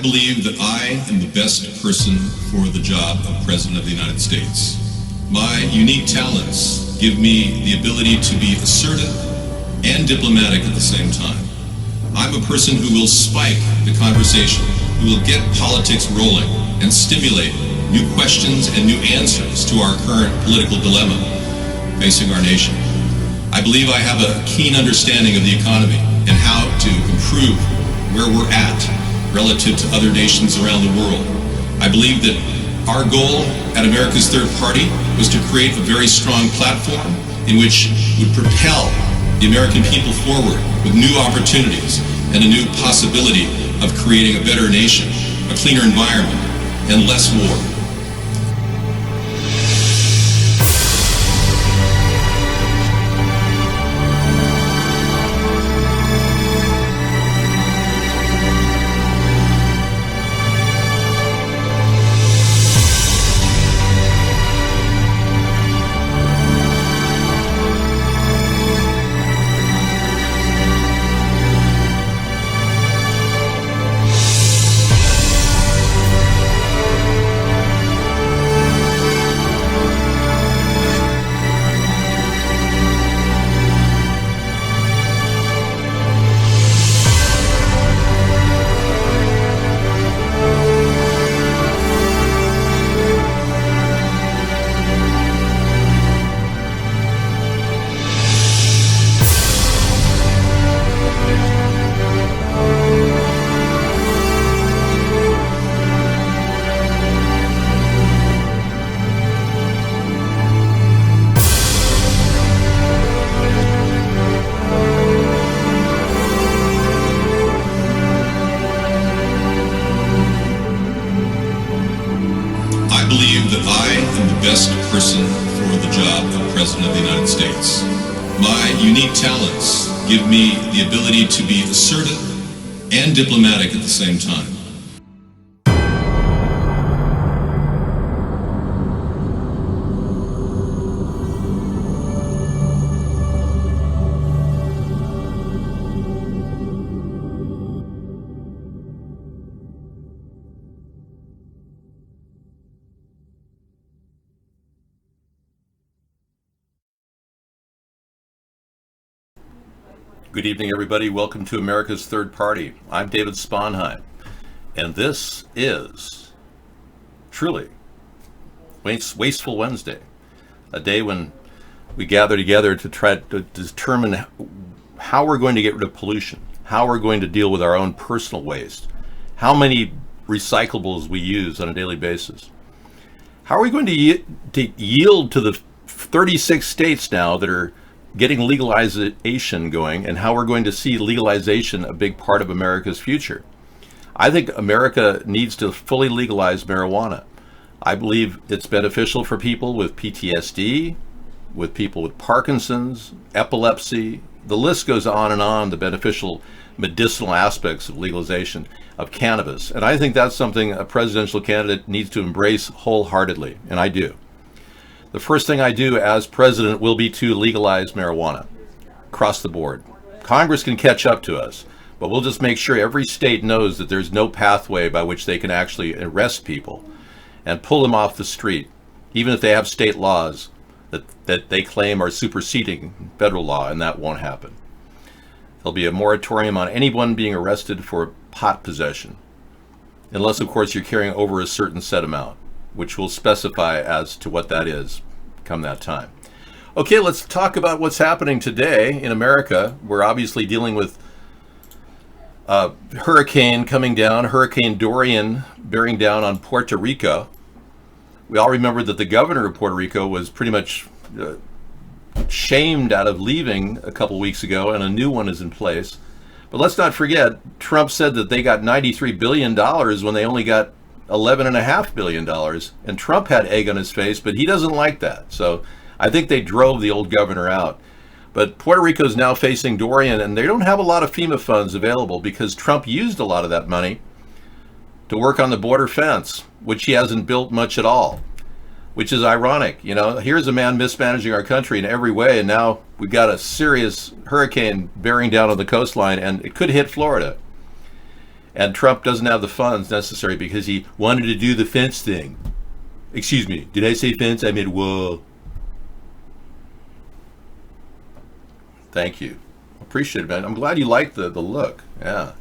believe that I am the best person for the job of President of the United States. My unique talents give me the ability to be assertive and diplomatic at the same time. I'm a person who will spike the conversation, who will get politics rolling and stimulate new questions and new answers to our current political dilemma facing our nation. I believe I have a keen understanding of the economy and how to improve where we're at relative to other nations around the world. I believe that our goal at America's Third Party was to create a very strong platform in which would propel the American people forward with new opportunities and a new possibility of creating a better nation, a cleaner environment, and less war. I believe that I am the best person for the job of President of the United States. My unique talents give me the ability to be assertive and diplomatic at the same time. Good evening, everybody. Welcome to America's Third Party. I'm David Sponheim, and this is truly Wasteful Wednesday, a day when we gather together to try to determine how we're going to get rid of pollution, how we're going to deal with our own personal waste, how many recyclables we use on a daily basis. How are we going to yield to the 36 states now that are getting legalization going, and how we're going to see legalization a big part of America's future? I think America needs to fully legalize marijuana. I believe it's beneficial for people with PTSD, with people with Parkinson's, epilepsy. The list goes on, the beneficial medicinal aspects of legalization of cannabis. And I think that's something a presidential candidate needs to embrace wholeheartedly, and I do. The first thing I do as president will be to legalize marijuana across the board. Congress can catch up to us, but we'll just make sure every state knows that there's no pathway by which they can actually arrest people and pull them off the street, even if they have state laws that they claim are superseding federal law, and that won't happen. There'll be a moratorium on anyone being arrested for pot possession, unless, of course, you're carrying over a certain set amount, which will specify as to what that is come that time. Okay, let's talk about what's happening today in America. We're obviously dealing with a hurricane coming down, Hurricane Dorian bearing down on Puerto Rico. We all remember that the governor of Puerto Rico was pretty much shamed out of leaving a couple weeks ago, and a new one is in place. But let's not forget, Trump said that they got $93 billion when they only got $11.5 billion, and Trump had egg on his face, but he doesn't like that. So I think they drove the old governor out. But Puerto Rico is now facing Dorian, and they don't have a lot of FEMA funds available because Trump used a lot of that money to work on the border fence, which he hasn't built much at all, which is ironic. You know, here's a man mismanaging our country in every way, and now we've got a serious hurricane bearing down on the coastline, and it could hit Florida. And Trump doesn't have the funds necessary because he wanted to do the fence thing. Excuse me, did I say fence? I meant wall. Thank you. Appreciate it, man. I'm glad you like the look. Yeah.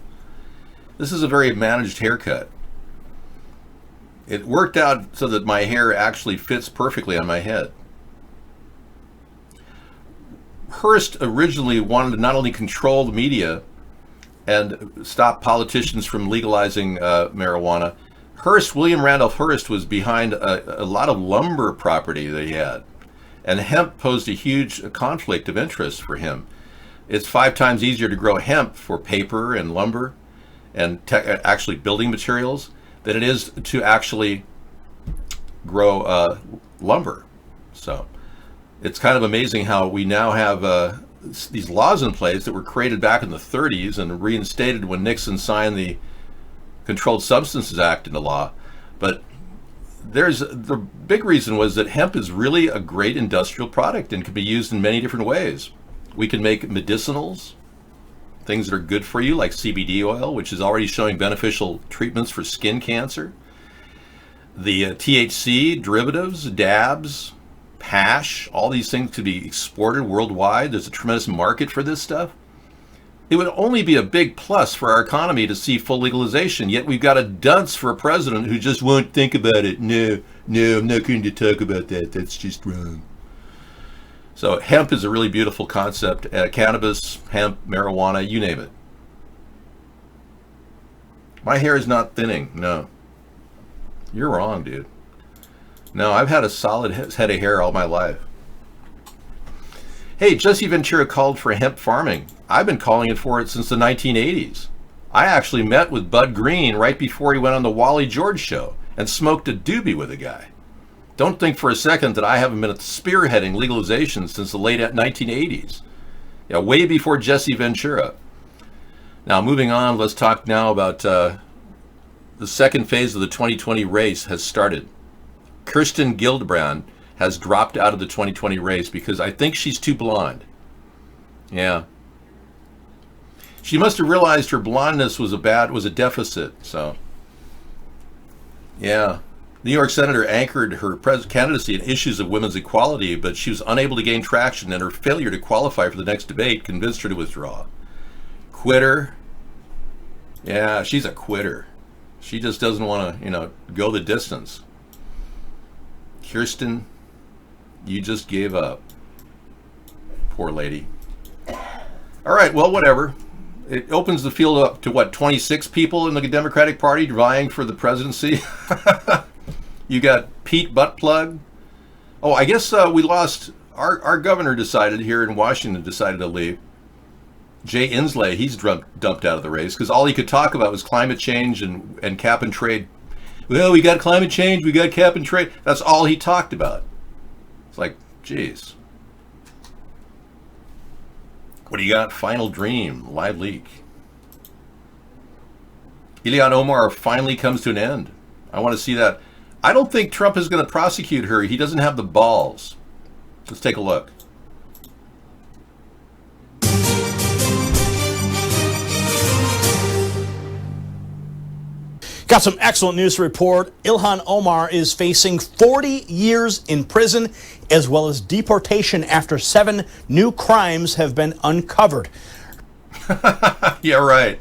This is a very managed haircut. It worked out so that my hair actually fits perfectly on my head. Hearst originally wanted to not only control the media and stop politicians from legalizing marijuana. William Randolph Hearst, was behind a lot of lumber property that he had. And hemp posed a huge conflict of interest for him. It's 5 times easier to grow hemp for paper and lumber and actually building materials than it is to actually grow lumber. So it's kind of amazing how we now have these laws in place that were created back in the 30s and reinstated when Nixon signed the Controlled Substances Act into law. But the big reason was that hemp is really a great industrial product and can be used in many different ways. We can make medicinals, things that are good for you, like CBD oil, which is already showing beneficial treatments for skin cancer. The THC derivatives, dabs, hash, all these things could be exported worldwide. There's a tremendous market for this stuff. It would only be a big plus for our economy to see full legalization, yet we've got a dunce for a president who just won't think about it. No, I'm not going to talk about that. That's just wrong. So hemp is a really beautiful concept. Cannabis, hemp, marijuana, you name it. My hair is not thinning, no. You're wrong, dude. No, I've had a solid head of hair all my life. Hey, Jesse Ventura called for hemp farming. I've been calling it for it since the 1980s. I actually met with Bud Green right before he went on the Wally George show and smoked a doobie with a guy. Don't think for a second that I haven't been spearheading legalization since the late 1980s. Yeah, way before Jesse Ventura. Now, moving on, let's talk now about the second phase of the 2020 race has started. Kirsten Gillibrand has dropped out of the 2020 race because I think she's too blonde. Yeah. She must have realized her blondness was a deficit, so. Yeah. New York Senator anchored her candidacy in issues of women's equality, but she was unable to gain traction, and her failure to qualify for the next debate convinced her to withdraw. Quitter. Yeah, she's a quitter. She just doesn't want to, go the distance. Kirsten, you just gave up. Poor lady. All right, well, whatever. It opens the field up to, 26 people in the Democratic Party vying for the presidency? You got Pete Buttplug. Oh, I guess we lost, our governor decided here in Washington decided to leave. Jay Inslee, he's dumped out of the race because all he could talk about was climate change and cap and trade. Well, we got climate change, we got cap and trade. That's all he talked about. It's like, geez. What do you got? Final Dream, live leak. Ilhan Omar finally comes to an end. I want to see that. I don't think Trump is going to prosecute her. He doesn't have the balls. Let's take a look. Got some excellent news to report. Ilhan Omar is facing 40 years in prison as well as deportation after 7 new crimes have been uncovered. Yeah, right.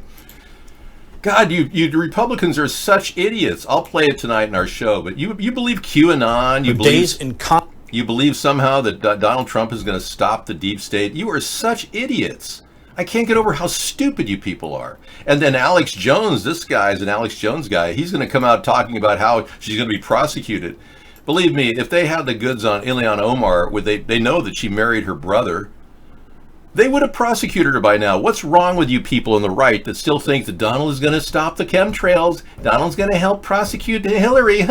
God, you Republicans are such idiots. I'll play it tonight in our show, but you believe QAnon, you believe somehow that Donald Trump is going to stop the deep state. You are such idiots. I can't get over how stupid you people are. And then Alex Jones, this guy is an Alex Jones guy. He's going to come out talking about how she's going to be prosecuted. Believe me, if they had the goods on Ilhan Omar, they know that she married her brother, they would have prosecuted her by now. What's wrong with you people on the right that still think that Donald is going to stop the chemtrails? Donald's going to help prosecute Hillary.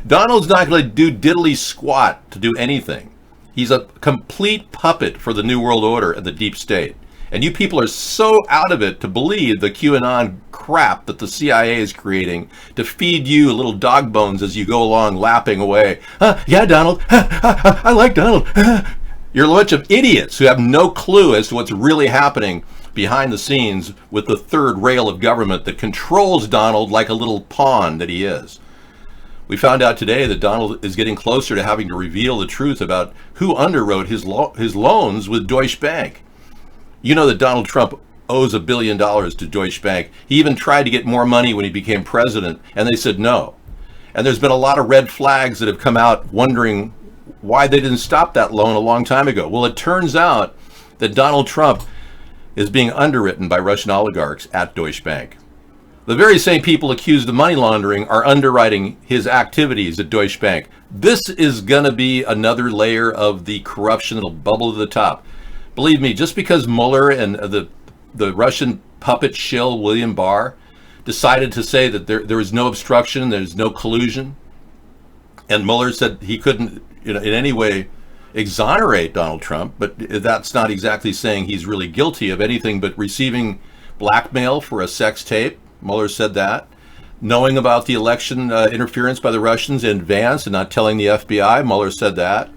Donald's not going to do diddly squat to do anything. He's a complete puppet for the New World Order and the deep state. And you people are so out of it to believe the QAnon crap that the CIA is creating to feed you little dog bones as you go along lapping away. Yeah, Donald. I like Donald. You're a bunch of idiots who have no clue as to what's really happening behind the scenes with the third rail of government that controls Donald like a little pawn that he is. We found out today that Donald is getting closer to having to reveal the truth about who underwrote his loans with Deutsche Bank. You know that Donald Trump owes $1 billion to Deutsche Bank. He even tried to get more money when he became president, and they said no. And there's been a lot of red flags that have come out wondering why they didn't stop that loan a long time ago. Well, it turns out that Donald Trump is being underwritten by Russian oligarchs at Deutsche Bank. The very same people accused of money laundering are underwriting his activities at Deutsche Bank. This is going to be another layer of the corruption that'll bubble to the top. Believe me, just because Mueller and the Russian puppet shill William Barr decided to say that there was no obstruction, there's no collusion, and Mueller said he couldn't in any way exonerate Donald Trump, but that's not exactly saying he's really guilty of anything but receiving blackmail for a sex tape. Mueller said that. Knowing about the election interference by the Russians in advance and not telling the FBI, Mueller said that.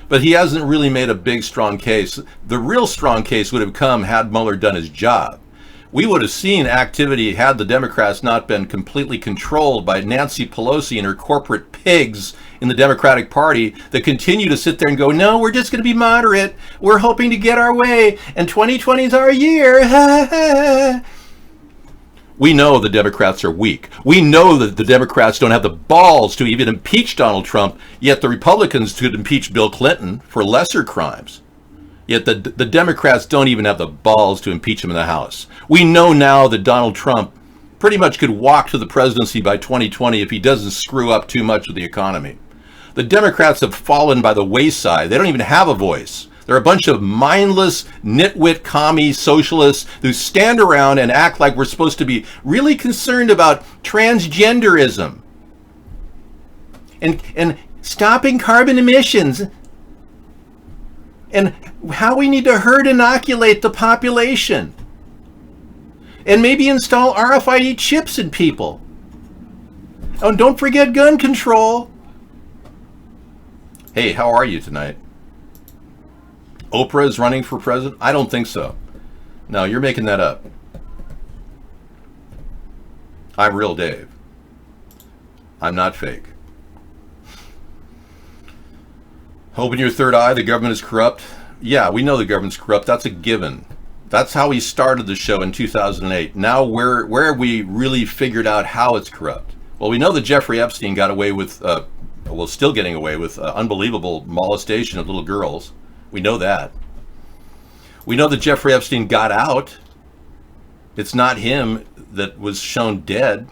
But he hasn't really made a big, strong case. The real strong case would have come had Mueller done his job. We would have seen activity had the Democrats not been completely controlled by Nancy Pelosi and her corporate pigs in the Democratic Party that continue to sit there and go, no, we're just going to be moderate. We're hoping to get our way, and 2020 is our year. We know the Democrats are weak. We know that the Democrats don't have the balls to even impeach Donald Trump, yet the Republicans could impeach Bill Clinton for lesser crimes. Yet the Democrats don't even have the balls to impeach him in the House. We know now that Donald Trump pretty much could walk to the presidency by 2020 if he doesn't screw up too much with the economy. The Democrats have fallen by the wayside. They don't even have a voice. They're a bunch of mindless, nitwit, commie socialists who stand around and act like we're supposed to be really concerned about transgenderism and stopping carbon emissions and how we need to herd inoculate the population and maybe install RFID chips in people. Oh, and don't forget gun control. Hey, how are you tonight? Oprah is running for president? I don't think so. No, you're making that up. I'm real Dave. I'm not fake. Open your third eye, the government is corrupt. Yeah, we know the government's corrupt. That's a given. That's how we started the show in 2008. Now where have we really figured out how it's corrupt? Well, we know that Jeffrey Epstein got away with, still getting away with unbelievable molestation of little girls. We know that. We know that Jeffrey Epstein got out. It's not him that was shown dead.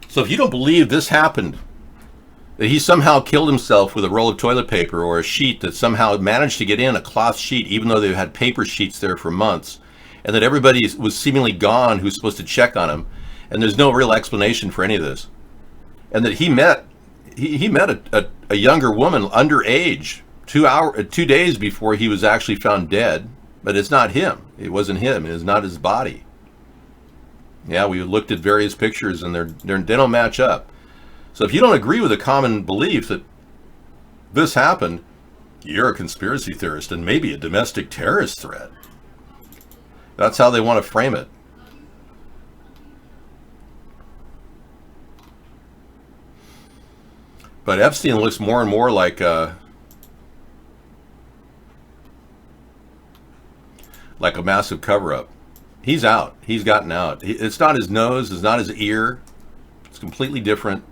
So if you don't believe this happened, that he somehow killed himself with a roll of toilet paper or a sheet that somehow managed to get in, a cloth sheet, even though they've had paper sheets there for months, and that everybody was seemingly gone who's supposed to check on him, and there's no real explanation for any of this, and that he met a younger woman underage 2 days before he was actually found dead, but it's not him. It wasn't him. It is not his body. Yeah, we looked at various pictures, and they don't match up. So if you don't agree with the common belief that this happened, you're a conspiracy theorist and maybe a domestic terrorist threat. That's how they want to frame it. But Epstein looks more and more like a massive cover-up. He's out. He's gotten out. It's not his nose. It's not his ear. It's completely different.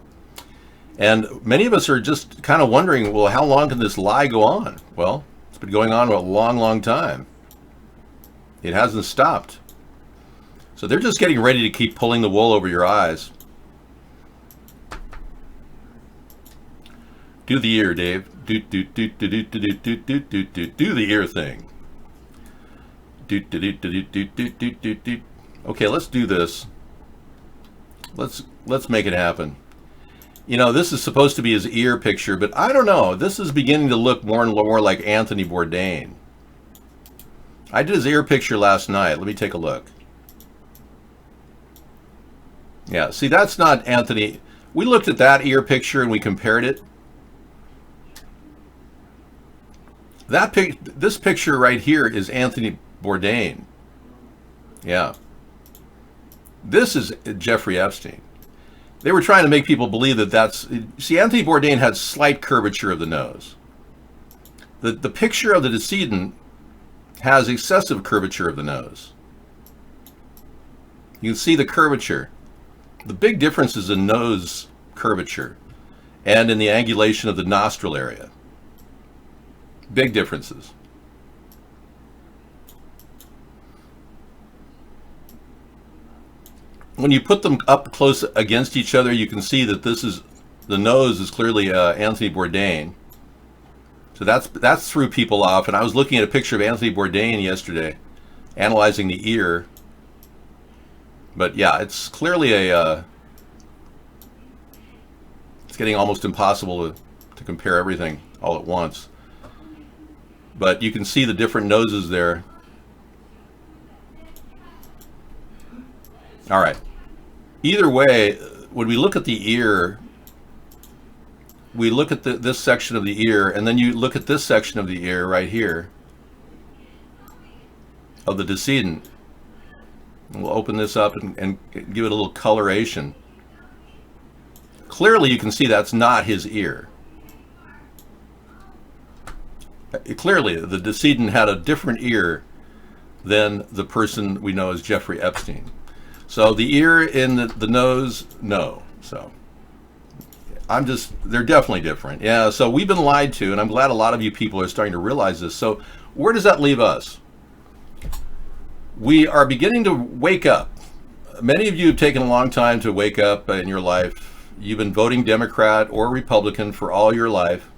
And many of us are just kind of wondering, well, how long can this lie go on? Well, it's been going on for a long, long time. It hasn't stopped. So they're just getting ready to keep pulling the wool over your eyes. Do the ear, Dave. Do the ear thing. Okay, let's do this. Let's make it happen. You know, this is supposed to be his ear picture, but I don't know. This is beginning to look more and more like Anthony Bourdain. I did his ear picture last night. Let me take a look. Yeah, see, that's not Anthony. We looked at that ear picture and we compared it. This picture right here is Anthony Bourdain. Yeah. This is Jeffrey Epstein. They were trying to make people believe that that's... See, Anthony Bourdain had slight curvature of the nose. The picture of the decedent has excessive curvature of the nose. You can see the curvature. The big difference is in nose curvature and in the angulation of the nostril area. Big differences. When you put them up close against each other, you can see that the nose is clearly Anthony Bourdain. So that's threw people off. And I was looking at a picture of Anthony Bourdain yesterday, analyzing the ear. But yeah, it's clearly it's getting almost impossible to compare everything all at once. But you can see the different noses there. All right. Either way, when we look at the ear, we look at this section of the ear, and then you look at this section of the ear right here of the decedent. And we'll open this up and give it a little coloration. Clearly, you can see that's not his ear. Clearly, the decedent had a different ear than the person we know as Jeffrey Epstein. So the ear in the nose, no. So they're definitely different. Yeah, so we've been lied to, and I'm glad a lot of you people are starting to realize this. So where does that leave us? We are beginning to wake up. Many of you have taken a long time to wake up in your life. You've been voting Democrat or Republican for all your life,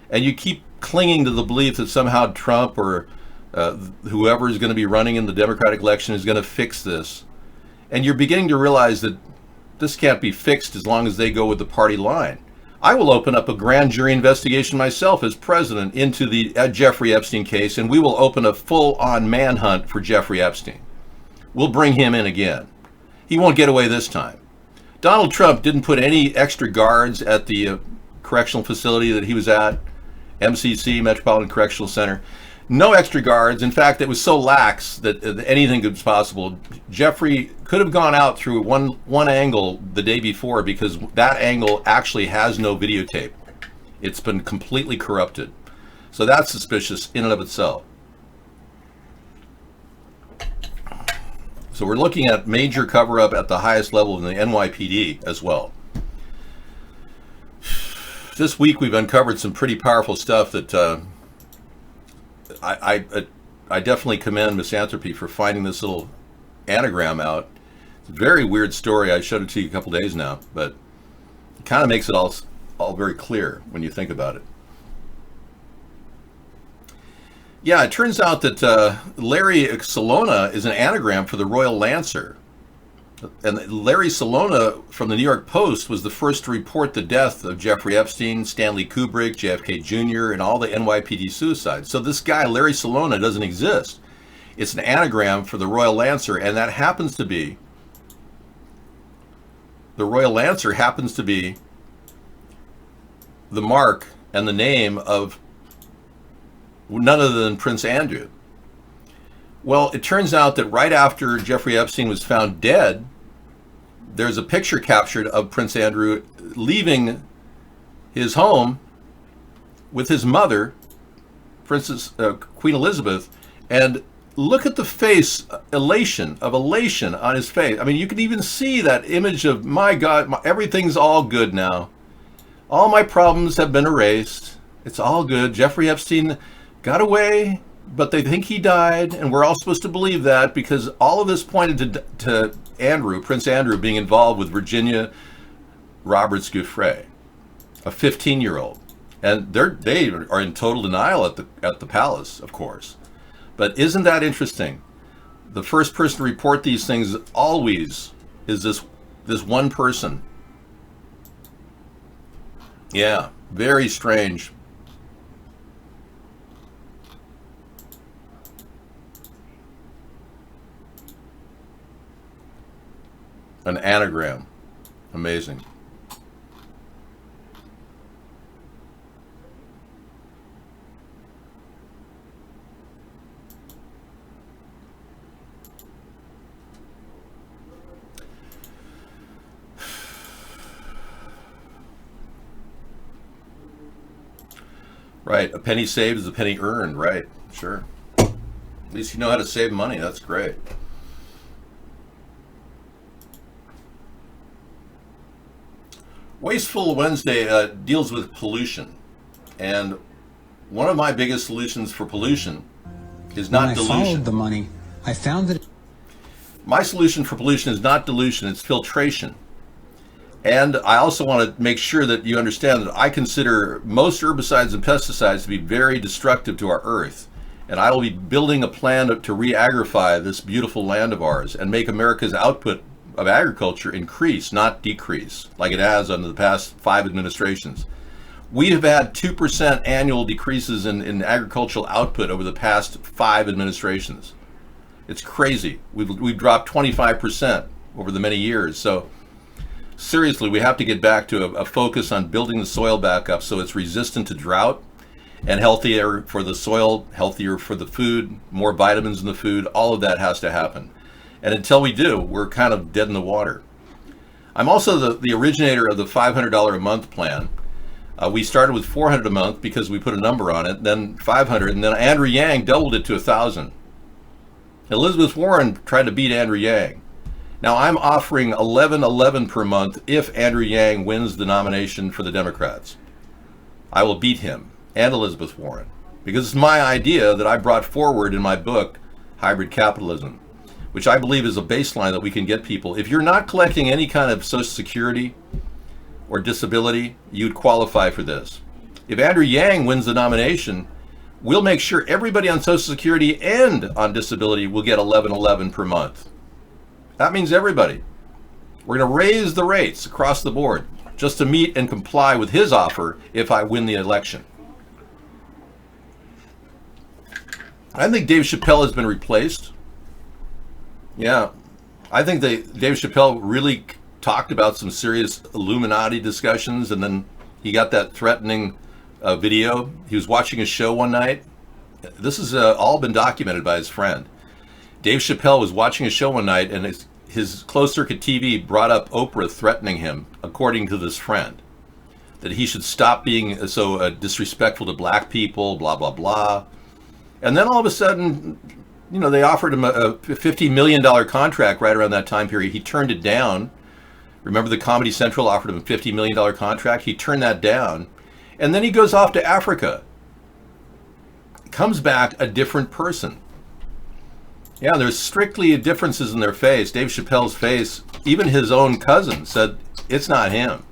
and you keep clinging to the belief that somehow Trump or whoever is going to be running in the Democratic election is going to fix this. And you're beginning to realize that this can't be fixed as long as they go with the party line. I will open up a grand jury investigation myself as president into the Jeffrey Epstein case, and we will open a full-on manhunt for Jeffrey Epstein. We'll bring him in again. He won't get away this time. Donald Trump didn't put any extra guards at the correctional facility that he was at, MCC, Metropolitan Correctional Center. No extra guards. In fact, it was so lax that anything was possible. Jeffrey could have gone out through one angle the day before, because that angle actually has no videotape. It's been completely corrupted. So that's suspicious in and of itself. So we're looking at major cover-up at the highest level in the NYPD as well. This week we've uncovered some pretty powerful stuff that I definitely commend Misanthropy for finding this little anagram out. It's a very weird story. I showed it to you a couple days now, but it kind of makes it all very clear when you think about it. Yeah, it turns out that Larry Salona is an anagram for the Royal Lancer. And Larry Salona from the New York Post was the first to report the death of Jeffrey Epstein, Stanley Kubrick, JFK Jr., and all the NYPD suicides. So this guy, Larry Salona, doesn't exist. It's an anagram for the Royal Lancer, and that happens to be, the Royal Lancer happens to be the mark and the name of none other than Prince Andrew. Well, it turns out that right after Jeffrey Epstein was found dead, there's a picture captured of Prince Andrew leaving his home with his mother, Queen Elizabeth, and look at the face, elation on his face. I mean, you can even see that image of, my God, everything's all good now. All my problems have been erased. It's all good. Jeffrey Epstein got away, but they think he died, and we're all supposed to believe that because all of this pointed to Andrew, Prince Andrew, being involved with Virginia Roberts Giuffre, a 15-year-old. And they are in total denial at the palace, of course. But isn't that interesting? The first person to report these things always is this one person. Yeah, very strange. An anagram. Amazing. Right, a penny saved is a penny earned, right, sure. At least you know how to save money, that's great. Wasteful Wednesday deals with pollution. And one of my biggest solutions for pollution is not dilution. When I followed the money, I found that... My solution for pollution is not dilution, it's filtration. And I also want to make sure that you understand that I consider most herbicides and pesticides to be very destructive to our earth. And I will be building a plan to re-agrify this beautiful land of ours and make America's output of agriculture increase, not decrease, like it has under the past 5 administrations. We have had 2% annual decreases in agricultural output over the past 5 administrations. It's crazy. We've dropped 25% over the many years. So seriously, we have to get back to a focus on building the soil back up so it's resistant to drought and healthier for the soil, healthier for the food, more vitamins in the food. All of that has to happen. And until we do, we're kind of dead in the water. I'm also the originator of the $500 a month plan. We started with $400 a month because we put a number on it, then $500, and then Andrew Yang doubled it to $1,000. Elizabeth Warren tried to beat Andrew Yang. Now I'm offering $11.11 per month if Andrew Yang wins the nomination for the Democrats. I will beat him and Elizabeth Warren because it's my idea that I brought forward in my book, Hybrid Capitalism, which I believe is a baseline that we can get people. If you're not collecting any kind of Social Security or disability, you'd qualify for this. If Andrew Yang wins the nomination, we'll make sure everybody on Social Security and on disability will get $11.11 per month. That means everybody. We're going to raise the rates across the board just to meet and comply with his offer if I win the election. I think Dave Chappelle has been replaced. Yeah, I think Dave Chappelle really talked about some serious Illuminati discussions, and then he got that threatening video. He was watching a show one night. This has all been documented by his friend. Dave Chappelle was watching a show one night, and his closed circuit TV brought up Oprah threatening him, according to this friend, that he should stop being so disrespectful to black people, blah, blah, blah. And then all of a sudden, you know, they offered him a $50 million contract right around that time period. He turned it down. Remember the Comedy Central offered him a $50 million contract? He turned that down. And then he goes off to Africa. Comes back a different person. Yeah, there's strictly differences in their face. Dave Chappelle's face, even his own cousin said, it's not him.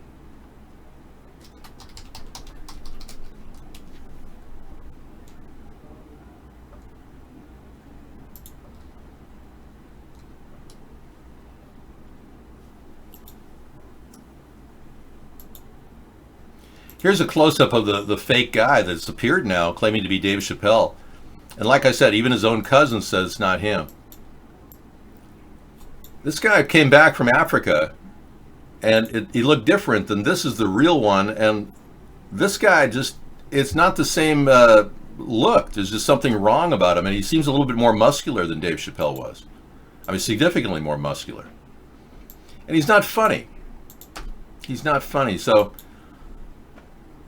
Here's a close-up of the fake guy that's appeared now, claiming to be Dave Chappelle. And like I said, even his own cousin says it's not him. This guy came back from Africa, and he looked different than this is the real one. And this guy just, it's not the same look. There's just something wrong about him. And he seems a little bit more muscular than Dave Chappelle was. I mean, significantly more muscular. And he's not funny. He's not funny. So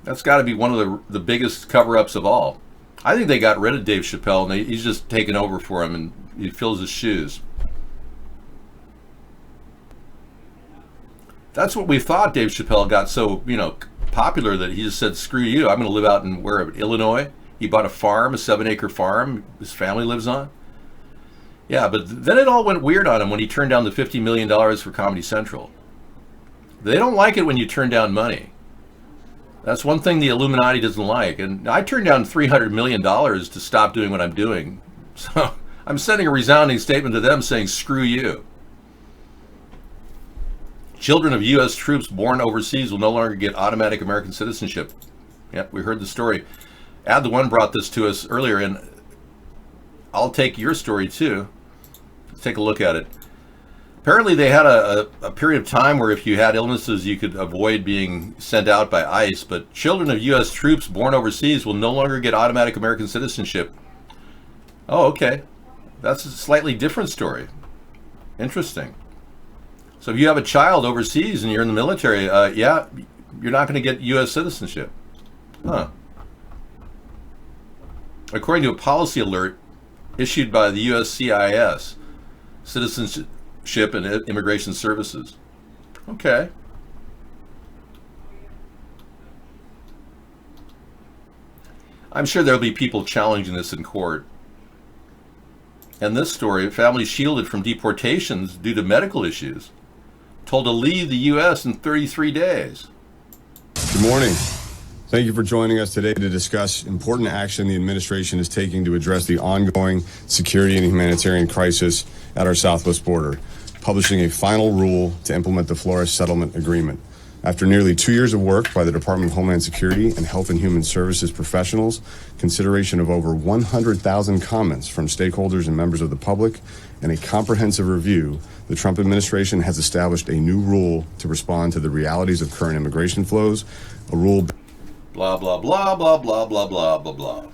that's got to be one of the biggest cover-ups of all. I think they got rid of Dave Chappelle, and he's just taken over for him, and he fills his shoes. That's what we thought. Dave Chappelle got so, popular that he just said, screw you, I'm going to live out in Illinois. He bought a farm, a 7-acre farm his family lives on. Yeah, but then it all went weird on him when he turned down the $50 million for Comedy Central. They don't like it when you turn down money. That's one thing the Illuminati doesn't like. And I turned down $300 million to stop doing what I'm doing. So I'm sending a resounding statement to them saying, screw you. Children of U.S. troops born overseas will no longer get automatic American citizenship. Yeah, we heard the story. Ad the One brought this to us earlier, and I'll take your story too. Let's take a look at it. Apparently, they had a period of time where if you had illnesses, you could avoid being sent out by ICE. But children of U.S. troops born overseas will no longer get automatic American citizenship. Oh, okay. That's a slightly different story. Interesting. So if you have a child overseas and you're in the military, yeah, you're not going to get U.S. citizenship. Huh. According to a policy alert issued by the USCIS, Citizenship and Immigration Services. Okay. I'm sure there'll be people challenging this in court. And this story, families shielded from deportations due to medical issues, told to leave the U.S. in 33 days. Good morning. Thank you for joining us today to discuss important action the administration is taking to address the ongoing security and humanitarian crisis at our southwest border, publishing a final rule to implement the Flores Settlement Agreement. After nearly 2 years of work by the Department of Homeland Security and Health and Human Services professionals, consideration of over 100,000 comments from stakeholders and members of the public, and a comprehensive review, the Trump administration has established a new rule to respond to the realities of current immigration flows, a rule... Blah, blah, blah, blah, blah, blah, blah, blah, blah.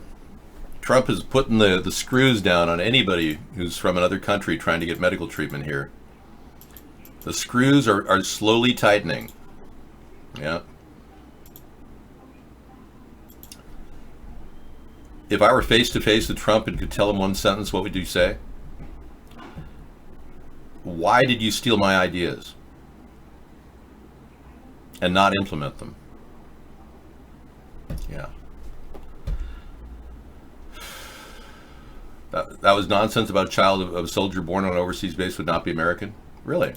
Trump is putting the screws down on anybody who's from another country trying to get medical treatment here. The screws are slowly tightening. Yeah. If I were face to face with Trump and could tell him one sentence, what would you say? Why did you steal my ideas and not implement them? Yeah. That was nonsense about a child of a soldier born on an overseas base would not be American? Really?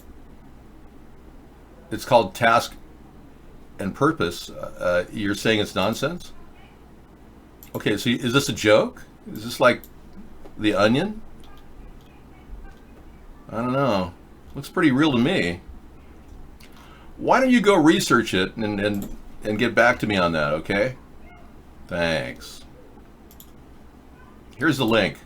It's called task and purpose. You're saying it's nonsense? Okay, so is this a joke? Is this like The Onion? I don't know. Looks pretty real to me. Why don't you go research it and get back to me on that, okay? Thanks. Here's the link.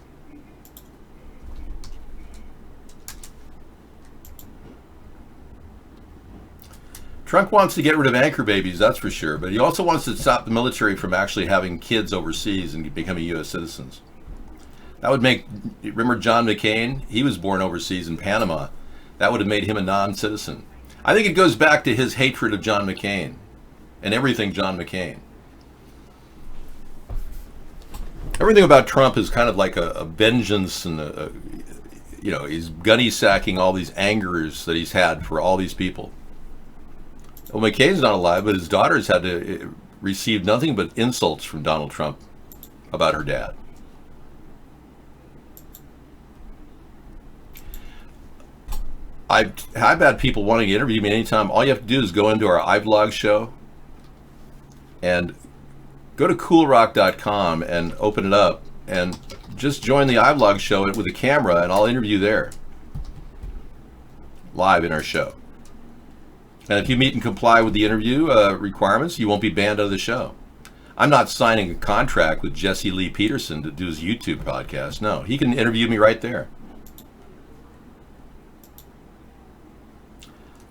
Trump wants to get rid of anchor babies, that's for sure, but he also wants to stop the military from actually having kids overseas and becoming U.S. citizens. That would make, remember John McCain? He was born overseas in Panama. That would have made him a non-citizen. I think it goes back to his hatred of John McCain and everything John McCain. Everything about Trump is kind of like a vengeance and he's gunny sacking all these angers that he's had for all these people. Well, McCain's not alive, but his daughter's had to receive nothing but insults from Donald Trump about her dad. I've had people wanting to interview me anytime. All you have to do is go into our iVlog show and go to coolrock.com and open it up and just join the iVlog show with a camera and I'll interview there live in our show. And if you meet and comply with the interview requirements, you won't be banned out of the show. I'm not signing a contract with Jesse Lee Peterson to do his YouTube podcast. No, he can interview me right there.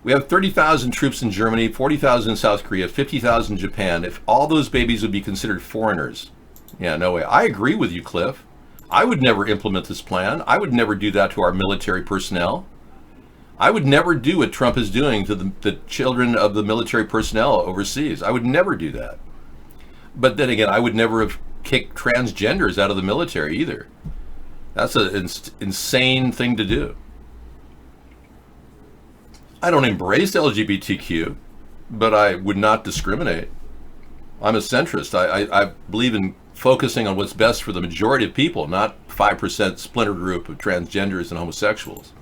We have 30,000 troops in Germany, 40,000 in South Korea, 50,000 in Japan. If all those babies would be considered foreigners, yeah, no way. I agree with you, Cliff. I would never implement this plan. I would never do that to our military personnel. I would never do what Trump is doing to the children of the military personnel overseas. I would never do that. But then again, I would never have kicked transgenders out of the military either. That's an insane thing to do. I don't embrace LGBTQ, but I would not discriminate. I'm a centrist. I believe in focusing on what's best for the majority of people, not 5% splinter group of transgenders and homosexuals.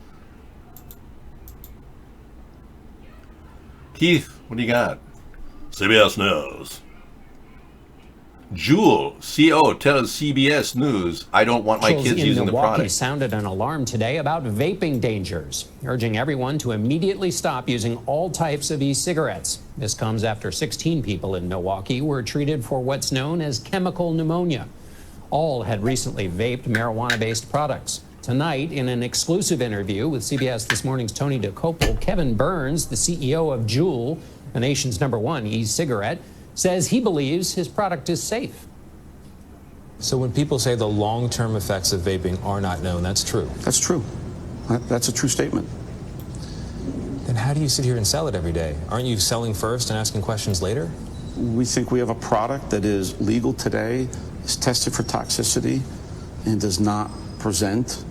Keith, what do you got? CBS News. Jewel, CO, tells CBS News, I don't want my kids using the Milwaukee product. sounded an alarm today about vaping dangers, urging everyone to immediately stop using all types of e-cigarettes. This comes after 16 people in Milwaukee were treated for what's known as chemical pneumonia. All had recently vaped marijuana-based products. Tonight, in an exclusive interview with CBS This Morning's Tony Dokoupil, Kevin Burns, the CEO of Juul, the nation's #1 e-cigarette, says he believes his product is safe. So when people say the long-term effects of vaping are not known, that's true. That's true. That's a true statement. Then how do you sit here and sell it every day? Aren't you selling first and asking questions later? We think we have a product that is legal today, is tested for toxicity, and does not present,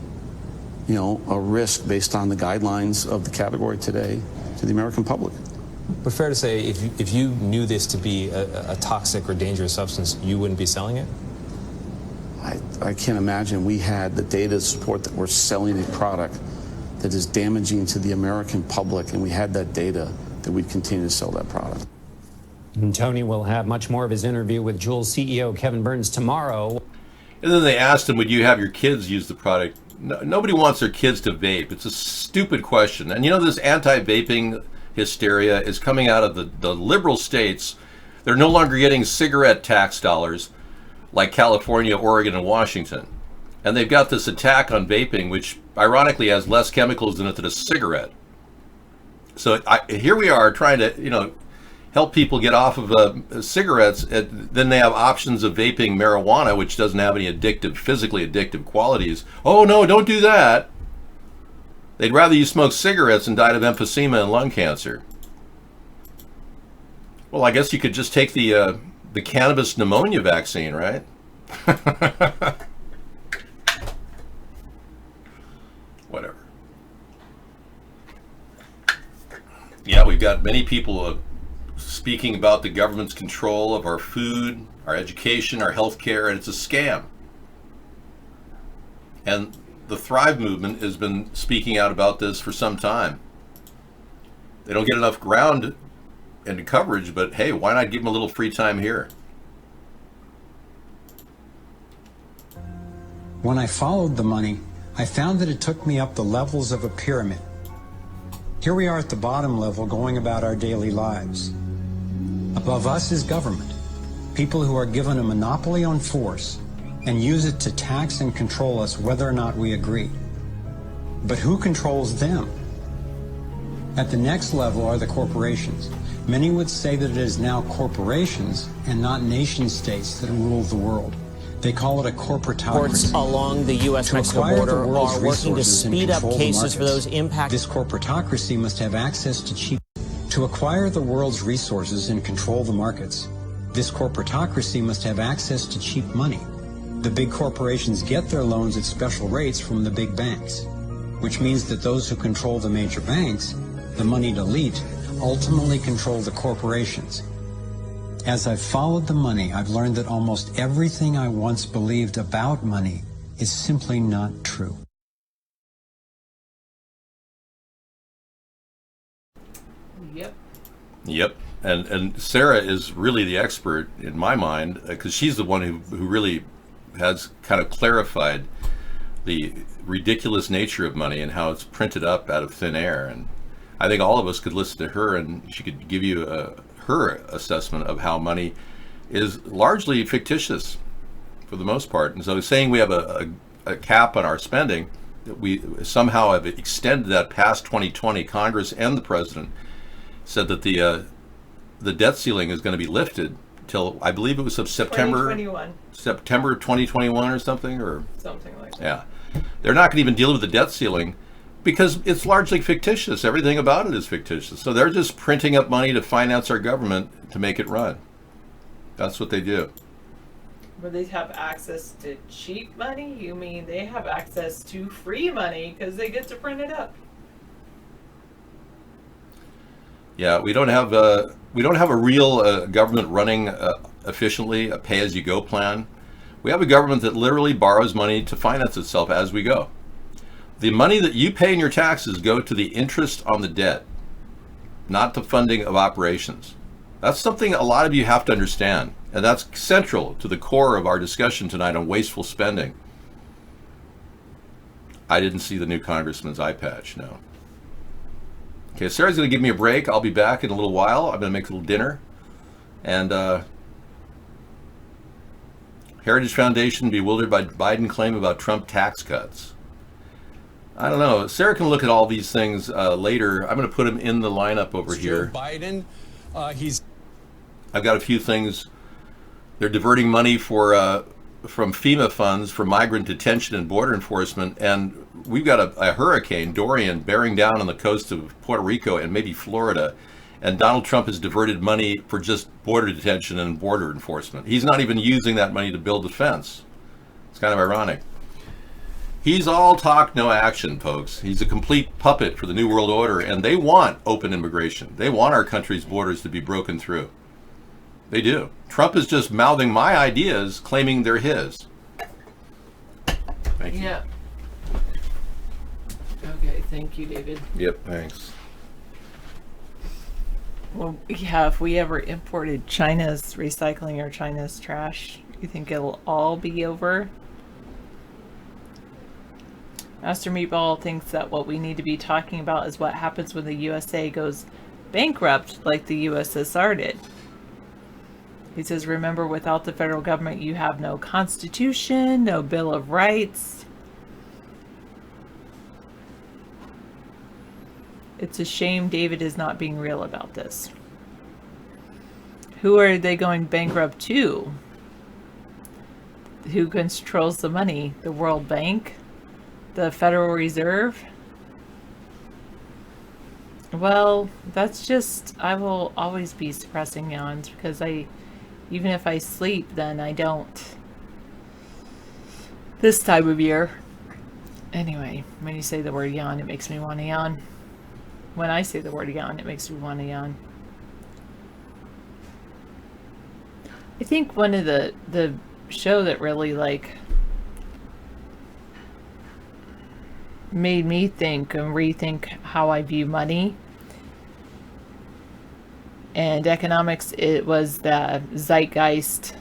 a risk based on the guidelines of the category today to the American public. But fair to say, if you knew this to be a toxic or dangerous substance, you wouldn't be selling it? I can't imagine we had the data to support that we're selling a product that is damaging to the American public, and we had that data, that we'd continue to sell that product. And Tony will have much more of his interview with Juul CEO Kevin Burns tomorrow. And then they asked him, would you have your kids use the product? No, nobody wants their kids to vape. It's a stupid question. And this anti-vaping hysteria is coming out of the liberal states. They're no longer getting cigarette tax dollars like California, Oregon, and Washington. And they've got this attack on vaping, which ironically has less chemicals in it than a cigarette. So here we are trying to, help people get off of cigarettes. Then they have options of vaping marijuana, which doesn't have any physically addictive qualities. Oh no, don't do that. They'd rather you smoke cigarettes and died of emphysema and lung cancer. Well, I guess you could just take the cannabis pneumonia vaccine, right? Whatever. Yeah, we've got many people speaking about the government's control of our food, our education, our health care, and it's a scam. And the Thrive movement has been speaking out about this for some time. They don't get enough ground and coverage, but hey, why not give them a little free time here? When I followed the money, I found that it took me up the levels of a pyramid. Here we are at the bottom level going about our daily lives. Above us is government, people who are given a monopoly on force and use it to tax and control us whether or not we agree. But who controls them? At the next level are the corporations. Many would say that it is now corporations and not nation states that rule the world. They call it a corporatocracy. Ports along the U.S.-Mexico border are working to speed up cases for those impacted. This corporatocracy must have access to cheap. To acquire the world's resources and control the markets, this corporatocracy must have access to cheap money. The big corporations get their loans at special rates from the big banks, which means that those who control the major banks, the moneyed elite, ultimately control the corporations. As I've followed the money, I've learned that almost everything I once believed about money is simply not true. Yep. And Sarah is really the expert in my mind, because she's the one who really has kind of clarified the ridiculous nature of money and how it's printed up out of thin air. And I think all of us could listen to her and she could give you her assessment of how money is largely fictitious for the most part. And so saying we have a cap on our spending, that we somehow have extended that past 2020, Congress and the president said that the debt ceiling is going to be lifted till, I believe it was September 2021 or something like that. Yeah. They're not going to even deal with the debt ceiling because it's largely fictitious. Everything about it is fictitious. So they're just printing up money to finance our government to make it run. That's what they do. Where they have access to cheap money? You mean they have access to free money because they get to print it up? Yeah, we don't have a real government running efficiently, a pay-as-you-go plan. We have a government that literally borrows money to finance itself as we go. The money that you pay in your taxes go to the interest on the debt, not the funding of operations. That's something a lot of you have to understand, and that's central to the core of our discussion tonight on wasteful spending. I didn't see the new congressman's eye patch, no. Okay, Sarah's going to give me a break. I'll be back in a little while. I'm going to make a little dinner. And Heritage Foundation bewildered by Biden claim about Trump tax cuts. I don't know. Sarah can look at all these things later. I'm going to put them in the lineup over here. Joe Biden, I've got a few things. They're diverting money from FEMA funds for migrant detention and border enforcement, and we've got a hurricane, Dorian, bearing down on the coast of Puerto Rico and maybe Florida, and Donald Trump has diverted money for just border detention and border enforcement. He's not even using that money to build a fence. It's kind of ironic. He's all talk, no action, folks. He's a complete puppet for the New World Order, and they want open immigration. They want our country's borders to be broken through. They do. Trump is just mouthing my ideas, claiming they're his. Thank you. Yeah. Okay, thank you, David. Yep, thanks. Well, yeah, if we ever imported China's recycling or China's trash, you think it'll all be over? Master Meatball thinks that what we need to be talking about is what happens when the USA goes bankrupt like the USSR did. He says, remember, without the federal government, you have no constitution, no Bill of Rights. It's a shame David is not being real about this. Who are they going bankrupt to? Who controls the money? The World Bank? The Federal Reserve? Well, that's just, I will always be suppressing yawns because even if I sleep, then I don't this time of year. Anyway, when you say the word yawn, it makes me want to yawn. When I say the word yawn, it makes me want to yawn. I think one of the show that really made me think and rethink how I view money and economics, it was the Zeitgeist.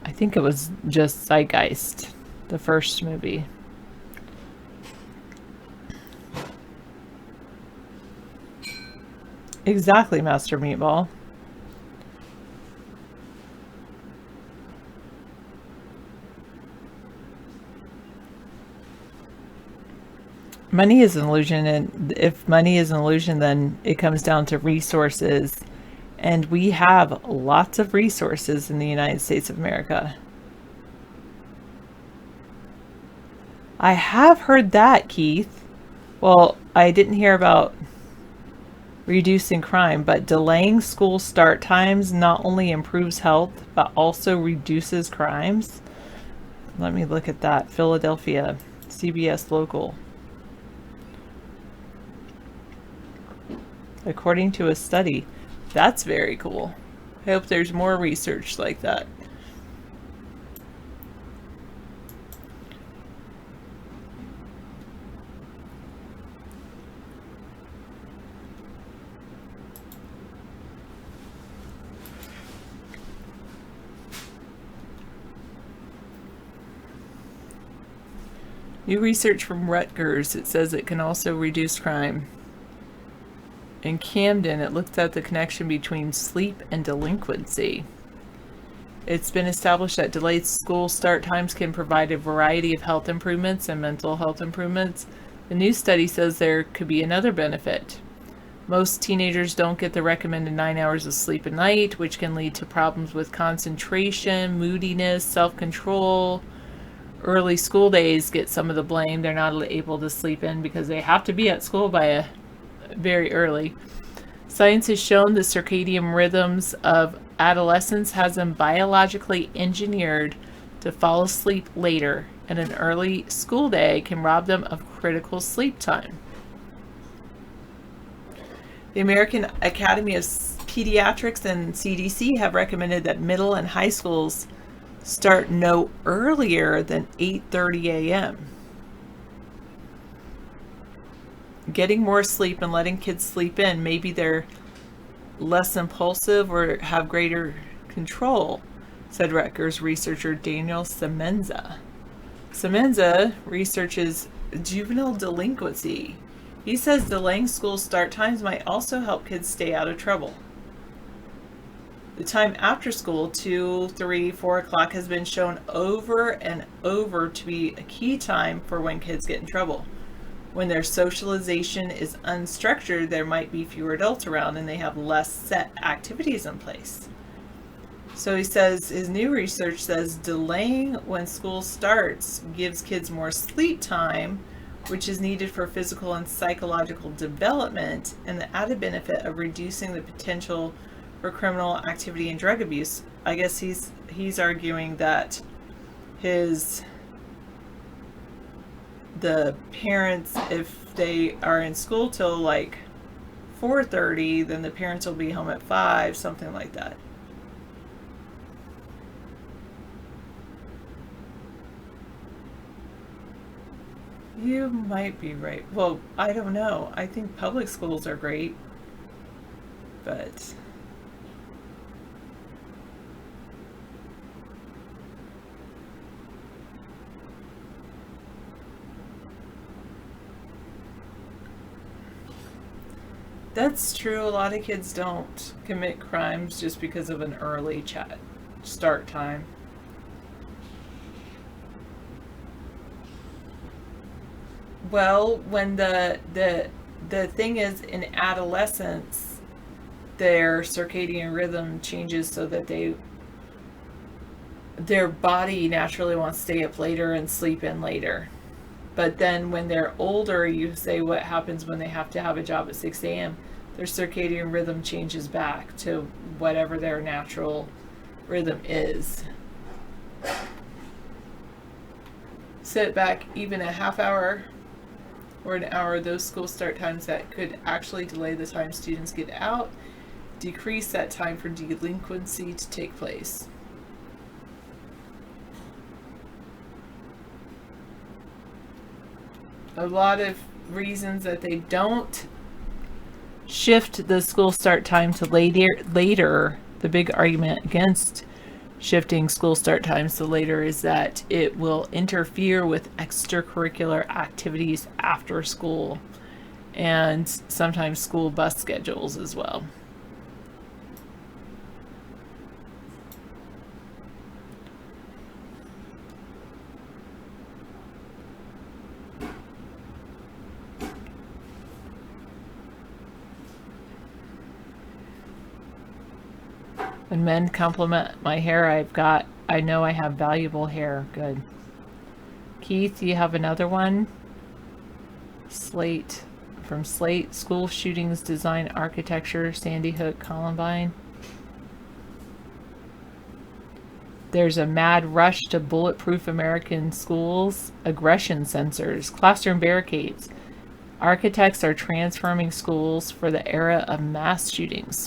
I think it was just Zeitgeist, the first movie. Exactly, Master Meatball. Money is an illusion, and if money is an illusion, then it comes down to resources. And we have lots of resources in the United States of America. I have heard that, Keith. Well, I didn't hear about reducing crime, but delaying school start times not only improves health, but also reduces crimes. Let me look at that. Philadelphia, CBS Local. According to a study. That's very cool. I hope there's more research like that. New research from Rutgers, it says it can also reduce crime. In Camden, it looked at the connection between sleep and delinquency. It's been established that delayed school start times can provide a variety of health improvements and mental health improvements. The new study says there could be another benefit. Most teenagers don't get the recommended 9 hours of sleep a night, which can lead to problems with concentration, moodiness, self-control. Early school days get some of the blame. They're not able to sleep in because they have to be at school by very early. Science has shown the circadian rhythms of adolescents has them biologically engineered to fall asleep later, and an early school day can rob them of critical sleep time. The American Academy of Pediatrics and CDC have recommended that middle and high schools start no earlier than 8:30 a.m. Getting more sleep and letting kids sleep in, maybe they're less impulsive or have greater control, said Rutgers researcher Daniel Semenza. Semenza researches juvenile delinquency. He says delaying school start times might also help kids stay out of trouble. The time after school, 2, 3, 4 o'clock, has been shown over and over to be a key time for when kids get in trouble. When their socialization is unstructured, there might be fewer adults around and they have less set activities in place. So he says his new research says delaying when school starts gives kids more sleep time, which is needed for physical and psychological development, and the added benefit of reducing the potential for criminal activity and drug abuse. I guess he's arguing that the parents, if they are in school till like 4:30, then the parents will be home at 5, something like that. You might be right. Well, I don't know. I think public schools are great, but that's true. A lot of kids don't commit crimes just because of an early start time. Well, when the thing is, in adolescence, their circadian rhythm changes so that their body naturally wants to stay up later and sleep in later. But then when they're older, you say what happens when they have to have a job at 6 a.m. Their circadian rhythm changes back to whatever their natural rhythm is. Sit back even a half hour or an hour, those school start times that could actually delay the time students get out, decrease that time for delinquency to take place. A lot of reasons that they don't shift the school start time to later, the big argument against shifting school start times to later is that it will interfere with extracurricular activities after school and sometimes school bus schedules as well. When men compliment my hair, I know I have valuable hair. Good. Keith, you have another one? Slate, from Slate, School Shootings Design Architecture, Sandy Hook, Columbine. There's a mad rush to bulletproof American schools, aggression sensors, classroom barricades. Architects are transforming schools for the era of mass shootings.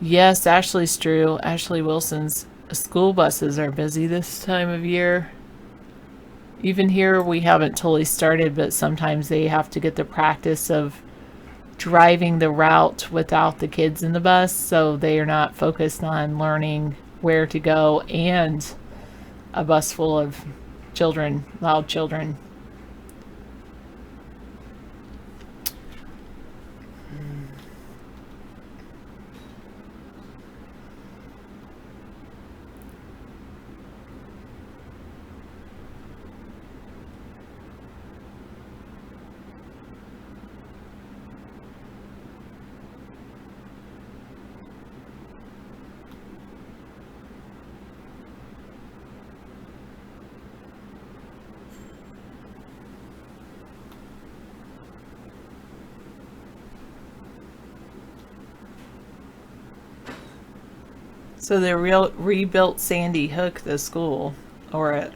Yes, Ashley's true. Ashley Wilson's school buses are busy this time of year. Even here, we haven't totally started, but sometimes they have to get the practice of driving the route without the kids in the bus, so they are not focused on learning where to go and a bus full of children, loud children. So they rebuilt Sandy Hook, the school, or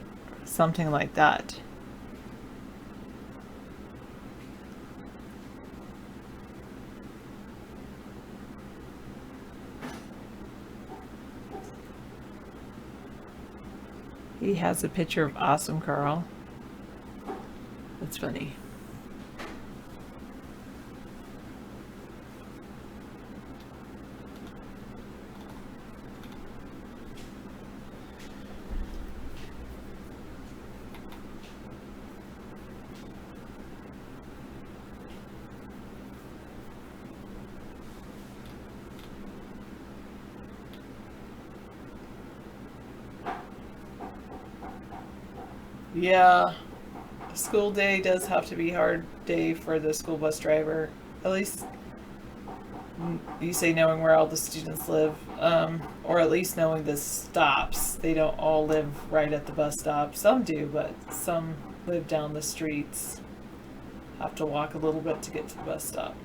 something like that. He has a picture of Awesome Carl. That's funny. Yeah. School day does have to be a hard day for the school bus driver. At least you say knowing where all the students live, or at least knowing the stops. They don't all live right at the bus stop. Some do, but some live down the streets. Have to walk a little bit to get to the bus stop.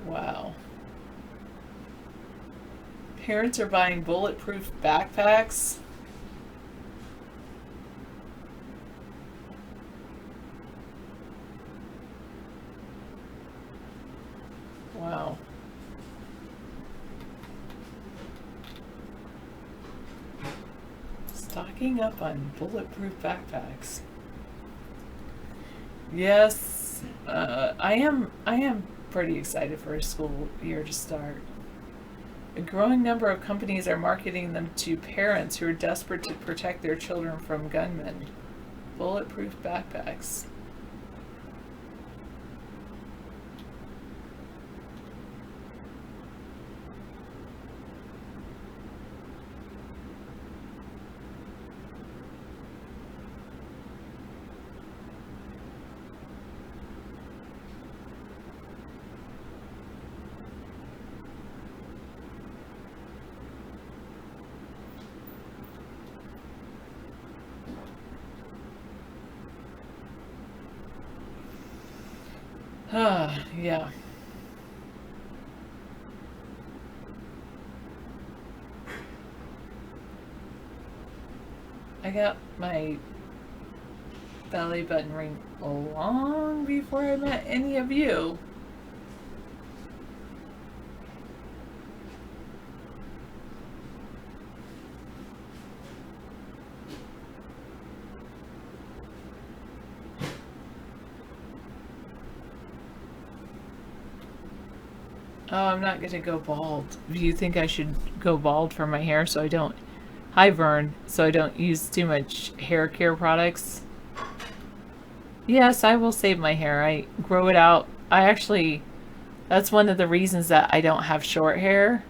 Wow. Parents are buying bulletproof backpacks. Wow. Stocking up on bulletproof backpacks. Yes, I am pretty excited for a school year to start. A growing number of companies are marketing them to parents who are desperate to protect their children from gunmen. Bulletproof backpacks. Yeah. I got my belly button ring long before I met any of you. Oh, I'm not gonna go bald. Do you think I should go bald for my hair so I don't... Hi, Vern. So I don't use too much hair care products? Yes, I will save my hair. I grow it out. I actually... That's one of the reasons that I don't have short hair,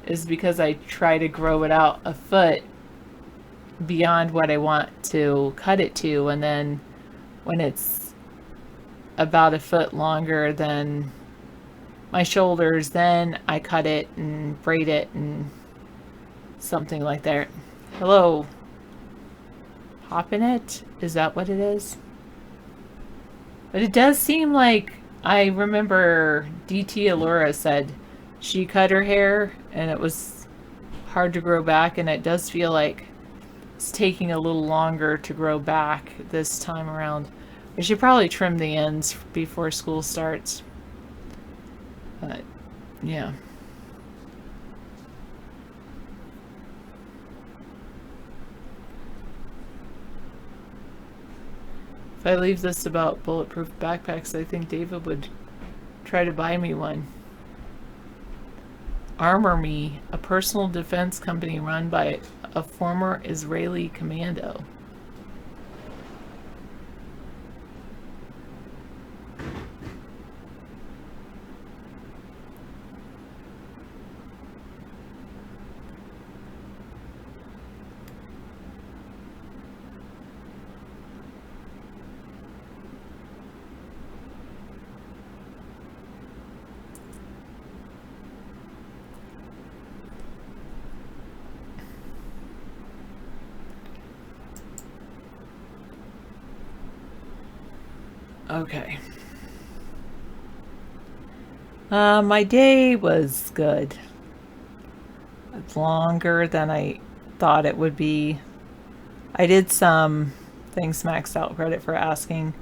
is because I try to grow it out a foot beyond what I want to cut it to, and then when it's about a foot longer than my shoulders, then I cut it and braid it and something like that. Hello. Hopping it? Is that what it is? But it does seem like, I remember DT Allura said she cut her hair and it was hard to grow back, and it does feel like it's taking a little longer to grow back this time around. I should probably trim the ends before school starts. But, yeah. If I leave this about bulletproof backpacks, I think David would try to buy me one. Armor Me, a personal defense company run by a former Israeli commando. Okay. My day was good. It's longer than I thought it would be. I did some things, maxed out credit for asking.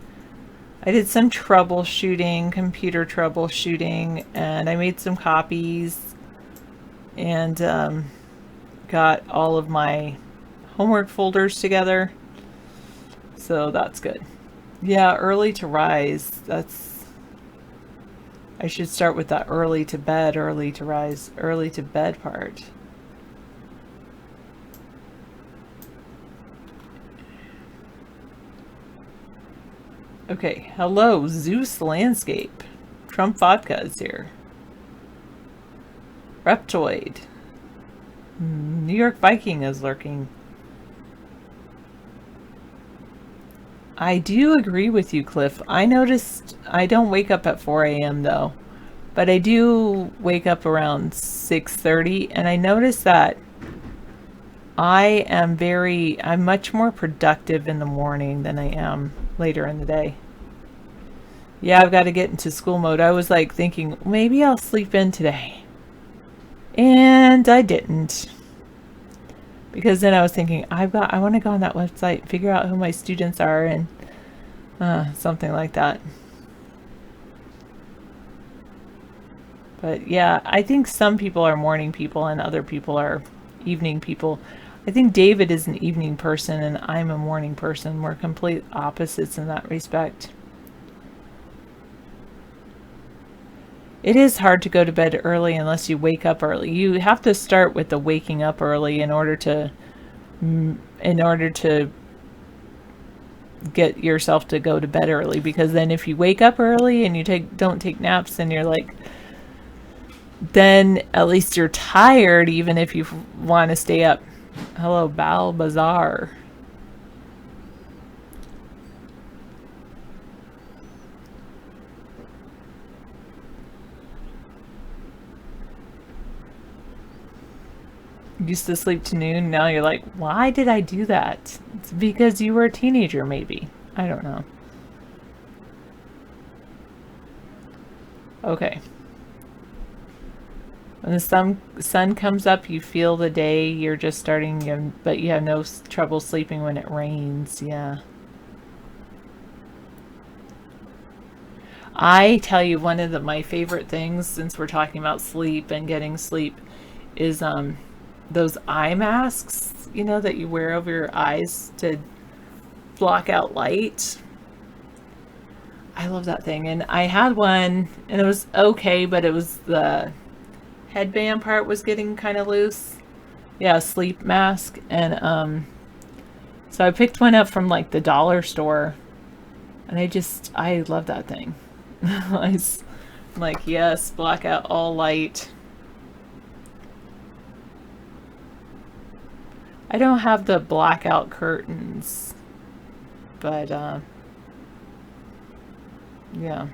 I did some troubleshooting, computer troubleshooting, and I made some copies and got all of my homework folders together. So that's good. Yeah, early to rise. I should start with that early to bed, early to rise, early to bed part. Okay, hello, Zeus Landscape. Trump Vodka is here. Reptoid. New York Viking is lurking. I do agree with you, Cliff. I noticed I don't wake up at 4 a.m. though, but I do wake up around 6:30, and I noticed that I'm much more productive in the morning than I am later in the day. Yeah, I've got to get into school mode. I was like thinking maybe I'll sleep in today, and I didn't. Because then I was thinking, I want to go on that website, figure out who my students are, and something like that. But yeah, I think some people are morning people and other people are evening people. I think David is an evening person and I'm a morning person. We're complete opposites in that respect. It is hard to go to bed early unless you wake up early. You have to start with the waking up early in order to get yourself to go to bed early, because then if you wake up early and you don't take naps, then you're like, then at least you're tired even if you want to stay up. Hello, Bal Bazaar. Used to sleep to noon, now you're like, why did I do that? It's because you were a teenager, maybe. I don't know. Okay. When the sun comes up, you feel the day, you're just starting, but you have no trouble sleeping when it rains. Yeah. I tell you, one of my favorite things, since we're talking about sleep and getting sleep, is those eye masks, that you wear over your eyes to block out light. I love that thing. And I had one and it was okay, but it was the headband part was getting kind of loose. Yeah, a sleep mask. And so I picked one up from like the dollar store and I love that thing. I'm like, yes, block out all light. I don't have the blackout curtains, but yeah.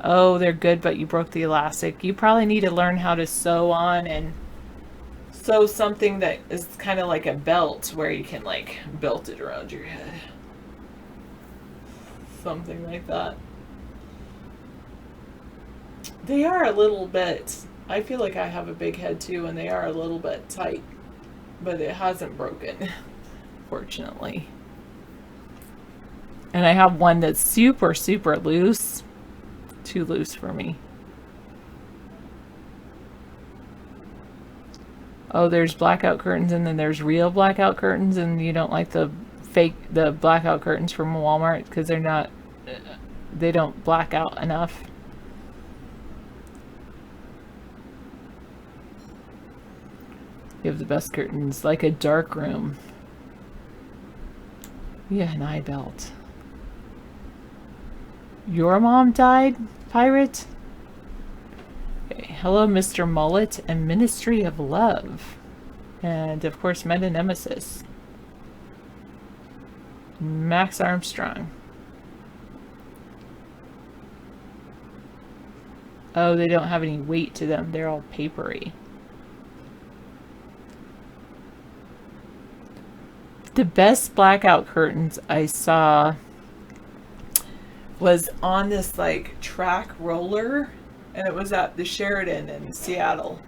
Oh, they're good, but you broke the elastic. You probably need to learn how to sew on and sew something that is kind of like a belt where you can like belt it around your head. Something like that. They are a little bit, I feel like I have a big head too, and they are a little bit tight. But it hasn't broken, fortunately. And I have one that's super, super loose. Too loose for me. Oh, there's blackout curtains and then there's real blackout curtains, and you don't like the blackout curtains from Walmart because they don't black out enough. You have the best curtains, like a dark room. Yeah, an eye belt. Your mom died, pirate? Okay. Hello, Mr. Mullet and Ministry of Love. And, of course, Meta Nemesis. Max Armstrong. Oh, they don't have any weight to them. They're all papery. The best blackout curtains I saw was on this like track roller, and it was at the Sheridan in Seattle.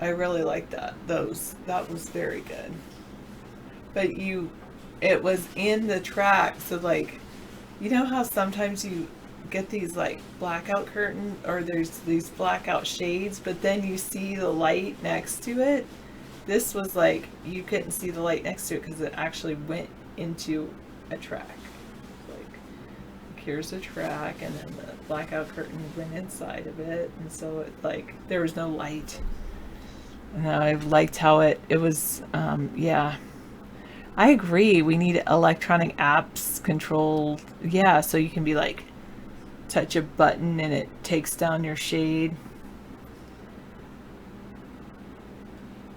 I really liked that. That was very good. But it was in the track. So like, you know how sometimes you get these like blackout curtain, or there's these blackout shades, but then you see the light next to it? This was like, you couldn't see the light next to it because it actually went into a track. Like, here's a track, and then the blackout curtain went inside of it, and so it, like, there was no light. And I liked how it was, yeah. I agree, we need electronic apps control, yeah, so you can be like, touch a button and it takes down your shade.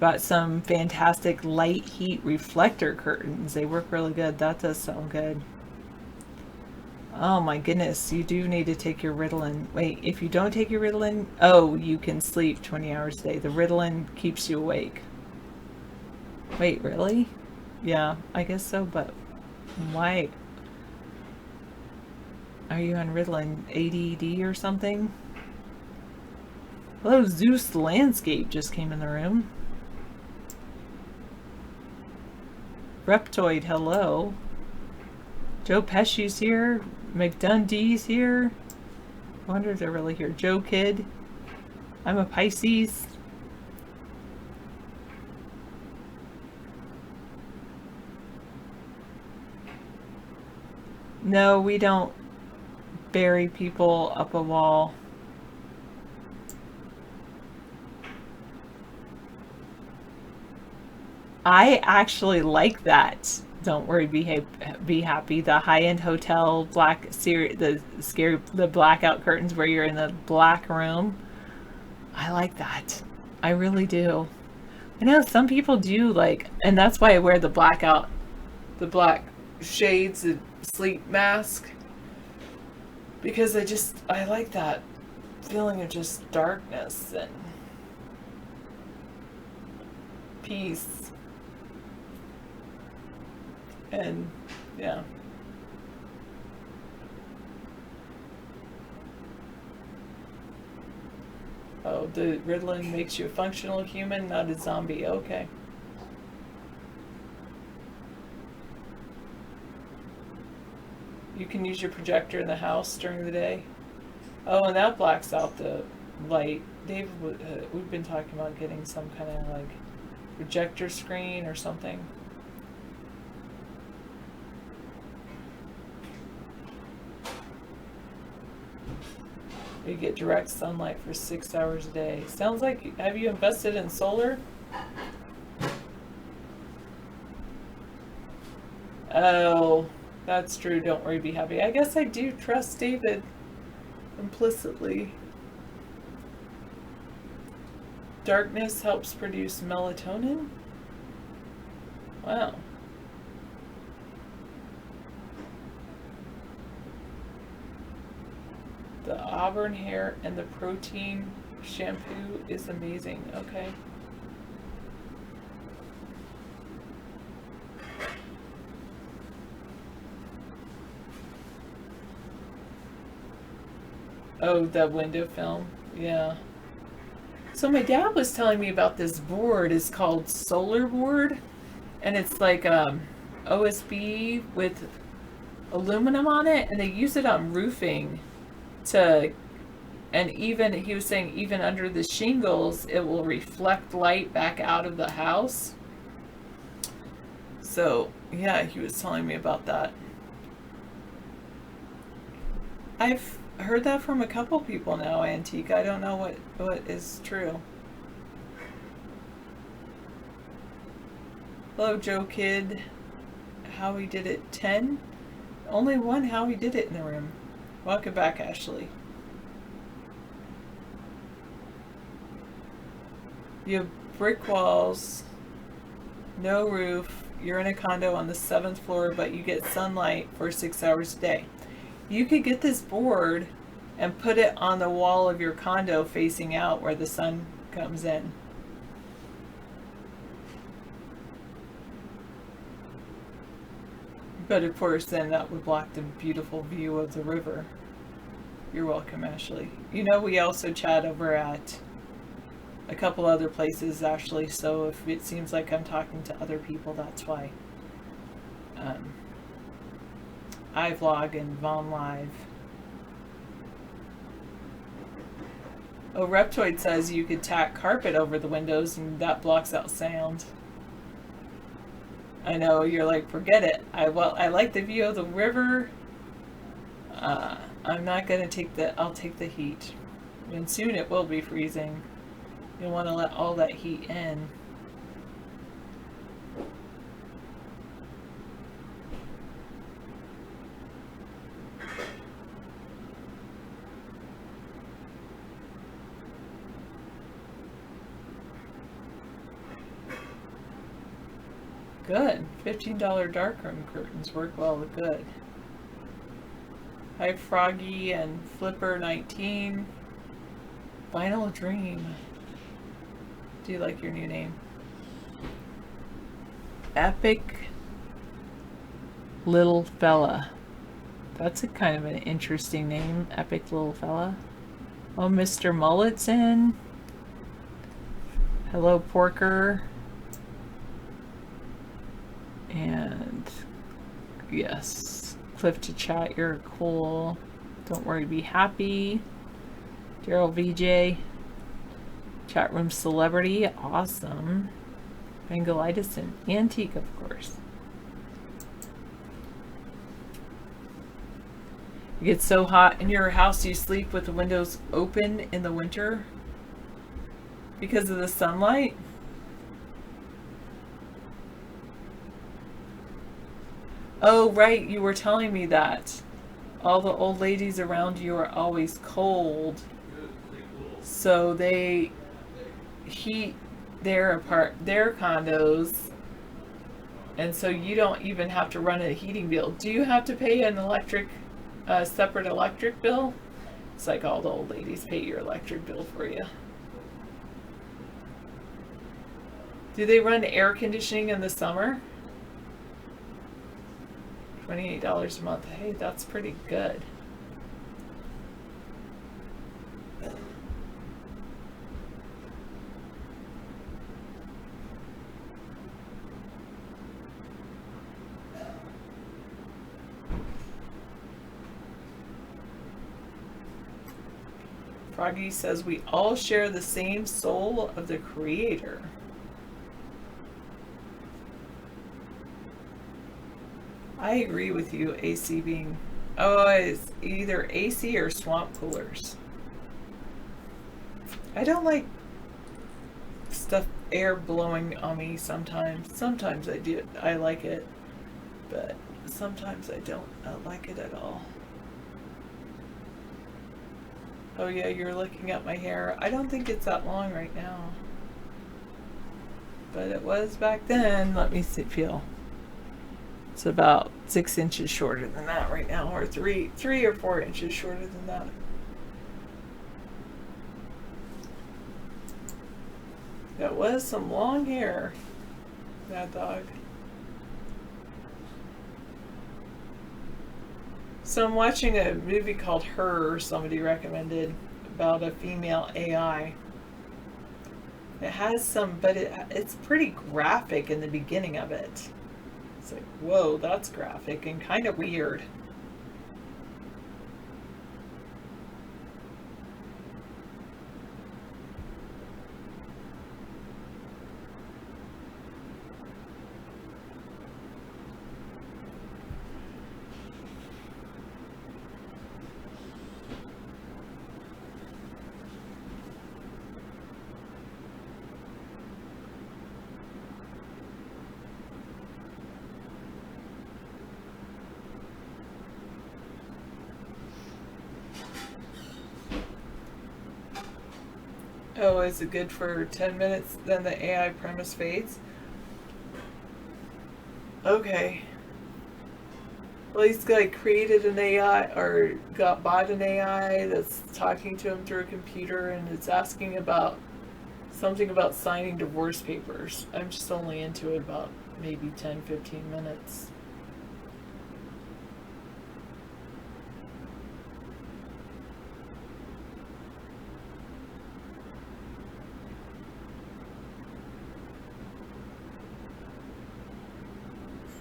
Got some fantastic light heat reflector curtains. They work really good. That does sound good. Oh my goodness, you do need to take your Ritalin. Wait, if you don't take your Ritalin, oh, you can sleep 20 hours a day. The Ritalin keeps you awake. Wait, really? Yeah, I guess so, but why? Are you on Ritalin? ADD or something? Hello, Zeus the Landscape just came in the room. Reptoid, hello. Joe Pesci's here. McDundee's here. I wonder if they're really here. Joe Kid. I'm a Pisces. No, we don't bury people up a wall. I actually like that. Don't worry, be happy. The high-end hotel the blackout curtains where you're in the black room. I like that. I really do. I know some people do like, and that's why I wear the black shades and sleep mask, because I like that feeling of just darkness and peace. And yeah. Oh, the Ritalin makes you a functional human, not a zombie. Okay. You can use your projector in the house during the day. Oh, and that blacks out the light. Dave, we've been talking about getting some kind of like projector screen or something. You get direct sunlight for 6 hours a day. Sounds like, have you invested in solar? Oh, that's true. Don't worry, be happy. I guess I do trust David implicitly. Darkness helps produce melatonin? Wow. The auburn hair and the protein shampoo is amazing. Okay. Oh, the window film. Yeah. So my dad was telling me about this board. It's called Solar Board, and it's like OSB with aluminum on it, and they use it on roofing and even, he was saying, even under the shingles, it will reflect light back out of the house. So, yeah, he was telling me about that. I've heard that from a couple people now, Antique. I don't know what is true. Hello, Joe Kid. How he did it 10? Only one how he did it in the room. Welcome back, Ashley. You have brick walls, no roof. You're in a condo on the 7th floor, but you get sunlight for 6 hours a day. You could get this board and put it on the wall of your condo facing out where the sun comes in. But of course, then that would block the beautiful view of the river. You're welcome, Ashley. You know, we also chat over at a couple other places, Ashley, so if it seems like I'm talking to other people, that's why. iVlog and Vaughn Live. Oh, Reptoid says you could tack carpet over the windows and that blocks out sound. I know, you're like, forget it. I like the view of the river. I'm not gonna I'll take the heat. And soon it will be freezing. You want to let all that heat in. Good. $15 darkroom curtains work well with good. Hi Froggy and Flipper19. Vinyl Dream. Do you like your new name? Epic Little Fella. That's a kind of an interesting name. Epic Little Fella. Oh, Mr. Mullet's in. Hello, Porker. And yes, Cliff to chat, you're cool. Don't worry, be happy. Daryl VJ. Chat room celebrity, awesome. Bengalitis and Antique, of course. It gets so hot in your house, you sleep with the windows open in the winter because of the sunlight. Oh, right, you were telling me that. All the old ladies around you are always cold. So they heat their condos. And so you don't even have to run a heating bill. Do you have to pay an separate electric bill? It's like all the old ladies pay your electric bill for you. Do they run air conditioning in the summer? $28 a month. Hey, that's pretty good. Froggy says we all share the same soul of the Creator. I agree with you, AC being... Oh, it's either AC or swamp coolers. I don't like air blowing on me sometimes. Sometimes I do. I like it. But sometimes I don't like it at all. Oh yeah, you're looking at my hair. I don't think it's that long right now. But it was back then. Let me feel. It's about 6 inches shorter than that right now, or 3 or 4 inches shorter than that. That was some long hair, that dog. So I'm watching a movie called Her, somebody recommended, about a female AI. It has some, but it's pretty graphic in the beginning of it. It's like, whoa, that's graphic and kind of weird. Oh, is it good for 10 minutes? Then the AI premise fades? Okay. Well, he's like created an AI or bought an AI that's talking to him through a computer and it's asking about something about signing divorce papers. I'm just only into it about maybe 10-15 minutes.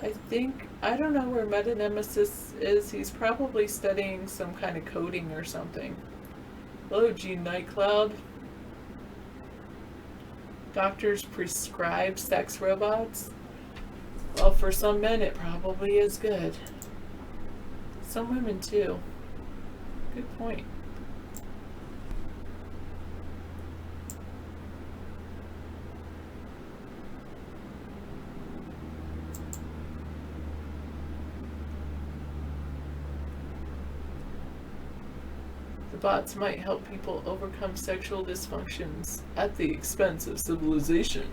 I think I don't know where Meta-Nemesis is. He's probably studying some kind of coding or something. Hello, Gene Nightcloud. Doctors prescribe sex robots? Well, for some men it probably is good. Some women too. Good point. Bots might help people overcome sexual dysfunctions at the expense of civilization.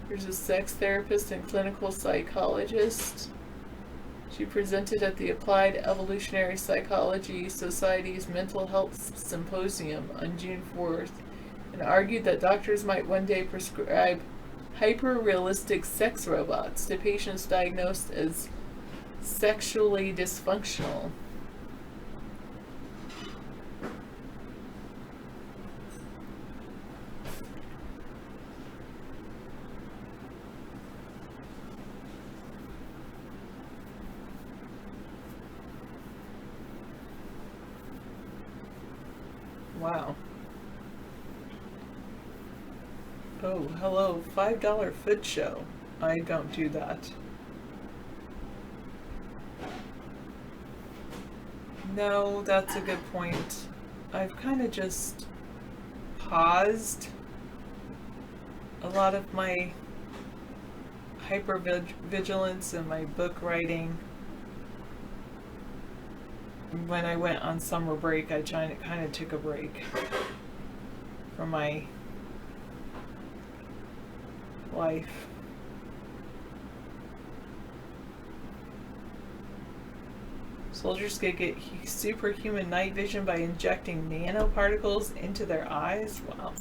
Here's a sex therapist and clinical psychologist. She presented at the Applied Evolutionary Psychology Society's Mental Health Symposium on June 4th and argued that doctors might one day prescribe hyper-realistic sex robots to patients diagnosed as sexually dysfunctional. Wow. Oh, hello, $5 foot show. I don't do that. No, that's a good point. I've kind of just paused a lot of my hypervigilance and my book writing. When I went on summer break, I kind of took a break from my life. Soldiers could get superhuman night vision by injecting nanoparticles into their eyes. Wow.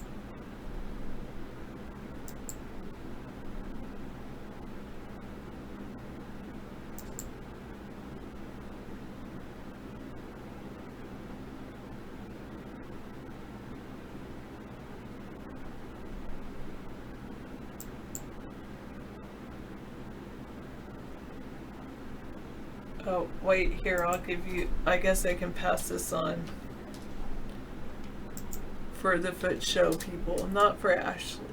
Oh, wait, here, I'll give you, I guess I can pass this on for the foot show people, not for Ashley.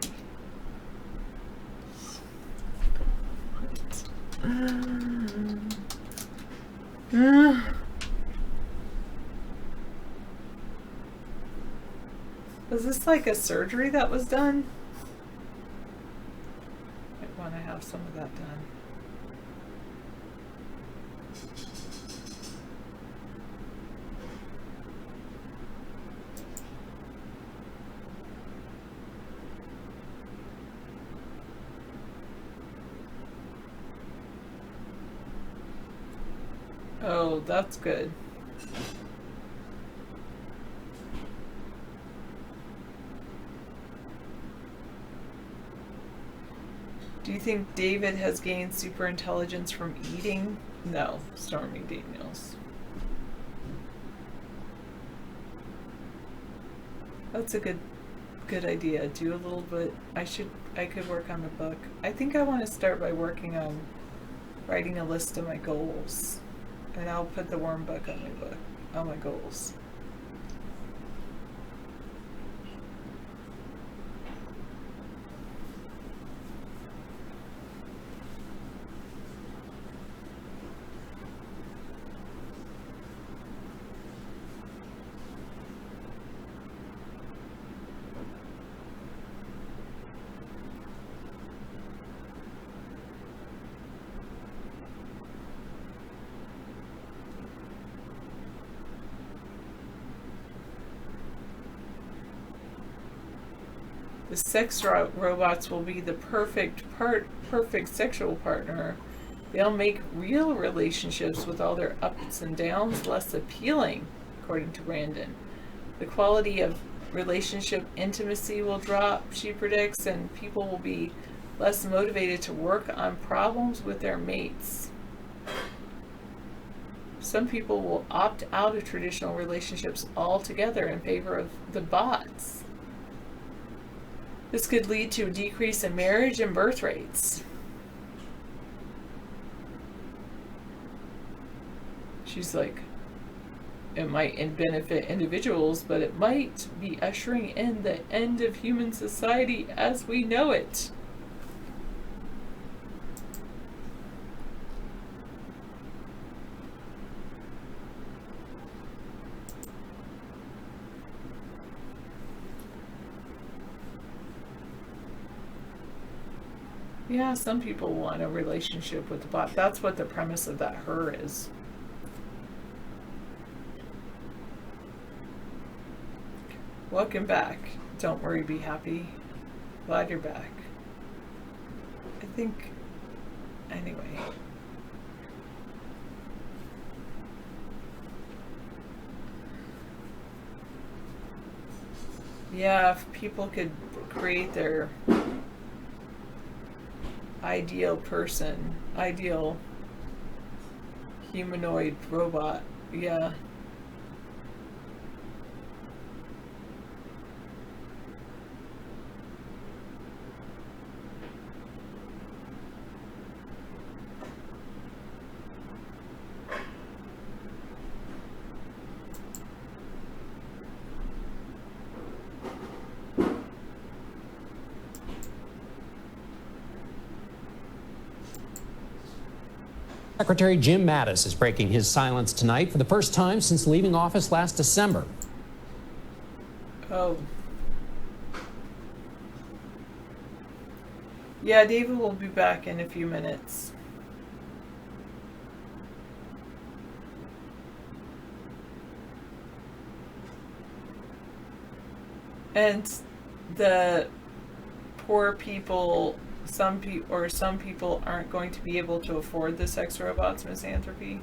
Was this like a surgery that was done? I want to have some of that done. Oh, that's good. Do you think David has gained super intelligence from eating? No, Stormy Daniels. That's a good idea. Do a little bit. I could work on the book. I think I want to start by working on writing a list of my goals. And I'll put the worm book on my goals. The sex robots will be the perfect sexual partner. They'll make real relationships with all their ups and downs less appealing, according to Randon. The quality of relationship intimacy will drop, she predicts, and people will be less motivated to work on problems with their mates. Some people will opt out of traditional relationships altogether in favor of the bots. This could lead to a decrease in marriage and birth rates. She's like, it might benefit individuals, but it might be ushering in the end of human society as we know it. Yeah, some people want a relationship with the bot. That's what the premise of that her is. Welcome back. Don't worry, be happy. Glad you're back. I think, anyway. Yeah, if people could create their ideal person, ideal humanoid robot, yeah. Secretary Jim Mattis is breaking his silence tonight for the first time since leaving office last December. Oh. Yeah, David will be back in a few minutes. And the poor people, some people aren't going to be able to afford the sex robots, Misanthropy.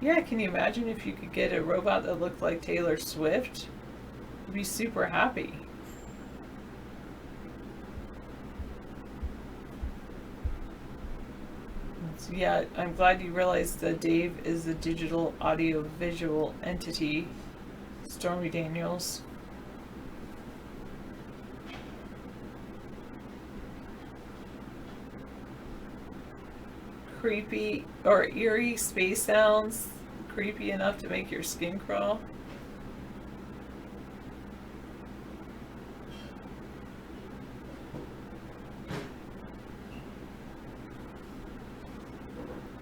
Yeah, can you imagine if you could get a robot that looked like Taylor Swift? You'd be super happy. So yeah, I'm glad you realized that Dave is a digital audio visual entity. Stormy Daniels. Creepy or eerie space sounds, creepy enough to make your skin crawl.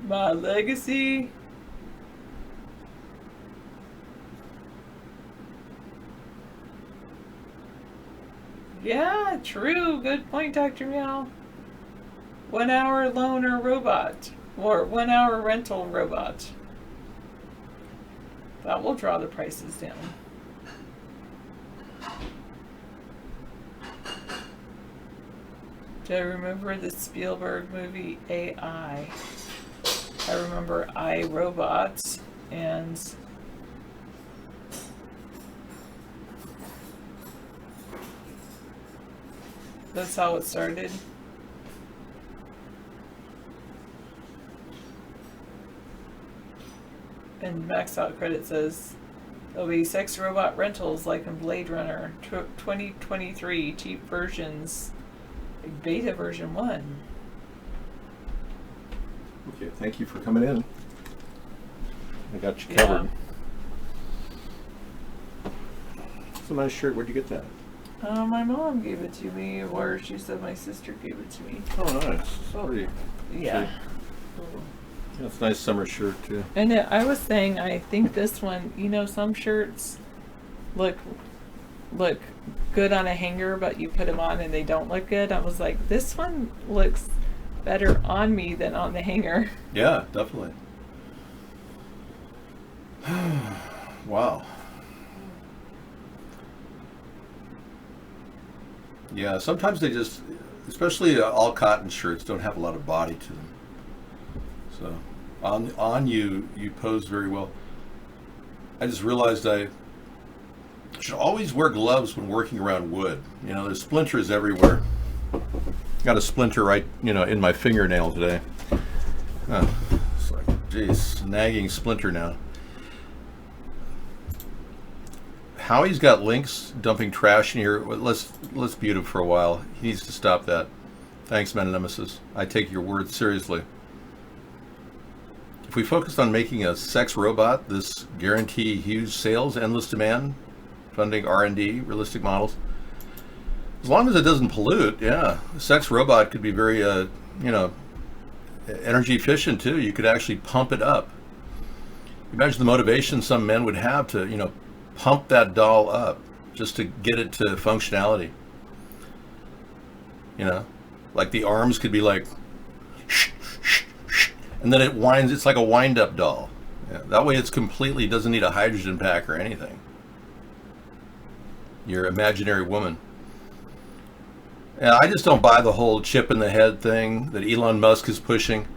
My legacy. Yeah, true. Good point, Dr. Meow. 1 hour loaner robot. Or 1 hour rental robot. That will draw the prices down. Do I remember the Spielberg movie AI? I remember iRobot and that's how it started. And Max Out Credit says there'll be sex robot rentals like in Blade Runner 2023, cheap versions, like beta version 1. Okay, thank you for coming in. I got you covered. It's a nice shirt. Where'd you get that? My mom gave it to me, or she said my sister gave it to me. Oh, nice. Pretty. Yeah. Yeah, it's a nice summer shirt too. And I was saying, I think this one, you know, some shirts look good on a hanger, but you put them on and they don't look good. I was like, this one looks better on me than on the hanger. Yeah, definitely. Wow. Yeah, sometimes they just, especially all cotton shirts, don't have a lot of body to them. So on you pose very well. I just realized I should always wear gloves when working around wood. You know, there's splinters everywhere. Got a splinter right, in my fingernail today. It's like, Jeez, nagging splinter now. Howie's got links dumping trash in here. Let's mute him for a while. He needs to stop that. Thanks, Metanemesis. I take your words seriously. If we focused on making a sex robot, this guarantee huge sales, endless demand, funding R&D, realistic models. As long as it doesn't pollute, yeah, a sex robot could be very, energy efficient too. You could actually pump it up. Imagine the motivation some men would have to, pump that doll up just to get it to functionality. Like the arms could be like, and then it winds. It's like a wind-up doll. Yeah, that way, it's completely doesn't need a hydrogen pack or anything. Your imaginary woman. Yeah, I just don't buy the whole chip in the head thing that Elon Musk is pushing.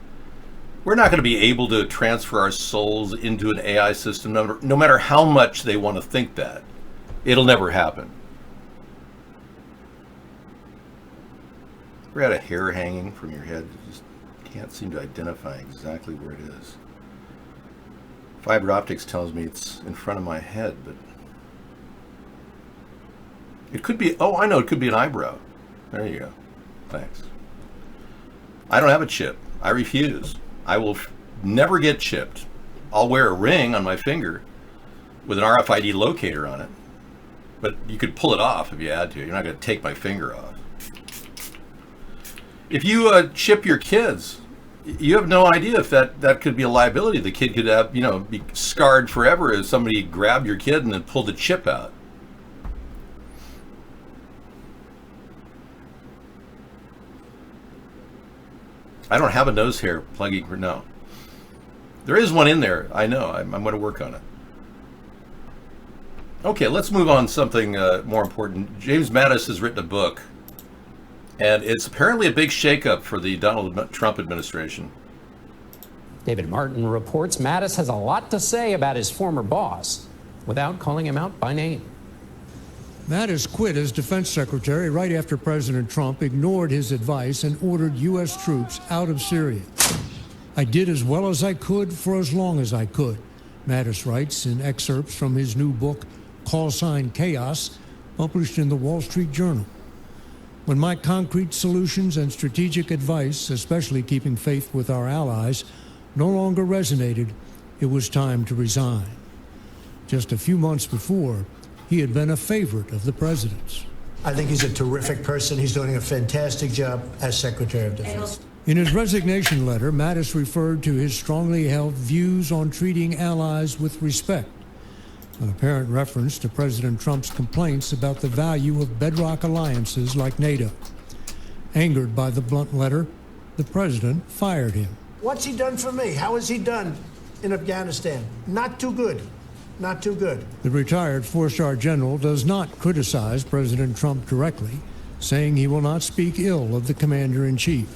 We're not going to be able to transfer our souls into an AI system, no matter how much they want to think that. It'll never happen. Ever had a hair hanging from your head? You just can't seem to identify exactly where it is. Fiber optics tells me it's in front of my head, but it could be, oh, I know, it could be an eyebrow. There you go. Thanks. I don't have a chip. I refuse. I will never get chipped. I'll wear a ring on my finger with an RFID locator on it. But you could pull it off if you had to. You're not going to take my finger off. If you chip your kids, you have no idea if that could be a liability. The kid could have, be scarred forever if somebody grabbed your kid and then pulled the chip out. I don't have a nose hair plugging, no. There is one in there, I know, I'm going to work on it. Okay, let's move on to something more important. James Mattis has written a book, and it's apparently a big shakeup for the Donald Trump administration. David Martin reports Mattis has a lot to say about his former boss without calling him out by name. Mattis quit as defense secretary right after President Trump ignored his advice and ordered U.S. troops out of Syria. I did as well as I could for as long as I could, Mattis writes in excerpts from his new book, Call Sign Chaos, published in the Wall Street Journal. When my concrete solutions and strategic advice, especially keeping faith with our allies, no longer resonated, it was time to resign. Just a few months before, he had been a favorite of the president's. I think he's a terrific person. He's doing a fantastic job as Secretary of Defense. In his resignation letter, Mattis referred to his strongly held views on treating allies with respect, an apparent reference to President Trump's complaints about the value of bedrock alliances like NATO. Angered by the blunt letter, the president fired him. What's he done for me? How has he done in Afghanistan? Not too good. Not too good. The retired four-star general does not criticize President Trump directly, saying he will not speak ill of the commander-in-chief.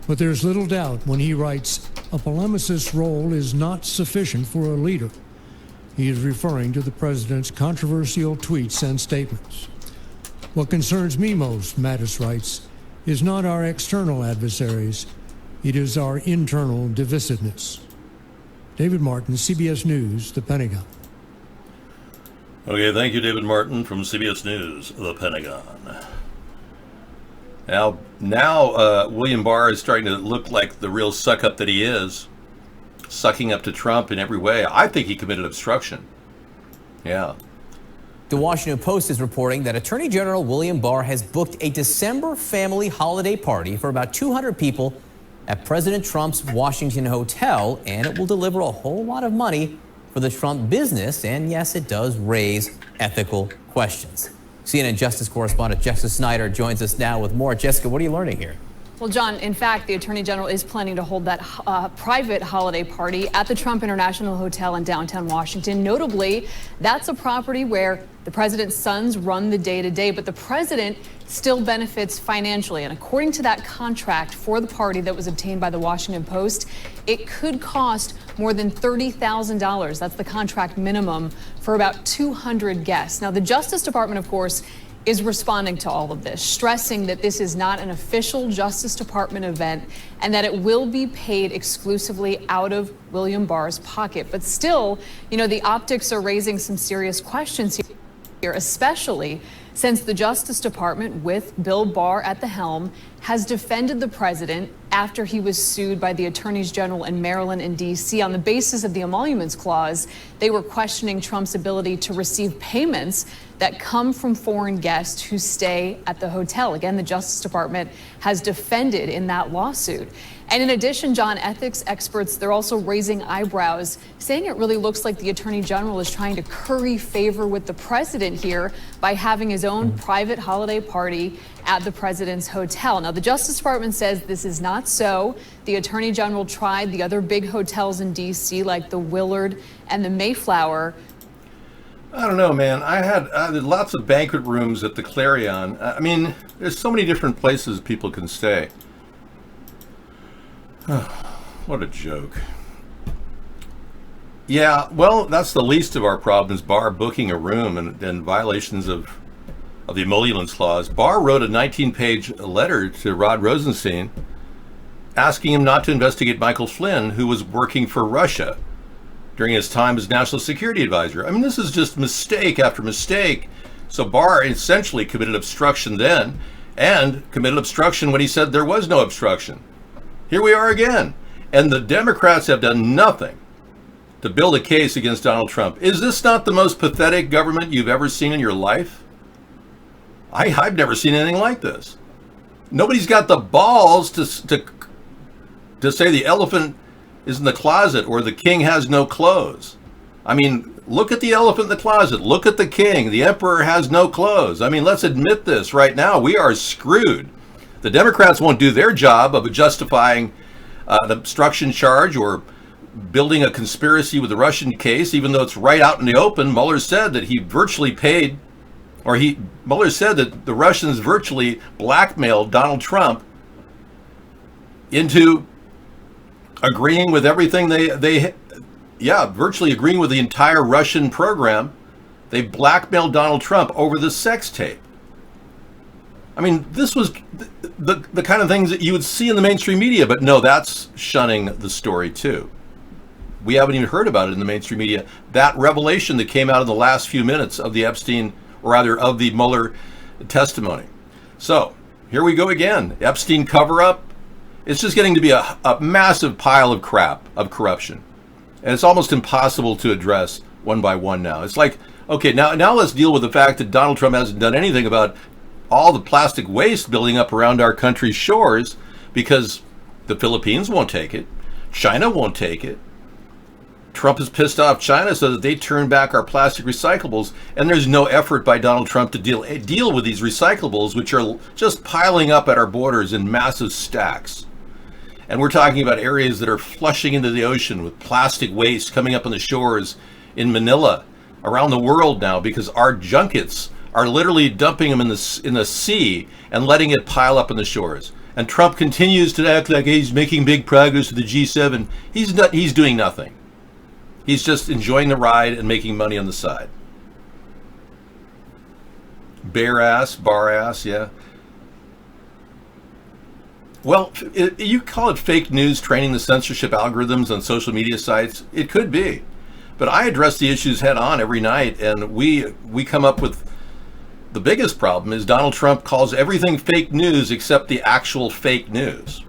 But there's little doubt when he writes, a polemicist's role is not sufficient for a leader. He is referring to the president's controversial tweets and statements. What concerns me most, Mattis writes, is not our external adversaries. It is our internal divisiveness. David Martin, CBS News, The Pentagon. Okay, thank you, David Martin from CBS News, The Pentagon. Now William Barr is starting to look like the real suck-up that he is, sucking up to Trump in every way. I think he committed obstruction. Yeah. The Washington Post is reporting that Attorney General William Barr has booked a December family holiday party for about 200 people at President Trump's Washington hotel, and it will deliver a whole lot of money for the Trump business, and yes, it does raise ethical questions. CNN Justice correspondent Jessica Snyder joins us now with more. Jessica, what are you learning here? Well, John, in fact, the Attorney General is planning to hold that private holiday party at the Trump International Hotel in downtown Washington. Notably, that's a property where the president's sons run the day-to-day, but the president still benefits financially. And according to that contract for the party that was obtained by the Washington Post, it could cost more than $30,000. That's the contract minimum for about 200 guests. Now, the Justice Department, of course, is responding to all of this, stressing that this is not an official Justice Department event and that it will be paid exclusively out of William Barr's pocket. But still, the optics are raising some serious questions here, especially since the Justice Department, with Bill Barr at the helm, has defended the president after he was sued by the attorneys general in Maryland and D.C. on the basis of the emoluments clause. They were questioning Trump's ability to receive payments that come from foreign guests who stay at the hotel. Again, the Justice Department has defended in that lawsuit. And in addition, John, ethics experts, they're also raising eyebrows, saying it really looks like the Attorney General is trying to curry favor with the president here by having his own private holiday party at the president's hotel. Now, the Justice Department says this is not so. The Attorney General tried the other big hotels in D.C., like the Willard and the Mayflower. I don't know, man. I had lots of banquet rooms at the Clarion. I mean, there's so many different places people can stay. What a joke. Yeah, well, that's the least of our problems, Barr booking a room and violations of the emoluments clause. Barr wrote a 19-page letter to Rod Rosenstein asking him not to investigate Michael Flynn, who was working for Russia during his time as national security advisor. I mean, this is just mistake after mistake. So Barr essentially committed obstruction then and committed obstruction when he said there was no obstruction. Here we are again. And the Democrats have done nothing to build a case against Donald Trump. Is this not the most pathetic government you've ever seen in your life? I've never seen anything like this. Nobody's got the balls to say the elephant is in the closet or the king has no clothes. I mean, look at the elephant in the closet. Look at the king. The emperor has no clothes. I mean, let's admit this right now. We are screwed. The Democrats won't do their job of justifying an obstruction charge or building a conspiracy with the Russian case, even though it's right out in the open. Mueller said that he virtually paid, Mueller said that the Russians virtually blackmailed Donald Trump into agreeing with everything virtually agreeing with the entire Russian program. They blackmailed Donald Trump over the sex tape. I mean, this was the kind of things that you would see in the mainstream media, but no, that's shunning the story too. We haven't even heard about it in the mainstream media. That revelation that came out in the last few minutes of the Epstein, or rather of the Mueller testimony. So here we go again. Epstein cover-up. It's just getting to be a massive pile of crap, of corruption. And it's almost impossible to address one by one now. It's like, okay, now let's deal with the fact that Donald Trump hasn't done anything about all the plastic waste building up around our country's shores because the Philippines won't take it. China won't take it. Trump has pissed off China so that they turn back our plastic recyclables, and there's no effort by Donald Trump to deal with these recyclables, which are just piling up at our borders in massive stacks. And we're talking about areas that are flushing into the ocean with plastic waste coming up on the shores in Manila, around the world now, because our junkets are literally dumping them in the sea and letting it pile up on the shores. And Trump continues to act like he's making big progress with the G7. He's doing nothing. He's just enjoying the ride and making money on the side. Bare ass, bar ass, yeah. Well, you call it fake news training the censorship algorithms on social media sites. It could be. But I address the issues head on every night, and we come up with the biggest problem is Donald Trump calls everything fake news except the actual fake news.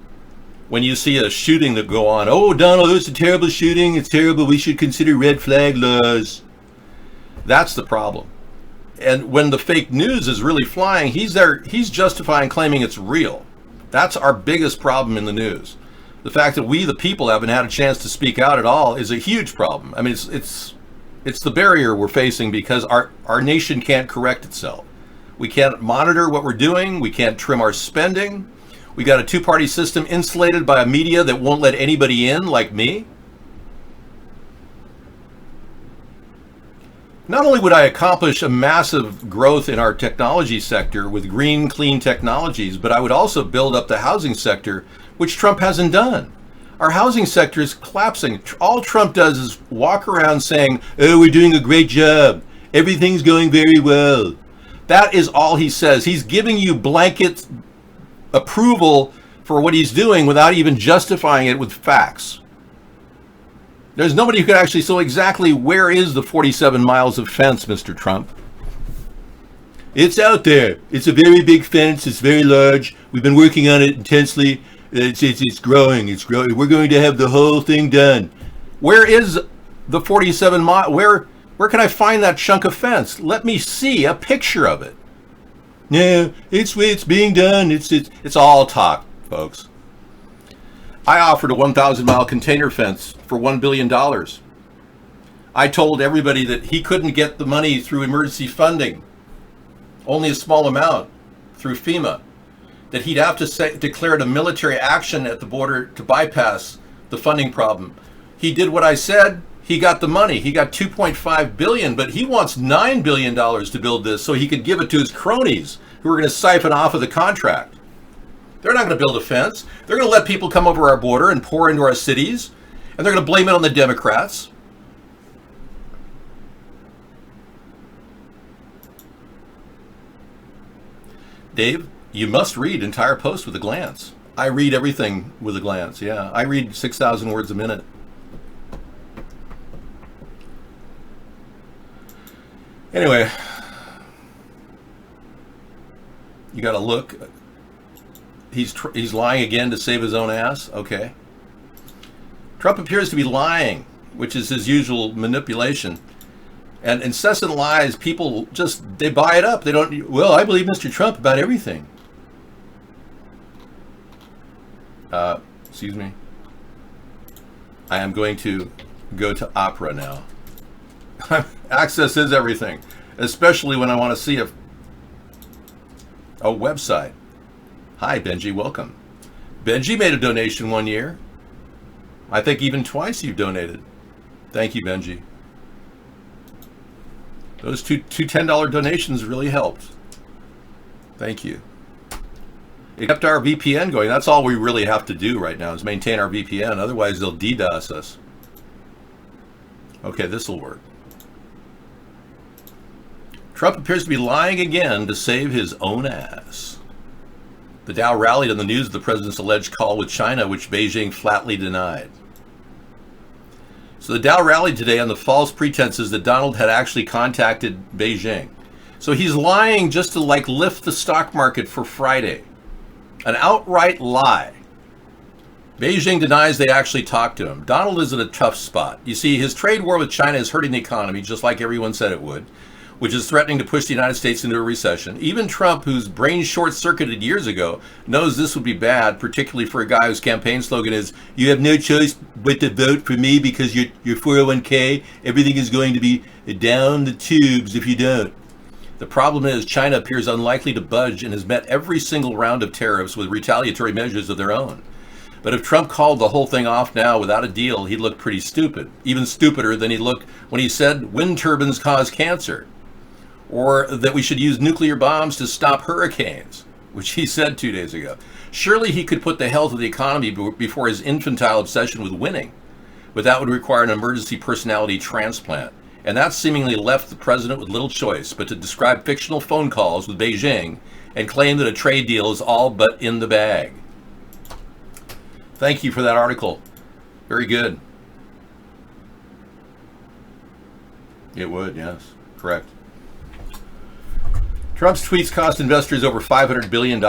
When you see a shooting that go on, oh, Donald, it's a terrible shooting, it's terrible, we should consider red flag laws. That's the problem. And when the fake news is really flying, he's justifying claiming it's real. That's our biggest problem in the news. The fact that we, the people, haven't had a chance to speak out at all is a huge problem. I mean, it's the barrier we're facing because our nation can't correct itself. We can't monitor what we're doing. We can't trim our spending. We got a two-party system insulated by a media that won't let anybody in, like me. Not only would I accomplish a massive growth in our technology sector with green, clean technologies, but I would also build up the housing sector, which Trump hasn't done. Our housing sector is collapsing. All Trump does is walk around saying, oh, we're doing a great job. Everything's going very well. That is all he says. He's giving you blanket approval for what he's doing without even justifying it with facts. There's nobody who could actually say exactly where is the 47 miles of fence, Mr. Trump. It's out there. It's a very big fence. It's very large. We've been working on it intensely. It's growing. It's growing. We're going to have the whole thing done. Where is the 47 mile? Where can I find that chunk of fence? Let me see a picture of it. No, it's being done. It's all talk, folks. I offered a 1,000-mile container fence for $1 billion. I told everybody that he couldn't get the money through emergency funding, only a small amount through FEMA, that he'd have to declare a military action at the border to bypass the funding problem. He did what I said. He got the money. He got $2.5 billion, but he wants $9 billion to build this so he could give it to his cronies who are going to siphon off of the contract. They're not going to build a fence. They're going to let people come over our border and pour into our cities, and they're going to blame it on the Democrats. Dave, you must read entire posts with a glance. I read everything with a glance, yeah. I read 6,000 words a minute. Anyway, you got to look. He's lying again to save his own ass. Okay. Trump appears to be lying, which is his usual manipulation. And incessant lies, people they buy it up. They don't, well, I believe Mr. Trump about everything. Excuse me. I am going to go to Opera now. Access is everything, especially when I want to see a website. Hi, Benji, welcome. Benji made a donation one year. I think even twice you've donated. Thank you, Benji. Those two $10 donations really helped. Thank you. It kept our VPN going. That's all we really have to do right now is maintain our VPN. Otherwise, they'll DDoS us. Okay, this will work. Trump appears to be lying again to save his own ass. The Dow rallied on the news of the president's alleged call with China, which Beijing flatly denied. So the Dow rallied today on the false pretenses that Donald had actually contacted Beijing. So he's lying just to lift the stock market for Friday. An outright lie. Beijing denies they actually talked to him. Donald is in a tough spot. You see, his trade war with China is hurting the economy, just like everyone said it would, which is threatening to push the United States into a recession. Even Trump, whose brain short-circuited years ago, knows this would be bad, particularly for a guy whose campaign slogan is, you have no choice but to vote for me because your 401k, everything is going to be down the tubes if you don't. The problem is China appears unlikely to budge and has met every single round of tariffs with retaliatory measures of their own. But if Trump called the whole thing off now without a deal, he'd look pretty stupid. Even stupider than he looked when he said wind turbines cause cancer. Or that we should use nuclear bombs to stop hurricanes, which he said 2 days ago. Surely he could put the health of the economy before his infantile obsession with winning. But that would require an emergency personality transplant. And that seemingly left the president with little choice but to describe fictional phone calls with Beijing and claim that a trade deal is all but in the bag. Thank you for that article. Very good. It would, yes. Correct. Trump's tweets cost investors over $500 billion.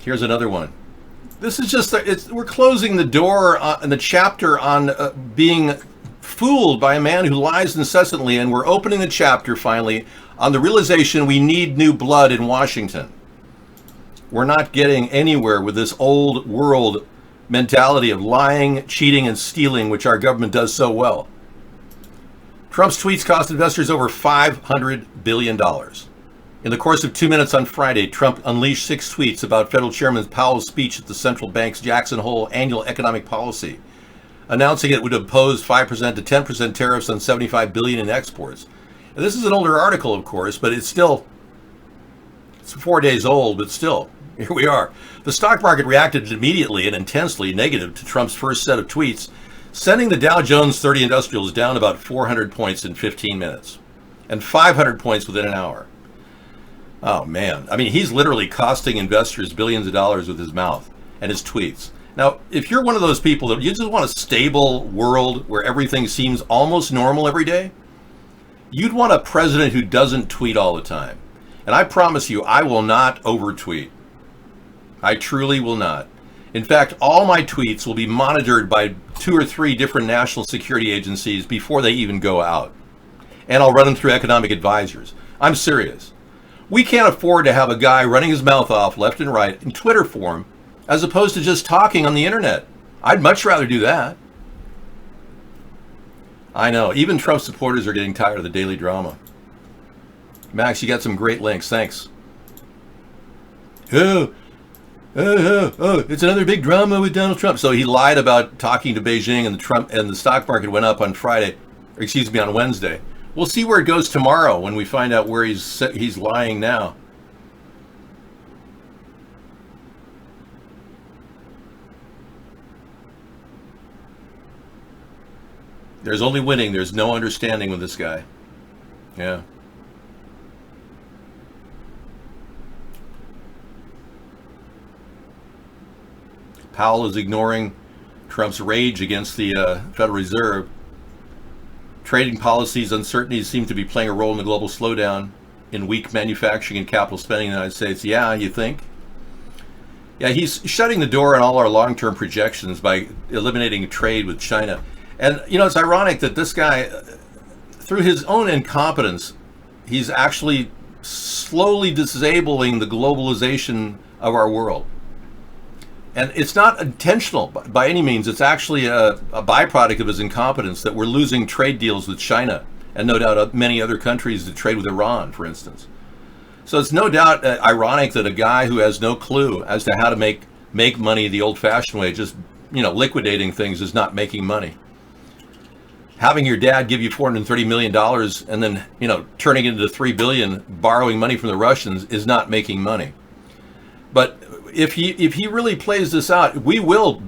Here's another one. This is just, we're closing the door in the chapter on being fooled by a man who lies incessantly, and we're opening the chapter finally on the realization we need new blood in Washington. We're not getting anywhere with this old world mentality of lying, cheating, and stealing, which our government does so well. Trump's tweets cost investors over $500 billion. In the course of 2 minutes on Friday, Trump unleashed 6 tweets about Federal Chairman Powell's speech at the central bank's Jackson Hole annual economic policy, announcing it would impose 5% to 10% tariffs on $75 billion in exports. And this is an older article, of course, but it's 4 days old, but still, here we are. The stock market reacted immediately and intensely negative to Trump's first set of tweets, sending the Dow Jones 30 Industrials down about 400 points in 15 minutes and 500 points within an hour. Oh, man. I mean, he's literally costing investors billions of dollars with his mouth and his tweets. Now, if you're one of those people that you just want a stable world where everything seems almost normal every day, you'd want a president who doesn't tweet all the time. And I promise you, I will not overtweet. I truly will not. In fact, all my tweets will be monitored by 2 or 3 different national security agencies before they even go out. And I'll run them through economic advisors. I'm serious. We can't afford to have a guy running his mouth off left and right in Twitter form as opposed to just talking on the internet. I'd much rather do that. I know, even Trump supporters are getting tired of the daily drama. Max, you got some great links. Thanks. Oh, it's another big drama with Donald Trump. So he lied about talking to Beijing, and the stock market went up on on Wednesday. We'll see where it goes tomorrow when we find out where he's lying now. There's only winning. There's no understanding with this guy. Yeah. Powell is ignoring Trump's rage against the Federal Reserve. Trading policies uncertainties seem to be playing a role in the global slowdown in weak manufacturing and capital spending in the United States. Yeah, you think? Yeah, he's shutting the door on all our long-term projections by eliminating trade with China. And, you know, it's ironic that this guy, through his own incompetence, he's actually slowly disabling the globalization of our world. And it's not intentional by any means. It's actually a byproduct of his incompetence that we're losing trade deals with China and no doubt many other countries that trade with Iran, for instance. So it's no doubt ironic that a guy who has no clue as to how to make money the old-fashioned way, just, you know, liquidating things, is not making money. Having your dad give you $430 million and then, you know, turning it into $3 billion, borrowing money from the Russians, is not making money. But if he really plays this out, we will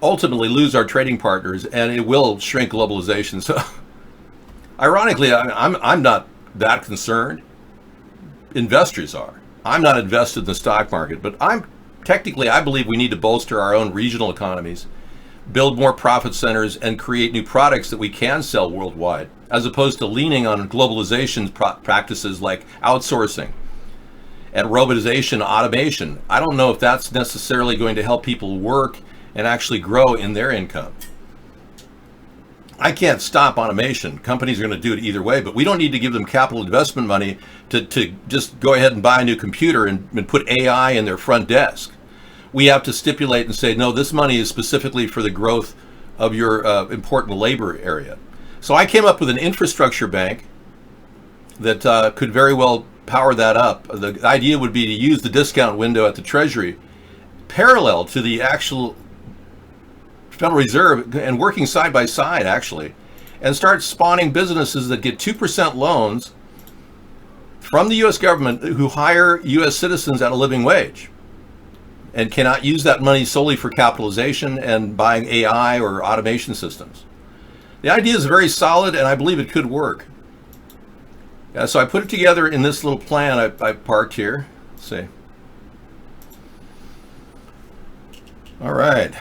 ultimately lose our trading partners, and it will shrink globalization. So, ironically, I'm not that concerned. Investors are. I'm not invested in the stock market, but I believe we need to bolster our own regional economies, build more profit centers, and create new products that we can sell worldwide, as opposed to leaning on globalization practices like outsourcing and robotization, automation. I don't know if that's necessarily going to help people work and actually grow in their income. I can't stop automation. Companies are going to do it either way, but we don't need to give them capital investment money to just go ahead and buy a new computer and put AI in their front desk. We have to stipulate and say, no, this money is specifically for the growth of your important labor area. So I came up with an infrastructure bank that could very well power that up. The idea would be to use the discount window at the Treasury parallel to the actual Federal Reserve and working side by side, actually, and start spawning businesses that get 2% loans from the U.S. government who hire U.S. citizens at a living wage and cannot use that money solely for capitalization and buying AI or automation systems. The idea is very solid, and I believe it could work. So I put it together in this little plan I parked here. Let's see. All right.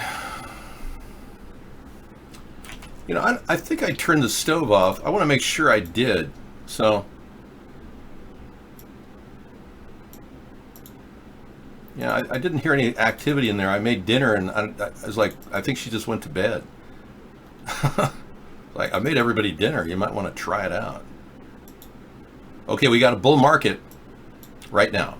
You know, I think I turned the stove off. I want to make sure I did. So, yeah, I didn't hear any activity in there. I made dinner, and I was like, I think she just went to bed. Like, I made everybody dinner. You might want to try it out. Okay, we got a bull market right now.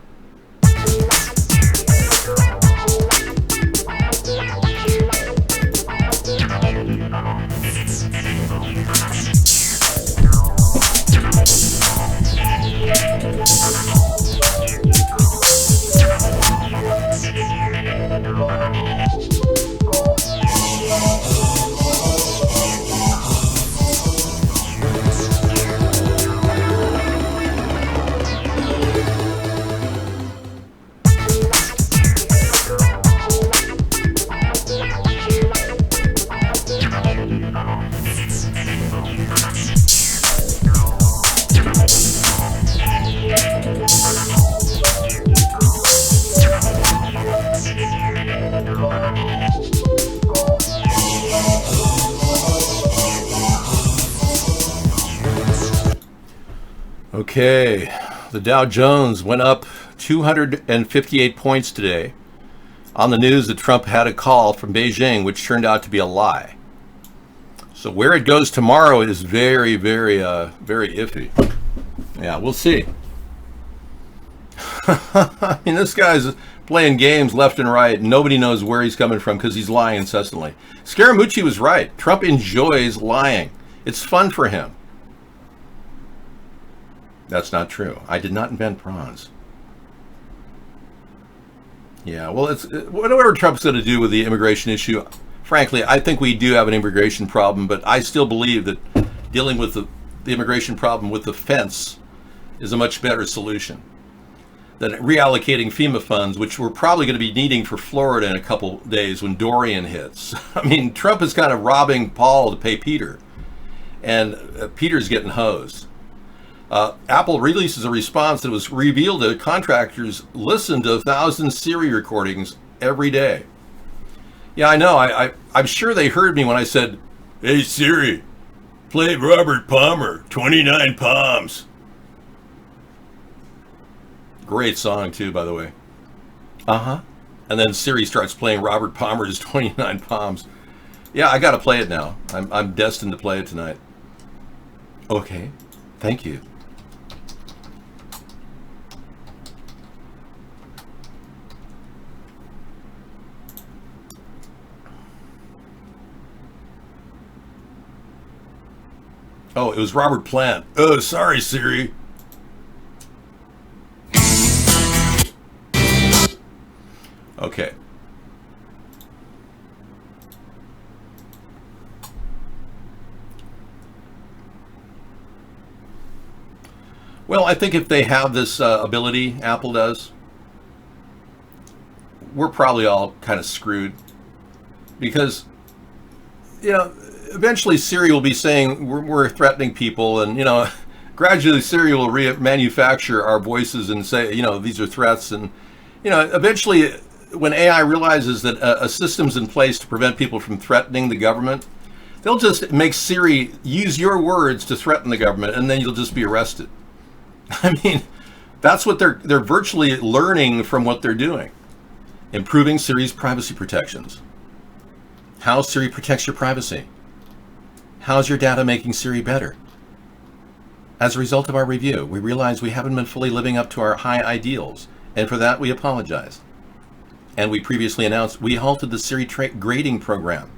Okay, the Dow Jones went up 258 points today on the news that Trump had a call from Beijing, which turned out to be a lie. So where it goes tomorrow is very, very iffy. Yeah, we'll see. I mean, this guy's playing games left and right. Nobody knows where he's coming from because he's lying incessantly. Scaramucci was right. Trump enjoys lying. It's fun for him. That's not true. I did not invent prawns. Yeah, well, it's whatever Trump's going to do with the immigration issue. Frankly, I think we do have an immigration problem, but I still believe that dealing with the immigration problem with the fence is a much better solution than reallocating FEMA funds, which we're probably going to be needing for Florida in a couple days when Dorian hits. I mean, Trump is kind of robbing Paul to pay Peter, and Peter's getting hosed. Apple releases a response that was revealed that contractors listen to 1,000 Siri recordings every day. Yeah, I know. I'm sure they heard me when I said, "Hey Siri, play Robert Palmer, 29 Palms." Great song too, by the way. And then Siri starts playing Robert Palmer's 29 Palms. Yeah, I got to play it now. I'm destined to play it tonight. Okay, thank you. Oh, it was Robert Plant. Oh, sorry, Siri. Okay. Well, I think if they have this ability, Apple does, we're probably all kind of screwed. Because, you know, eventually Siri will be saying we're threatening people, and, you know, gradually Siri will manufacture our voices and say, you know, these are threats. And, you know, eventually when AI realizes that a system's in place to prevent people from threatening the government, they'll just make Siri use your words to threaten the government, and then you'll just be arrested. I mean, that's what they're virtually learning from what they're doing. Improving Siri's privacy protections. How Siri protects your privacy. How's your data making Siri better? As a result of our review, we realize we haven't been fully living up to our high ideals, and for that we apologize. And we previously announced we halted the Siri grading program.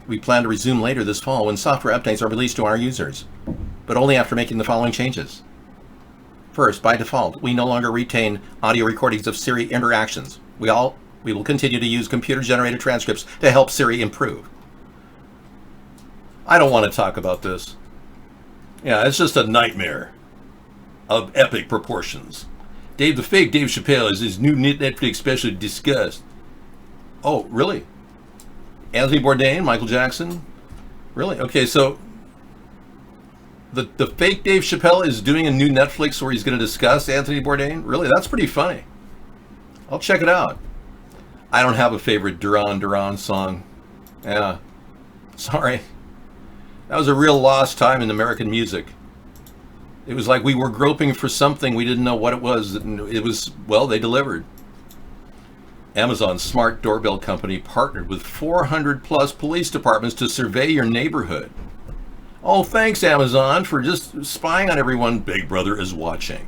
We plan to resume later this fall when software updates are released to our users, but only after making the following changes. First, by default, we no longer retain audio recordings of Siri interactions. We will continue to use computer-generated transcripts to help Siri improve. I don't want to talk about this. Yeah, it's just a nightmare of epic proportions. The fake Dave Chappelle is his new Netflix special discussed. Oh, really? Anthony Bourdain, Michael Jackson? Really? Okay, so the fake Dave Chappelle is doing a new Netflix where he's going to discuss Anthony Bourdain? Really? That's pretty funny. I'll check it out. I don't have a favorite Duran Duran song. Yeah. Sorry. That was a real lost time in American music. It was like we were groping for something, we didn't know what it was. It was, well, they delivered. Amazon's smart doorbell company partnered with 400 plus police departments to survey your neighborhood. Oh, thanks, Amazon, for just spying on everyone. Big Brother is watching.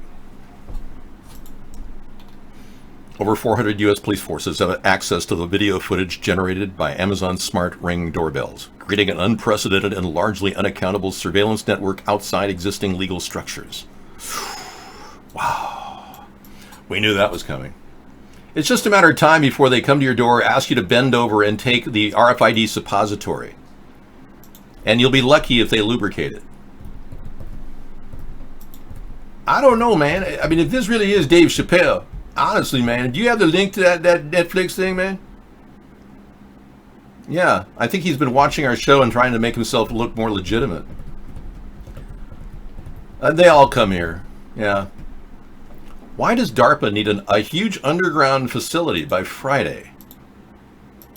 Over 400 U.S. police forces have access to the video footage generated by Amazon's smart Ring doorbells, creating an unprecedented and largely unaccountable surveillance network outside existing legal structures. Wow. We knew that was coming. It's just a matter of time before they come to your door, ask you to bend over and take the RFID suppository. And you'll be lucky if they lubricate it. I don't know, man. I mean, if this really is Dave Chappelle, honestly, man, do you have the link to that Netflix thing, man? Yeah, I think he's been watching our show and trying to make himself look more legitimate. They all come here, yeah. Why does DARPA need a huge underground facility by Friday?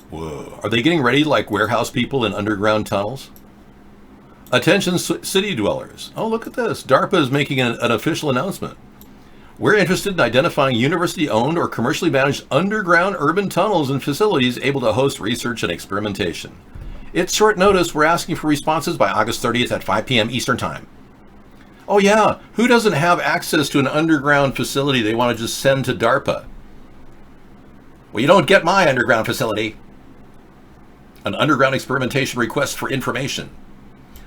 Whoa, are they getting ready like warehouse people in underground tunnels? Attention city dwellers. Oh, look at this. DARPA is making an official announcement. We're interested in identifying university-owned or commercially managed underground urban tunnels and facilities able to host research and experimentation. It's short notice. We're asking for responses by August 30th at 5 p.m. Eastern Time. Oh yeah, who doesn't have access to an underground facility they want to just send to DARPA? Well, you don't get my underground facility. An underground experimentation request for information.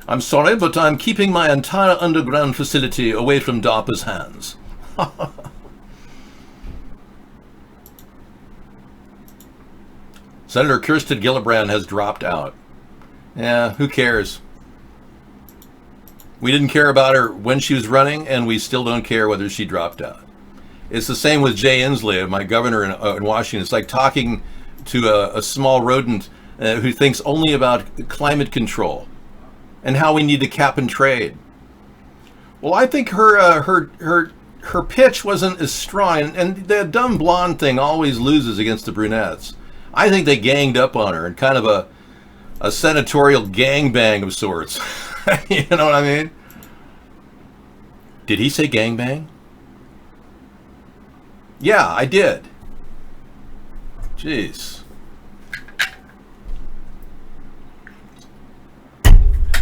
I'm sorry, but I'm keeping my entire underground facility away from DARPA's hands. Senator Kirsten Gillibrand has dropped out. Yeah, who cares? We didn't care about her when she was running, and we still don't care whether she dropped out. It's the same with Jay Inslee, my governor in Washington. It's like talking to a small rodent who thinks only about climate control and how we need to cap and trade. Well, I think her pitch wasn't as strong, and the dumb blonde thing always loses against the brunettes. I think they ganged up on her in kind of a senatorial gangbang of sorts. You know what I mean? Did he say gangbang? Yeah, I did. Jeez.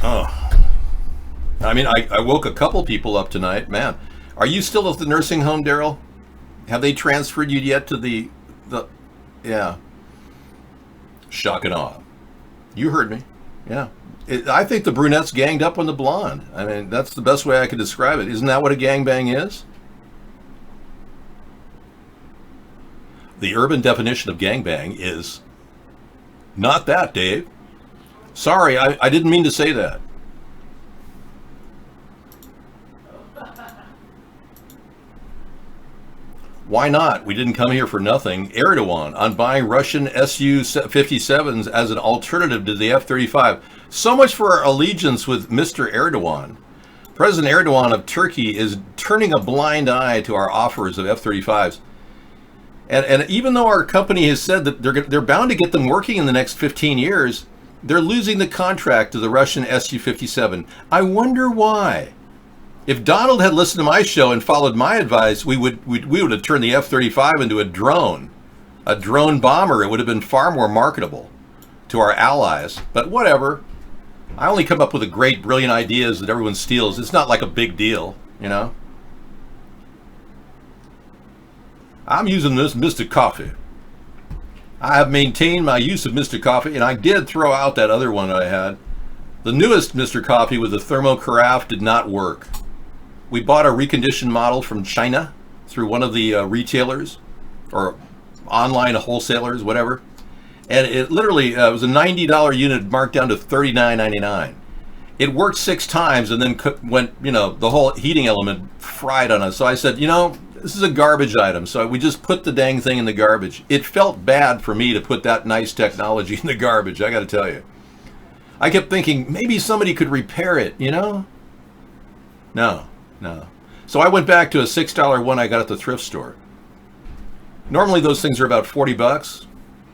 Oh. I mean, I woke a couple people up tonight. Man, are you still at the nursing home, Daryl? Have they transferred you yet to the yeah. Shock and awe. You heard me. Yeah. I think the brunettes ganged up on the blonde. I mean, that's the best way I could describe it. Isn't that what a gangbang is? The urban definition of gangbang is not that, Dave. Sorry, I didn't mean to say that. Why not? We didn't come here for nothing. Erdogan on buying Russian Su-57s as an alternative to the F-35. So much for our allegiance with Mr. Erdogan. President Erdogan of Turkey is turning a blind eye to our offers of F-35s. And even though our company has said that they're bound to get them working in the next 15 years, they're losing the contract to the Russian Su-57. I wonder why. If Donald had listened to my show and followed my advice, we would have turned the F-35 into a drone bomber. It would have been far more marketable to our allies. But whatever. I only come up with great, brilliant ideas that everyone steals. It's not like a big deal, you know. I'm using this Mr. Coffee. I have maintained my use of Mr. Coffee, and I did throw out that other one I had. The newest Mr. Coffee with the thermo carafe did not work. We bought a reconditioned model from China through one of the retailers or online wholesalers, whatever. And it literally was a $90 unit marked down to $39.99. It worked 6 times and then went, you know, the whole heating element fried on us. So I said, you know, this is a garbage item. So we just put the dang thing in the garbage. It felt bad for me to put that nice technology in the garbage, I got to tell you. I kept thinking maybe somebody could repair it, you know? No. So I went back to a $6 one I got at the thrift store. Normally those things are about $40.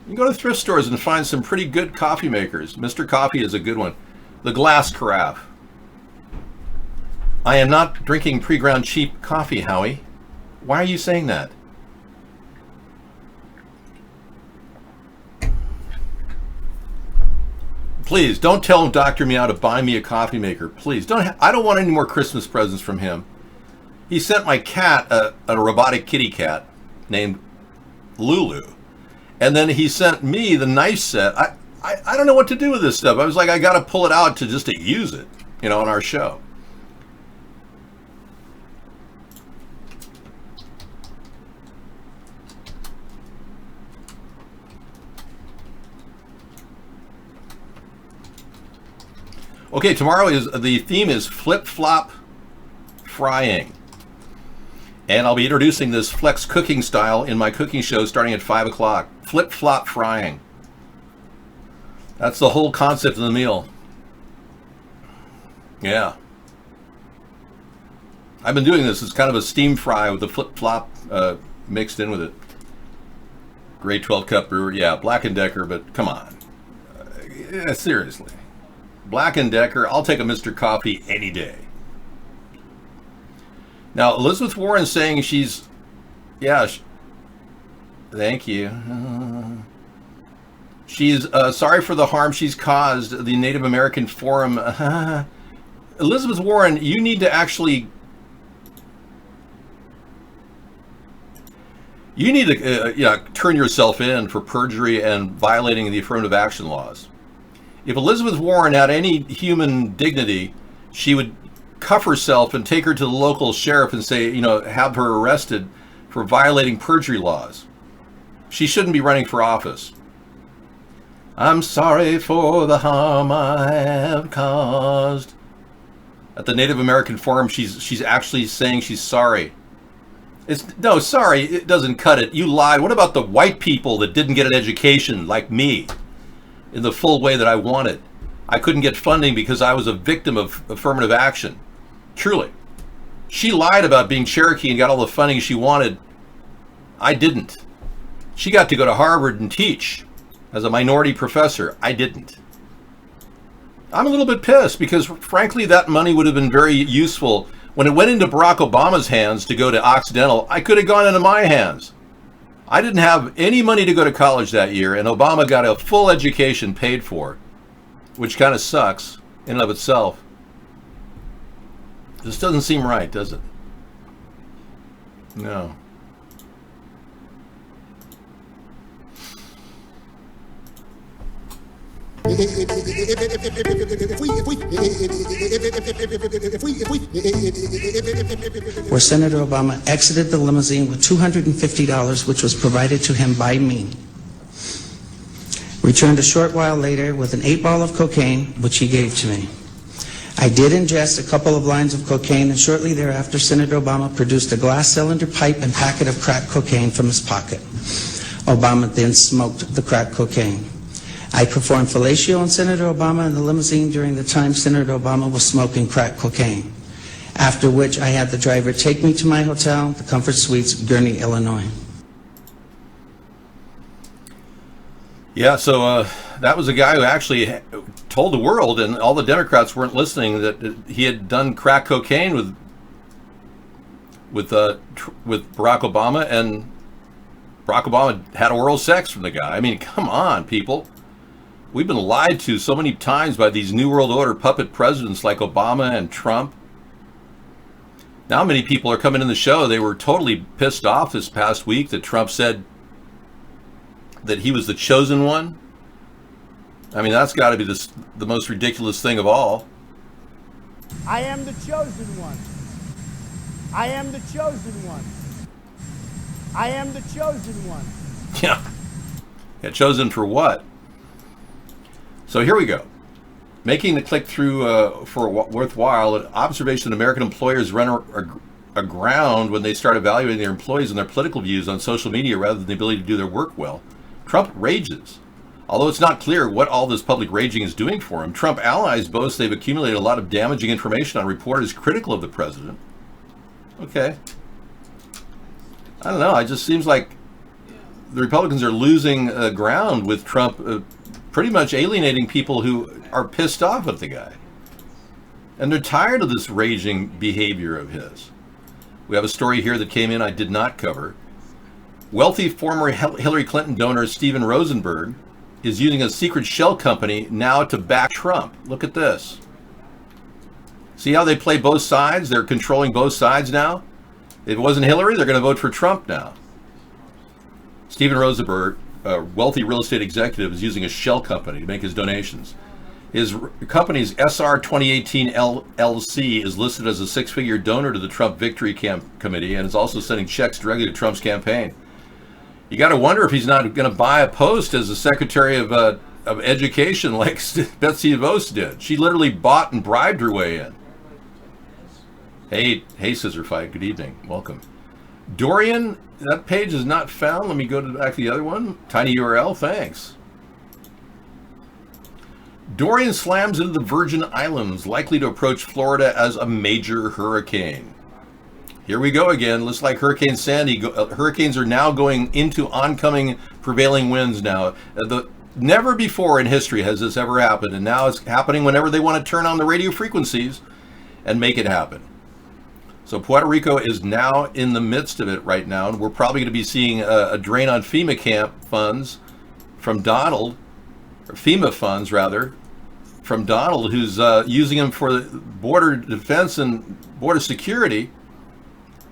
You go to thrift stores and find some pretty good coffee makers. Mr. Coffee is a good one. The glass carafe. I am not drinking pre-ground cheap coffee, Howie. Why are you saying that? Please don't tell Dr. Meow to buy me a coffee maker. Please don't. I don't want any more Christmas presents from him. He sent my cat a robotic kitty cat named Lulu, and then he sent me the knife set. I don't know what to do with this stuff. I was like, I got to pull it out to use it, you know, on our show. Okay, tomorrow the theme is flip-flop frying. And I'll be introducing this flex cooking style in my cooking show starting at 5 o'clock. Flip-flop frying. That's the whole concept of the meal. Yeah. I've been doing this as kind of a steam fry with the flip-flop mixed in with it. Great 12 cup brewer. Yeah, Black & Decker, but come on. Seriously. Black & Decker, I'll take a Mr. Coffee any day. Now, Elizabeth Warren saying she's, thank you. She's sorry for the harm she's caused the Native American Forum. Elizabeth Warren, you need to actually, turn yourself in for perjury and violating the affirmative action laws. If Elizabeth Warren had any human dignity, she would cuff herself and take her to the local sheriff and say, have her arrested for violating perjury laws. She shouldn't be running for office. I'm sorry for the harm I have caused. At the Native American Forum, she's actually saying she's sorry. Sorry, it doesn't cut it. You lied. What about the white people that didn't get an education like me in the full way that I wanted? I couldn't get funding because I was a victim of affirmative action. Truly. She lied about being Cherokee and got all the funding she wanted. I didn't. She got to go to Harvard and teach as a minority professor. I didn't. I'm a little bit pissed because, frankly, that money would have been very useful. When it went into Barack Obama's hands to go to Occidental, I could have gone into my hands. I didn't have any money to go to college that year, and Obama got a full education paid for, which kind of sucks in and of itself. This doesn't seem right, does it? No. Where Senator Obama exited the limousine with $250, which was provided to him by me. Returned a short while later with an 8-ball of cocaine, which he gave to me. I did ingest a couple of lines of cocaine, and shortly thereafter, Senator Obama produced a glass cylinder pipe and packet of crack cocaine from his pocket. Obama then smoked the crack cocaine. I performed fellatio on Senator Obama in the limousine during the time Senator Obama was smoking crack cocaine, after which I had the driver take me to my hotel, the Comfort Suites, Gurnee, Illinois. Yeah, so that was a guy who actually told the world, and all the Democrats weren't listening, that he had done crack cocaine with Barack Obama, and Barack Obama had oral sex from the guy. I mean, come on, people. We've been lied to so many times by these New World Order puppet presidents like Obama and Trump. Now many people are coming in the show. They were totally pissed off this past week that Trump said that he was the chosen one. I mean, that's got to be the most ridiculous thing of all. I am the chosen one. I am the chosen one. I am the chosen one. Yeah. Chosen for what? So here we go. Making the click-through for worthwhile, an observation that American employers run aground when they start evaluating their employees and their political views on social media rather than the ability to do their work well. Trump rages. Although it's not clear what all this public raging is doing for him, Trump allies boast they've accumulated a lot of damaging information on reporters critical of the president. Okay. I don't know. It just seems like the Republicans are losing ground with Trump pretty much alienating people who are pissed off at the guy. And they're tired of this raging behavior of his. We have a story here that came in I did not cover. Wealthy former Hillary Clinton donor Steven Rosenberg is using a secret shell company now to back Trump. Look at this. See how they play both sides? They're controlling both sides now. If it wasn't Hillary, they're going to vote for Trump now. Steven Rosenberg, a wealthy real estate executive, is using a shell company to make his donations. His company's SR 2018 LLC is listed as a six-figure donor to the Trump Victory Committee and is also sending checks directly to Trump's campaign. You got to wonder if he's not going to buy a post as the Secretary of Education like Betsy DeVos did. She literally bought and bribed her way in. Hey, Scissor Fight. Good evening. Welcome. Dorian, that page is not found. Let me go back to the other one. Tiny URL. Thanks. Dorian slams into the Virgin Islands, likely to approach Florida as a major hurricane. Here we go again. Looks like Hurricane Sandy. Hurricanes are now going into oncoming prevailing winds now. Never before in history has this ever happened, and now it's happening whenever they want to turn on the radio frequencies and make it happen. So Puerto Rico is now in the midst of it right now, and we're probably going to be seeing a drain on FEMA camp funds from Donald, or FEMA funds rather, from Donald, who's using them for border defense and border security.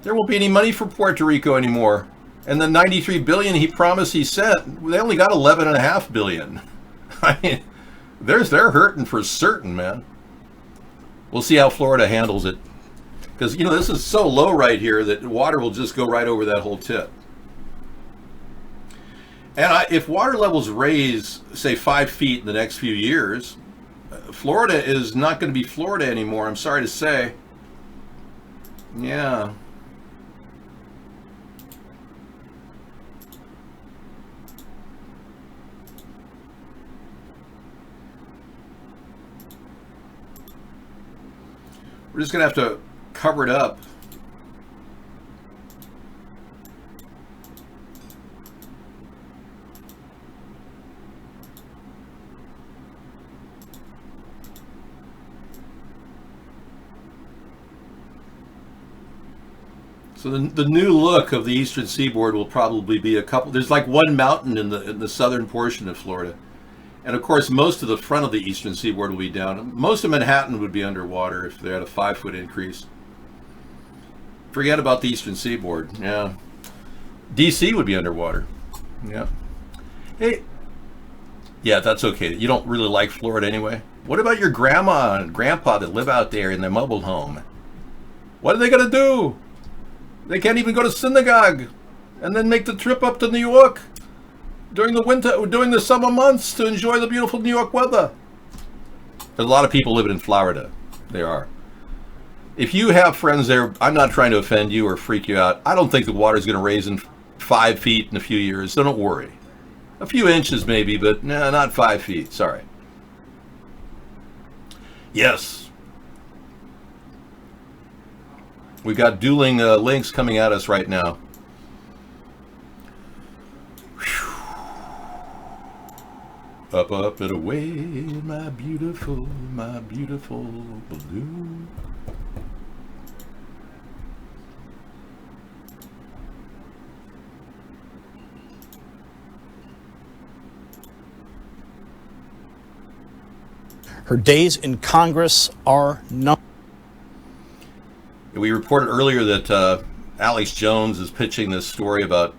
There won't be any money for Puerto Rico anymore. And the $93 billion he promised he sent, they only got $11.5 billion. I mean, they're hurting for certain, man. We'll see how Florida handles it. Because, you know, this is so low right here that water will just go right over that whole tip. And if water levels raise, say, 5 feet in the next few years, Florida is not going to be Florida anymore, I'm sorry to say. Yeah. We're just going to have to cover it up. So the new look of the eastern seaboard will probably be a couple. There's like one mountain in the southern portion of Florida. And of course, most of the front of the eastern seaboard will be down. Most of Manhattan would be underwater if they had a 5-foot increase. Forget about the eastern seaboard. Yeah. DC would be underwater. Yeah. Hey. Yeah, that's okay. You don't really like Florida anyway. What about your grandma and grandpa that live out there in their mobile home? What are they going to do? They can't even go to synagogue and then make the trip up to New York during the summer months to enjoy the beautiful New York weather. There's a lot of people living in Florida. There are. If you have friends there, I'm not trying to offend you or freak you out. I don't think the water's going to raise in 5 feet in a few years, so don't worry. A few inches maybe, but no, not 5 feet. Sorry. Yes. We've got dueling links coming at us right now. Whew. Up and away, my beautiful balloon. Her days in Congress are numbered. We reported earlier that Alex Jones is pitching this story about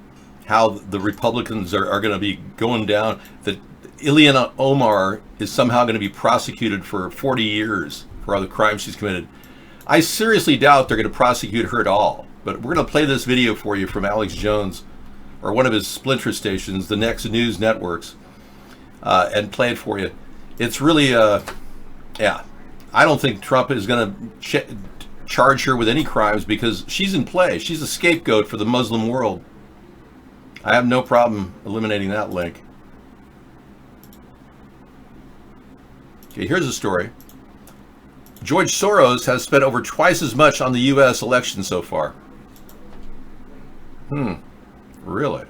how the Republicans are going to be going down, that Ilhan Omar is somehow going to be prosecuted for 40 years for all the crimes she's committed. I seriously doubt they're going to prosecute her at all. But we're going to play this video for you from Alex Jones, or one of his splinter stations, the Next News Networks, and play it for you. It's really, yeah, I don't think Trump is going to charge her with any crimes because she's in play. She's a scapegoat for the Muslim world. I have no problem eliminating that link. Okay, here's a story. George Soros has spent over twice as much on the U.S. election so far. Really?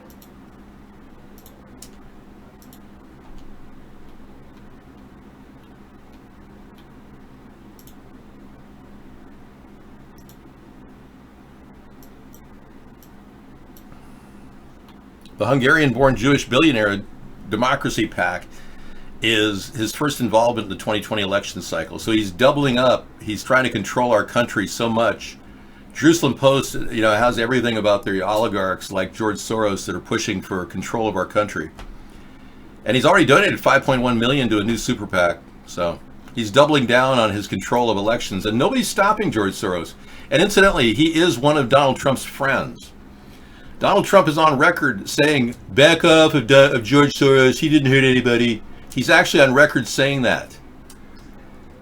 The Hungarian-born Jewish billionaire Democracy PAC is his first involvement in the 2020 election cycle. So he's doubling up. He's trying to control our country so much. Jerusalem Post, has everything about the oligarchs like George Soros that are pushing for control of our country. And he's already donated $5.1 million to a new super PAC. So he's doubling down on his control of elections, and nobody's stopping George Soros. And incidentally, he is one of Donald Trump's friends. Donald Trump is on record saying, back off of George Soros, he didn't hurt anybody. He's actually on record saying that.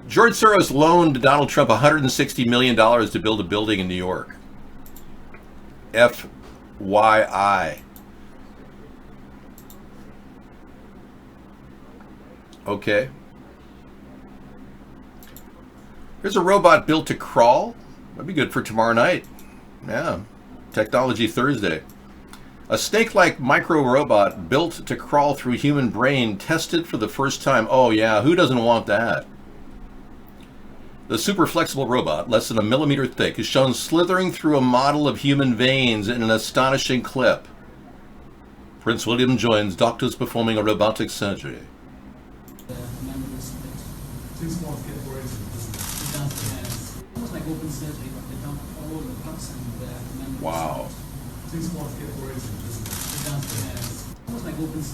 George Soros loaned Donald Trump $160 million to build a building in New York. FYI. Okay. Here's a robot built to crawl. That'd be good for tomorrow night. Yeah. Technology Thursday. A snake-like micro-robot built to crawl through human brain tested for the first time. Oh yeah, who doesn't want that? The super flexible robot, less than a millimeter thick, is shown slithering through a model of human veins in an astonishing clip. Prince William joins doctors performing a robotic surgery. Wow.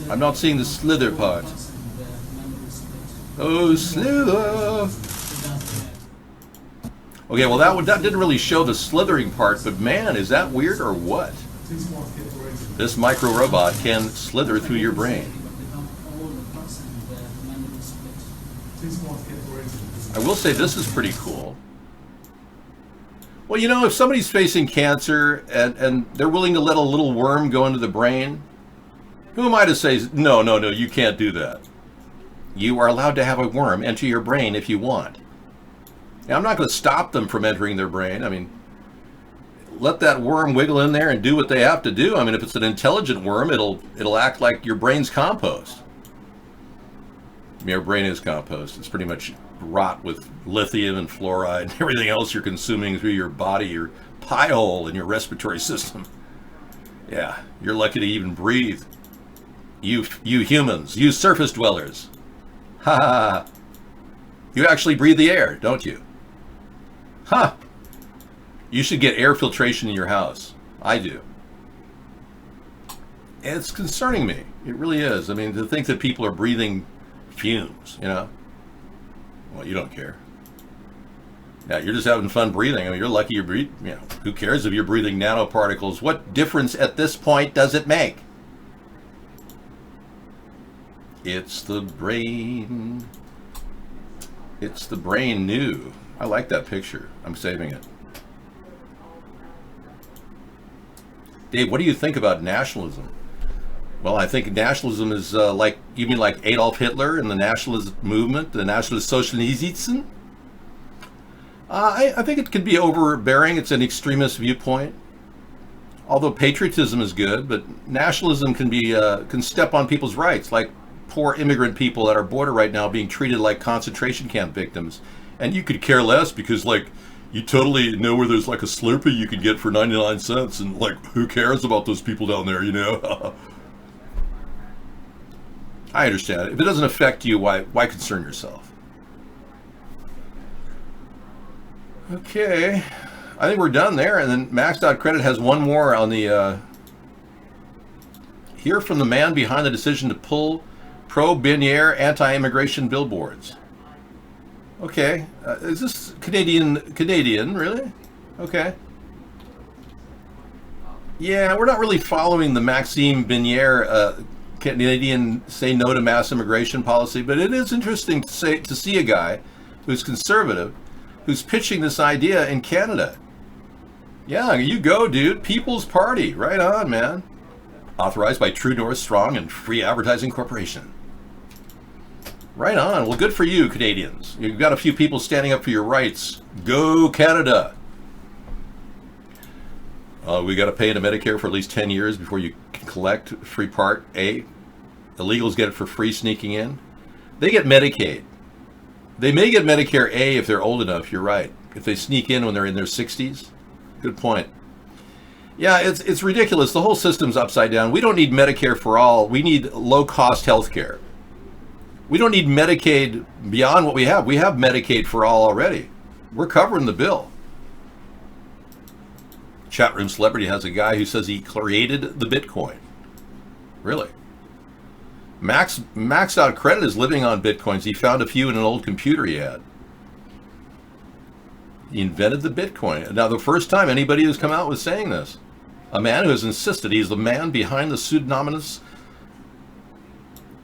I'm not seeing the slither part. Oh, slither! Okay, well that didn't really show the slithering part, but man, is that weird or what? This micro robot can slither through your brain. I will say this is pretty cool. Well, you know, if somebody's facing cancer and they're willing to let a little worm go into the brain, who am I to say, no, you can't do that? You are allowed to have a worm enter your brain if you want. Now, I'm not going to stop them from entering their brain. I mean, let that worm wiggle in there and do what they have to do. I mean, if it's an intelligent worm, it'll act like your brain's compost. Your brain is compost. It's pretty much rot with lithium and fluoride and everything else you're consuming through your body, your pie hole in your respiratory system. Yeah, you're lucky to even breathe. You humans, you surface dwellers. Ha ha. You actually breathe the air, don't you? Huh. You should get air filtration in your house. I do. It's concerning me. It really is. I mean, to think that people are breathing fumes, you know? Well, you don't care. Yeah, you're just having fun breathing. I mean, you're lucky you breathe. You know, who cares if you're breathing nanoparticles? What difference at this point does it make? It's the brain. It's the brain new. I like that picture. I'm saving it. Dave, what do you think about nationalism? Well, I think nationalism is like, you mean like Adolf Hitler and the nationalist movement, the Nationalist Socialism? I think it can be overbearing. It's an extremist viewpoint. Although patriotism is good, but nationalism can step on people's rights, like poor immigrant people at our border right now being treated like concentration camp victims. And you could care less because, like, you totally know where there's like a Slurpee you could get for 99 cents, and like, who cares about those people down there, you know? I understand. If it doesn't affect you, why concern yourself? Okay, I think we're done there. And then Max.credit has one more on the hear from the man behind the decision to pull pro-Binière anti-immigration billboards. Okay, is this Canadian, really? Okay. Yeah, we're not really following the Maxime Binière Canadian say no to mass immigration policy, but it is interesting to see a guy who's conservative who's pitching this idea in Canada. Yeah, you go, dude. People's Party. Right on, man. Authorized by True North Strong and Free Advertising Corporation. Right on. Well, good for you, Canadians. You've got a few people standing up for your rights. Go, Canada. We got to pay into Medicare for at least 10 years before you can collect free Part A. Illegals get it for free sneaking in. They get Medicaid. They may get Medicare A if they're old enough, you're right. If they sneak in when they're in their 60s. Good point. Yeah, it's ridiculous. The whole system's upside down. We don't need Medicare for all. We need low-cost health care. We don't need Medicaid beyond what we have. We have Medicaid for all already. We're covering the bill. Chat Room Celebrity has a guy who says he created the Bitcoin. Really? Max.credit is living on Bitcoins. He found a few in an old computer he had. He invented the Bitcoin. Now, the first time anybody has come out with saying this. A man who has insisted he's the man behind the pseudonymous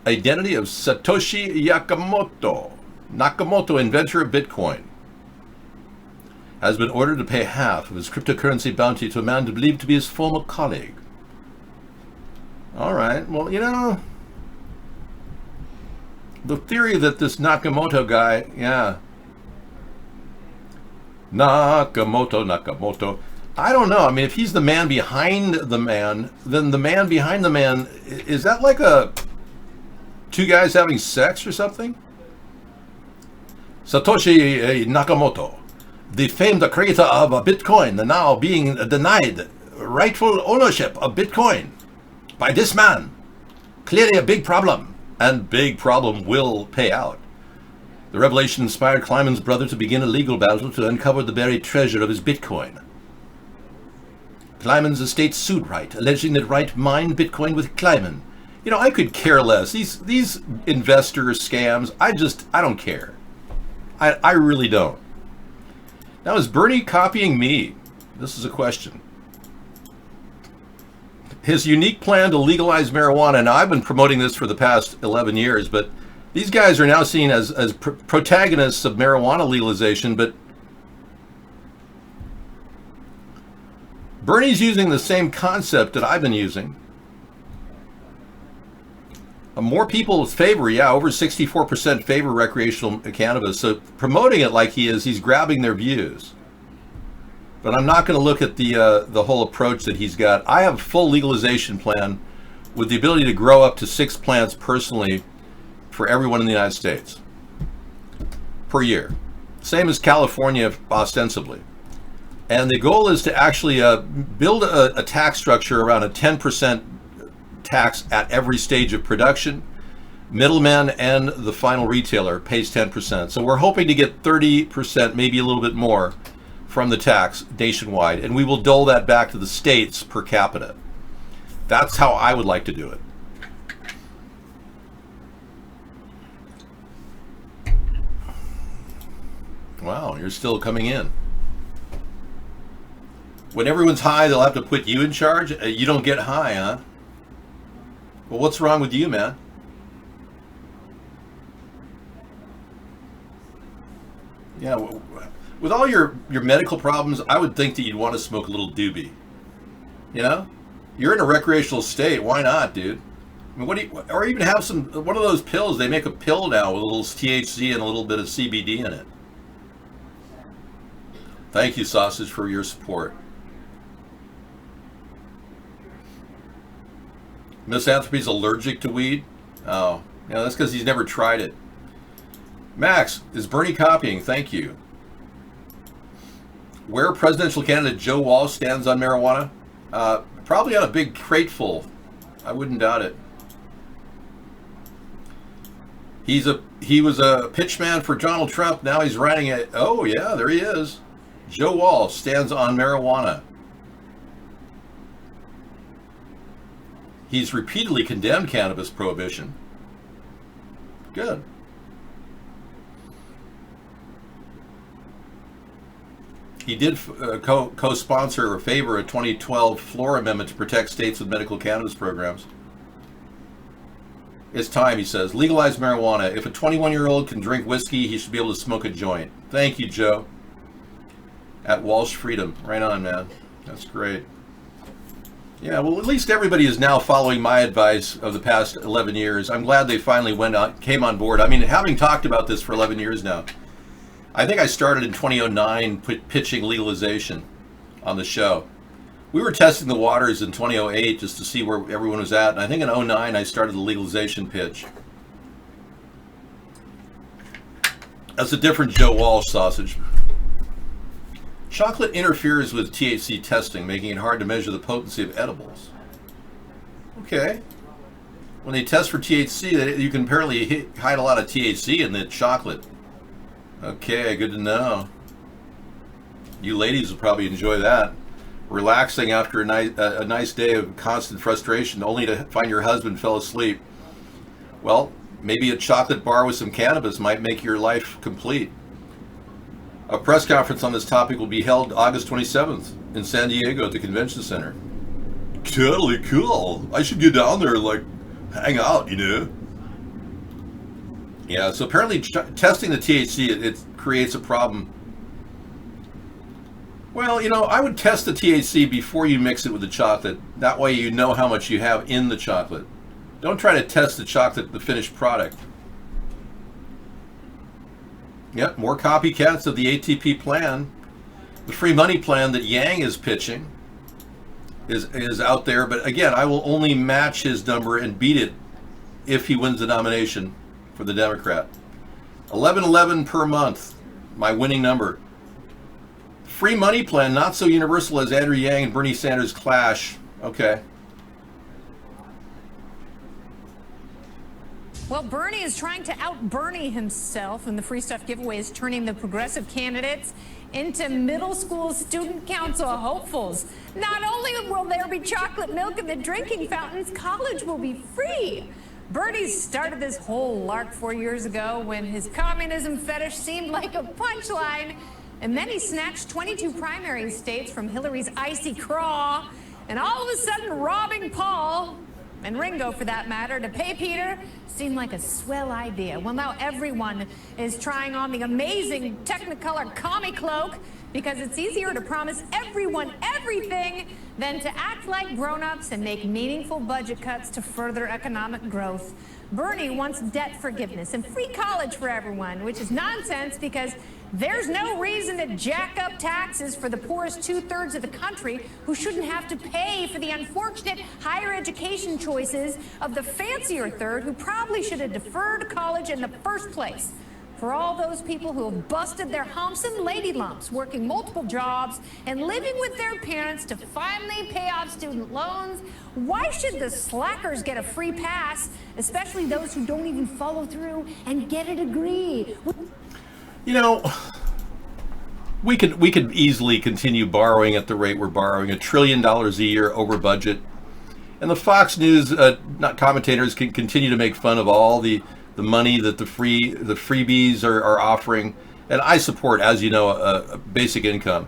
identity of Satoshi Nakamoto, inventor of Bitcoin, has been ordered to pay half of his cryptocurrency bounty to a man believed to be his former colleague. All right, well, you know, the theory that this Nakamoto guy, yeah, Nakamoto, I don't know. I mean, if he's the man behind the man, then the man behind the man, is that like two guys having sex or something? Satoshi Nakamoto, the famed creator of Bitcoin, now being denied rightful ownership of Bitcoin by this man. Clearly a big problem, and big problem will pay out. The revelation inspired Kleiman's brother to begin a legal battle to uncover the buried treasure of his Bitcoin. Kleiman's estate sued Wright, alleging that Wright mined Bitcoin with Kleiman. You know, I could care less. These investor scams, I don't care. I really don't. Now, is Bernie copying me? This is a question. His unique plan to legalize marijuana, and I've been promoting this for the past 11 years, but these guys are now seen as protagonists of marijuana legalization, but Bernie's using the same concept that I've been using. More people favor, over 64% favor recreational cannabis. So promoting it like he is, he's grabbing their views. But I'm not going to look at the whole approach that he's got. I have a full legalization plan with the ability to grow up to 6 plants personally for everyone in the United States per year. Same as California, ostensibly. And the goal is to actually build a tax structure around a 10% tax at every stage of production. Middleman and the final retailer pays 10%. So we're hoping to get 30%, maybe a little bit more, from the tax nationwide. And we will dole that back to the states per capita. That's how I would like to do it. Wow, you're still coming in. When everyone's high, they'll have to put you in charge? You don't get high, huh? Well, what's wrong with you, man? Yeah, with all your medical problems, I would think that you'd want to smoke a little doobie. You know? You're in a recreational state. Why not, dude? I mean, or even have one of those pills. They make a pill now with a little THC and a little bit of CBD in it. Thank you, Sausage, for your support. Misanthropy's allergic to weed? Oh, yeah, that's because he's never tried it. Max, is Bernie copying? Thank you. Where presidential candidate Joe Walsh stands on marijuana? Probably on a big crateful. I wouldn't doubt it. He was a pitchman for Donald Trump. Now he's running it. Oh yeah, there he is. Joe Walsh stands on marijuana. He's repeatedly condemned cannabis prohibition. Good. He did co-sponsor or favor a 2012 floor amendment to protect states with medical cannabis programs. It's time, he says. Legalize marijuana. If a 21-year-old can drink whiskey, he should be able to smoke a joint. Thank you, Joe. At Walsh Freedom. Right on, man. That's great. Yeah, well, at least everybody is now following my advice of the past 11 years. I'm glad they finally came on board. I mean, having talked about this for 11 years now, I think I started in 2009 pitching legalization on the show. We were testing the waters in 2008 just to see where everyone was at. And I think in 2009 I started the legalization pitch. That's a different Joe Walsh, Sausage. Chocolate interferes with THC testing, making it hard to measure the potency of edibles. Okay. When they test for THC, you can apparently hide a lot of THC in the chocolate. Okay, good to know. You ladies will probably enjoy that. Relaxing after a nice day of constant frustration, only to find your husband fell asleep. Well, maybe a chocolate bar with some cannabis might make your life complete. A press conference on this topic will be held August 27th in San Diego at the Convention Center. Totally cool. I should get down there, hang out, you know? Yeah, so apparently testing the THC, it creates a problem. Well, I would test the THC before you mix it with the chocolate. That way you know how much you have in the chocolate. Don't try to test the chocolate, the finished product. Yep, more copycats of the ATP plan. The free money plan that Yang is pitching is out there, but again, I will only match his number and beat it if he wins the nomination for the Democrat. $11.11 per month, my winning number. Free money plan, not so universal as Andrew Yang and Bernie Sanders clash. Okay. Well, Bernie is trying to out-Bernie himself, and the free stuff giveaway is turning the progressive candidates into middle school student council hopefuls. Not only will there be chocolate milk in the drinking fountains, college will be free. Bernie started this whole lark 4 years ago when his communism fetish seemed like a punchline, and then he snatched 22 primary states from Hillary's icy craw, and all of a sudden robbing Paul, and Ringo for that matter, to pay Peter seemed like a swell idea. Well, now everyone is trying on the amazing Technicolor commie cloak because it's easier to promise everyone everything than to act like grown-ups and make meaningful budget cuts to further economic growth. Bernie wants debt forgiveness and free college for everyone, which is nonsense because there's no reason to jack up taxes for the poorest two-thirds of the country who shouldn't have to pay for the unfortunate higher education choices of the fancier third who probably should have deferred college in the first place. For all those people who have busted their humps and lady lumps, working multiple jobs and living with their parents to finally pay off student loans, why should the slackers get a free pass, especially those who don't even follow through and get a degree? You know, we could easily continue borrowing at the rate we're borrowing, $1 trillion a year over budget. And the Fox News commentators can continue to make fun of all the money that the freebies are offering. And I support, as you know, a basic income.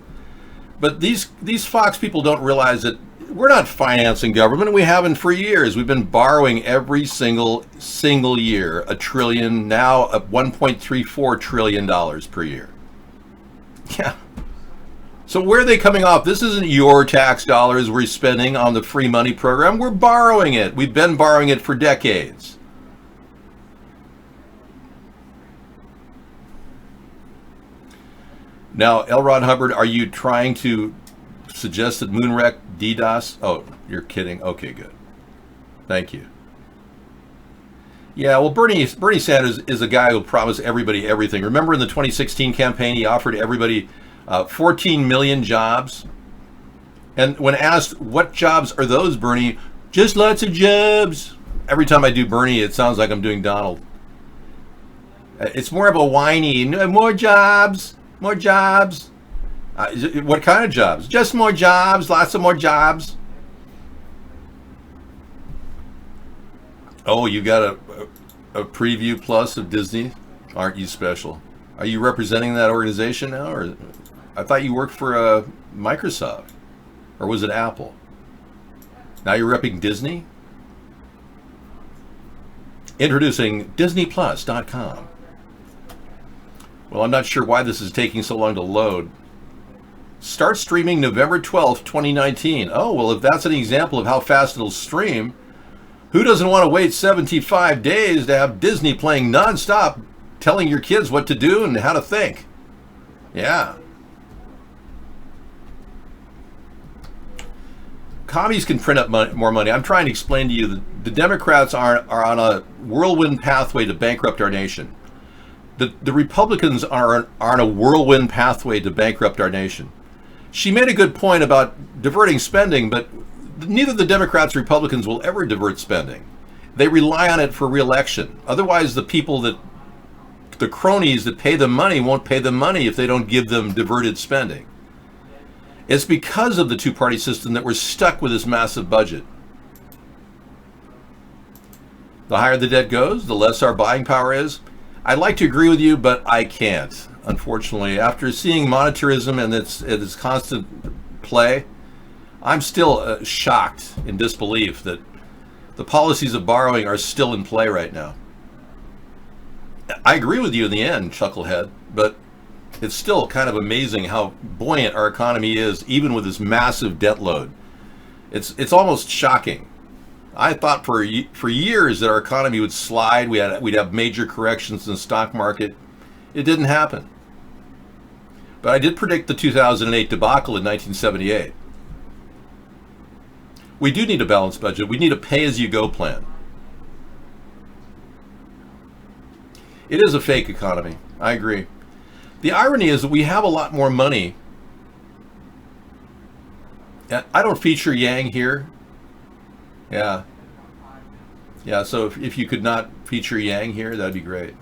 But these Fox people don't realize that we're not financing government. We haven't for years. We've been borrowing every single year, $1 trillion, now $1.34 trillion per year. Yeah. So where are they coming off? This isn't your tax dollars we're spending on the free money program. We're borrowing it. We've been borrowing it for decades. Now, L. Ron Hubbard, are you trying to suggest that Moonwreck DDoS? Oh, you're kidding. Okay, good. Thank you. Yeah, well, Bernie Sanders is a guy who promised everybody everything. Remember in the 2016 campaign, he offered everybody 14 million jobs. And when asked, what jobs are those, Bernie? Just lots of jobs. Every time I do Bernie, it sounds like I'm doing Donald. It's more of a whiny, more jobs, more jobs. What kind of jobs? Just more jobs, lots of more jobs. Oh, you got a preview plus of Disney? Aren't you special? Are you representing that organization now? Or I thought you worked for Microsoft. Or was it Apple? Now you're repping Disney? Introducing DisneyPlus.com. Well, I'm not sure why this is taking so long to load. Start streaming November 12th, 2019. Oh, well, if that's an example of how fast it'll stream, who doesn't want to wait 75 days to have Disney playing nonstop, telling your kids what to do and how to think? Yeah. Commies can print up more money. I'm trying to explain to you that the Democrats are on a whirlwind pathway to bankrupt our nation. The Republicans are on a whirlwind pathway to bankrupt our nation. She made a good point about diverting spending, but neither the Democrats or Republicans will ever divert spending. They rely on it for re-election. Otherwise, the cronies that pay them money won't pay them money if they don't give them diverted spending. It's because of the two-party system that we're stuck with this massive budget. The higher the debt goes, the less our buying power is. I'd like to agree with you, but I can't. Unfortunately, after seeing monetarism and its constant play, I'm still shocked in disbelief that the policies of borrowing are still in play right now. I agree with you in the end, Chucklehead, but it's still kind of amazing how buoyant our economy is, even with this massive debt load. It's almost shocking. I thought for years that our economy would slide. We'd have major corrections in the stock market. It didn't happen. But I did predict the 2008 debacle in 1978. We do need a balanced budget. We need a pay-as-you-go plan. It is a fake economy. I agree. The irony is that we have a lot more money. I don't feature Yang here. Yeah. Yeah, so if you could not feature Yang here, that'd be great.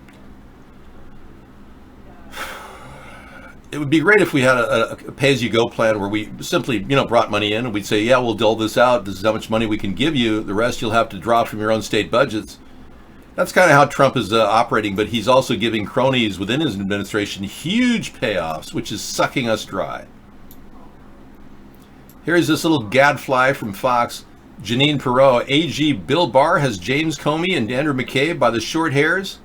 It would be great if we had a pay-as-you-go plan where we simply, brought money in and we'd say, yeah, we'll dole this out. This is how much money we can give you. The rest you'll have to draw from your own state budgets. That's kind of how Trump is operating, but he's also giving cronies within his administration huge payoffs, which is sucking us dry. Here's this little gadfly from Fox, Janine Pirro. AG Bill Barr has James Comey and Andrew McCabe by the short hairs?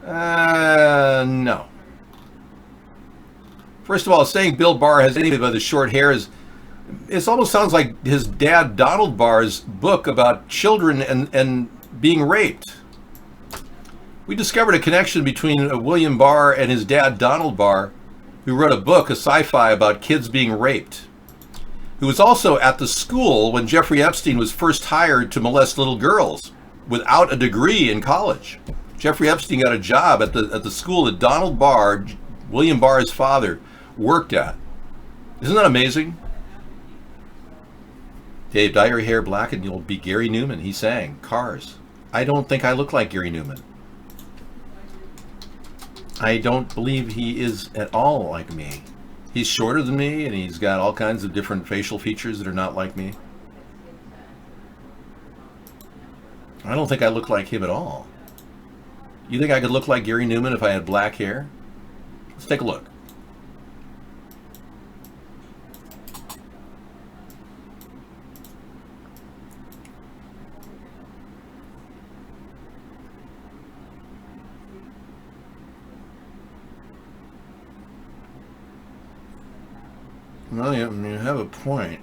No. First of all, saying Bill Barr has anybody by the short hairs, it almost sounds like his dad Donald Barr's book about children and being raped. We discovered a connection between William Barr and his dad Donald Barr, who wrote a book, a sci-fi about kids being raped, who was also at the school when Jeffrey Epstein was first hired to molest little girls without a degree in college. Jeffrey Epstein got a job at the school that Donald Barr, William Barr's father, worked at. Isn't that amazing? Dave, dye your hair black and you'll be Gary Newman. He sang Cars. I don't think I look like Gary Newman. I don't believe he is at all like me. He's shorter than me and he's got all kinds of different facial features that are not like me. I don't think I look like him at all. You think I could look like Gary Newman if I had black hair? Let's take a look. Well, you have a point.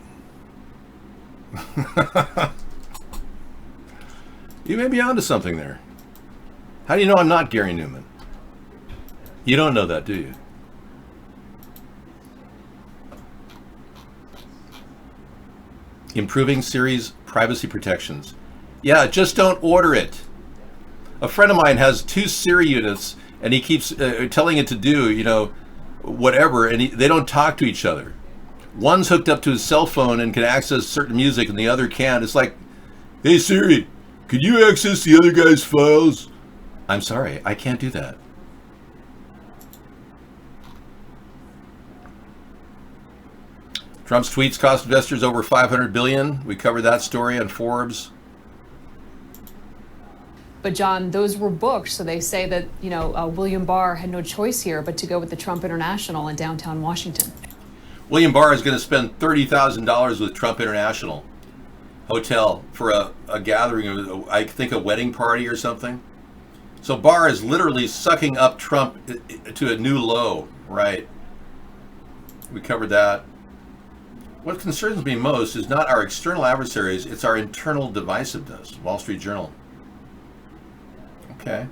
You may be onto something there. How do you know I'm not Gary Newman? You don't know that, do you? Improving Siri's privacy protections. Yeah, just don't order it. A friend of mine has 2 Siri units and he keeps telling it to do, whatever, and they don't talk to each other. One's hooked up to his cell phone and can access certain music and the other can't. It's like, hey Siri, can you access the other guy's files? I'm sorry, I can't do that. Trump's tweets cost investors over $500 billion. We covered that story on Forbes. But John, those were booked, so they say that, William Barr had no choice here but to go with the Trump International in downtown Washington. William Barr is going to spend $30,000 with Trump International Hotel for a gathering, I think a wedding party or something. So Barr is literally sucking up Trump to a new low, right? We covered that. What concerns me most is not our external adversaries, it's our internal divisiveness. Wall Street Journal. Okay.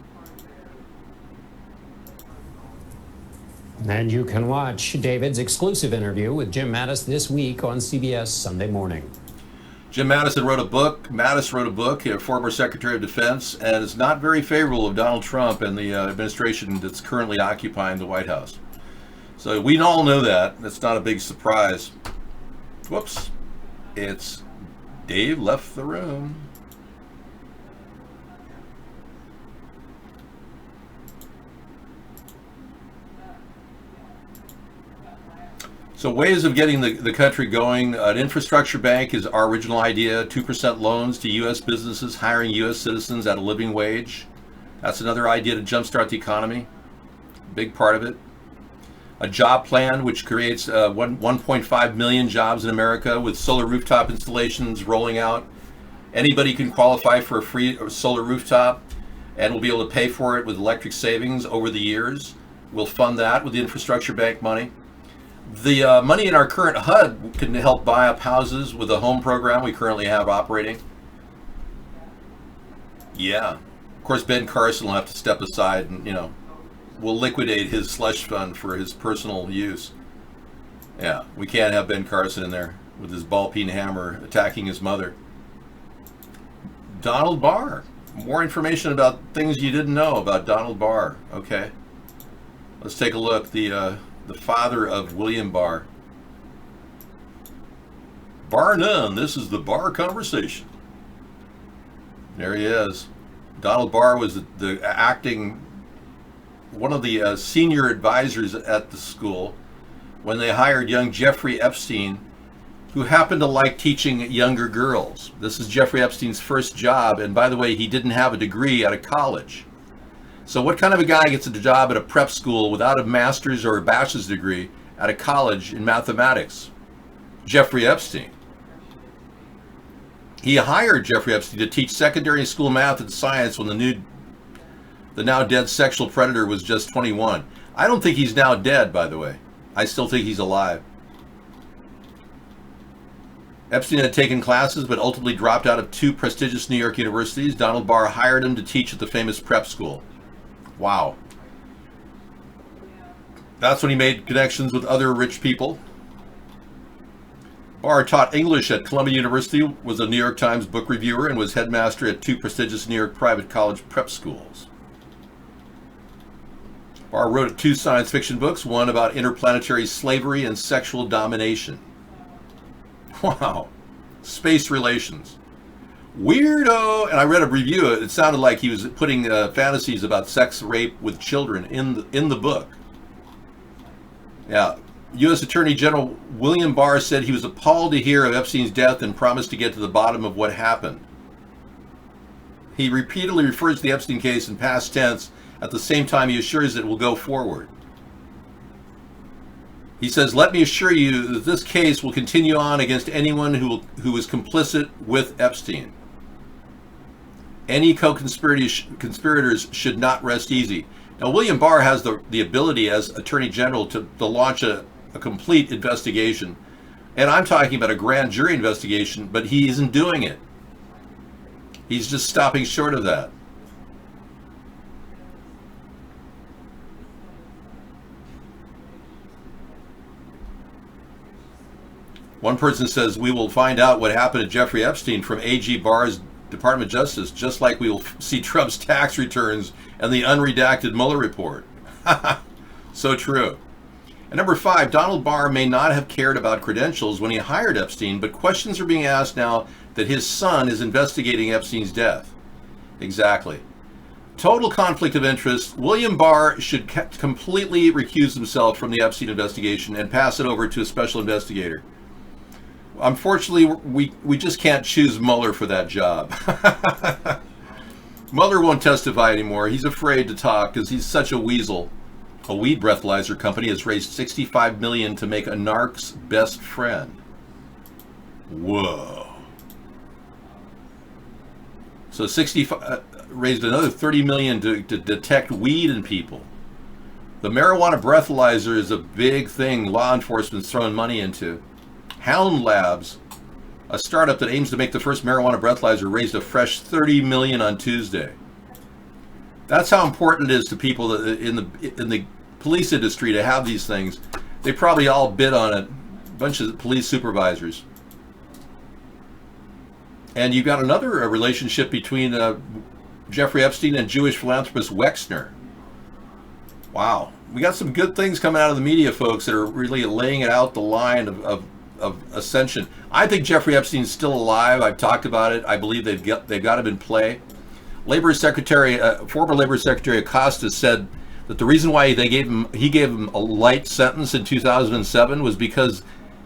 And you can watch David's exclusive interview with Jim Mattis this week on CBS Sunday Morning. Jim Mattis wrote a book. Mattis wrote a book, former Secretary of Defense, and is not very favorable of Donald Trump and the administration that's currently occupying the White House. So we all know that. That's not a big surprise. Whoops. It's Dave left the room. So ways of getting the country going. An infrastructure bank is our original idea. 2% loans to U.S. businesses, hiring U.S. citizens at a living wage. That's another idea to jumpstart the economy. Big part of it. A job plan which creates 1.5 million jobs in America with solar rooftop installations rolling out. Anybody can qualify for a free solar rooftop and we'll be able to pay for it with electric savings over the years. We'll fund that with the infrastructure bank money. The money in our current HUD can help buy up houses with a home program we currently have operating. Yeah. Of course, Ben Carson will have to step aside and, will liquidate his slush fund for his personal use. Yeah, we can't have Ben Carson in there with his ball-peen hammer attacking his mother. Donald Barr. More information about things you didn't know about Donald Barr. Okay. Let's take a look. The father of William Barr. Bar none. This is the Barr Conversation. There he is. Donald Barr was one of the senior advisors at the school when they hired young Jeffrey Epstein, who happened to like teaching younger girls. This is Jeffrey Epstein's first job, and by the way, he didn't have a degree out of college. So what kind of a guy gets a job at a prep school without a master's or a bachelor's degree at a college in mathematics? Jeffrey Epstein. He hired Jeffrey Epstein to teach secondary school math and science when the now dead sexual predator was just 21. I don't think he's now dead, by the way. I still think he's alive. Epstein had taken classes but ultimately dropped out of 2 prestigious New York universities. Donald Barr hired him to teach at the famous prep school. Wow. That's when he made connections with other rich people. Barr taught English at Columbia University, was a New York Times book reviewer, and was headmaster at 2 prestigious New York private college prep schools. Barr wrote 2 science fiction books, one about interplanetary slavery and sexual domination. Wow. Space relations. Weirdo! And I read a review. It sounded like he was putting fantasies about sex rape with children in the book. Yeah. U.S. Attorney General William Barr said he was appalled to hear of Epstein's death and promised to get to the bottom of what happened. He repeatedly refers to the Epstein case in past tense. At the same time, he assures it will go forward. He says, "Let me assure you that this case will continue on against anyone who is complicit with Epstein. Any co-conspirators should not rest easy." Now, William Barr has the ability as Attorney General to launch a complete investigation. And I'm talking about a grand jury investigation, but he isn't doing it. He's just stopping short of that. One person says, "We will find out what happened to Jeffrey Epstein from AG Barr's Department of Justice, just like we will see Trump's tax returns and the unredacted Mueller report." So true. And number 5, Donald Barr may not have cared about credentials when he hired Epstein, but questions are being asked now that his son is investigating Epstein's death. Exactly. Total conflict of interest. William Barr should completely recuse himself from the Epstein investigation and pass it over to a special investigator. Unfortunately, we just can't choose Mueller for that job. Mueller won't testify anymore. He's afraid to talk because he's such a weasel. A weed breathalyzer company has raised $65 million to make a narc's best friend. Whoa. So raised another $30 million to detect weed in people. The marijuana breathalyzer is a big thing law enforcement's throwing money into. Hound Labs, a startup that aims to make the first marijuana breathalyzer, raised a fresh $30 million on Tuesday. That's how important it is to people in the police industry to have these things. They probably all bid on it, a bunch of police supervisors. And you've got another relationship between Jeffrey Epstein and Jewish philanthropist Wexner. Wow. We got some good things coming out of the media, folks, that are really laying it out the line of ascension. I think Jeffrey Epstein's still alive. I've talked about it. I believe they've got him in play. Former Labor Secretary Acosta said that the reason why he gave him a light sentence in 2007 was because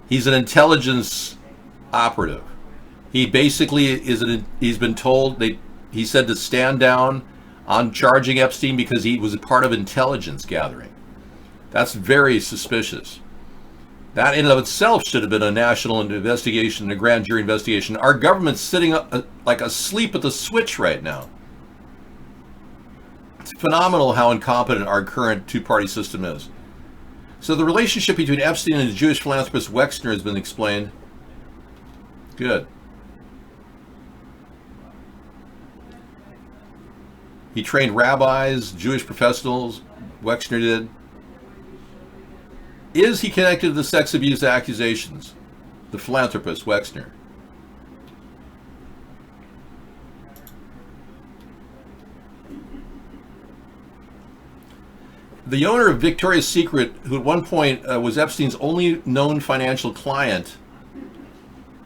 he's an intelligence operative. He basically he's been told he said to stand down on charging Epstein because he was a part of intelligence gathering. That's very suspicious. That in and of itself should have been a national investigation, a grand jury investigation. Our government's sitting up like asleep at the switch right now. It's phenomenal how incompetent our current two-party system is. So the relationship between Epstein and the Jewish philanthropist Wexner has been explained. Good. He trained rabbis, Jewish professionals, Wexner did. Is he connected to the sex abuse accusations? The philanthropist, Wexner. The owner of Victoria's Secret, who at one point was Epstein's only known financial client,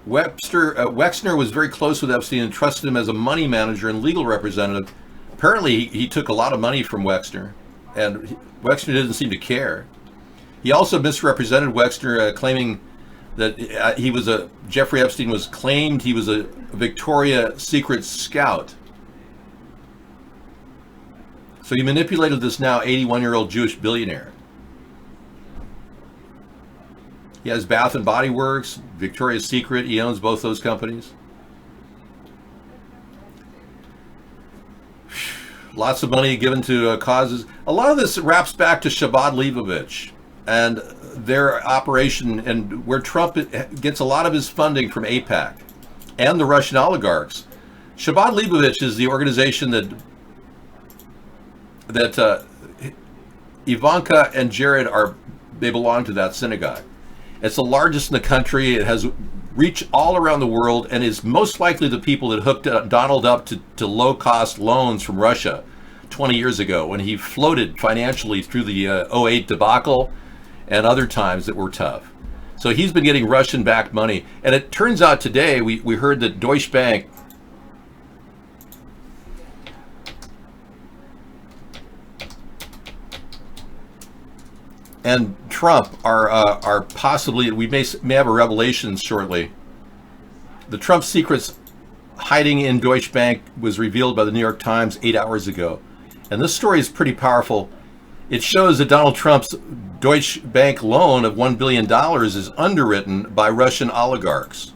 Wexner was very close with Epstein and trusted him as a money manager and legal representative. Apparently, he took a lot of money from Wexner, and Wexner didn't seem to care. He also misrepresented Wexner, claiming that Jeffrey Epstein claimed he was a Victoria's Secret scout. So he manipulated this now 81-year-old Jewish billionaire. He has Bath and Body Works, Victoria's Secret. He owns both those companies. Lots of money given to causes. A lot of this wraps back to Chabad Leibovich and their operation, and where Trump gets a lot of his funding from AIPAC and the Russian oligarchs. Chabad Leibovich is the organization that Ivanka and Jared they belong to that synagogue. It's the largest in the country. It has reach all around the world and is most likely the people that hooked Donald up to low-cost loans from Russia 20 years ago when he floated financially through the 08 debacle and other times that were tough. So he's been getting Russian-backed money. And it turns out today, we heard that Deutsche Bank and Trump are possibly, we may have a revelation shortly. The Trump secrets hiding in Deutsche Bank was revealed by the New York Times 8 hours ago. And this story is pretty powerful. It shows that Donald Trump's Deutsche Bank loan of $1 billion is underwritten by Russian oligarchs.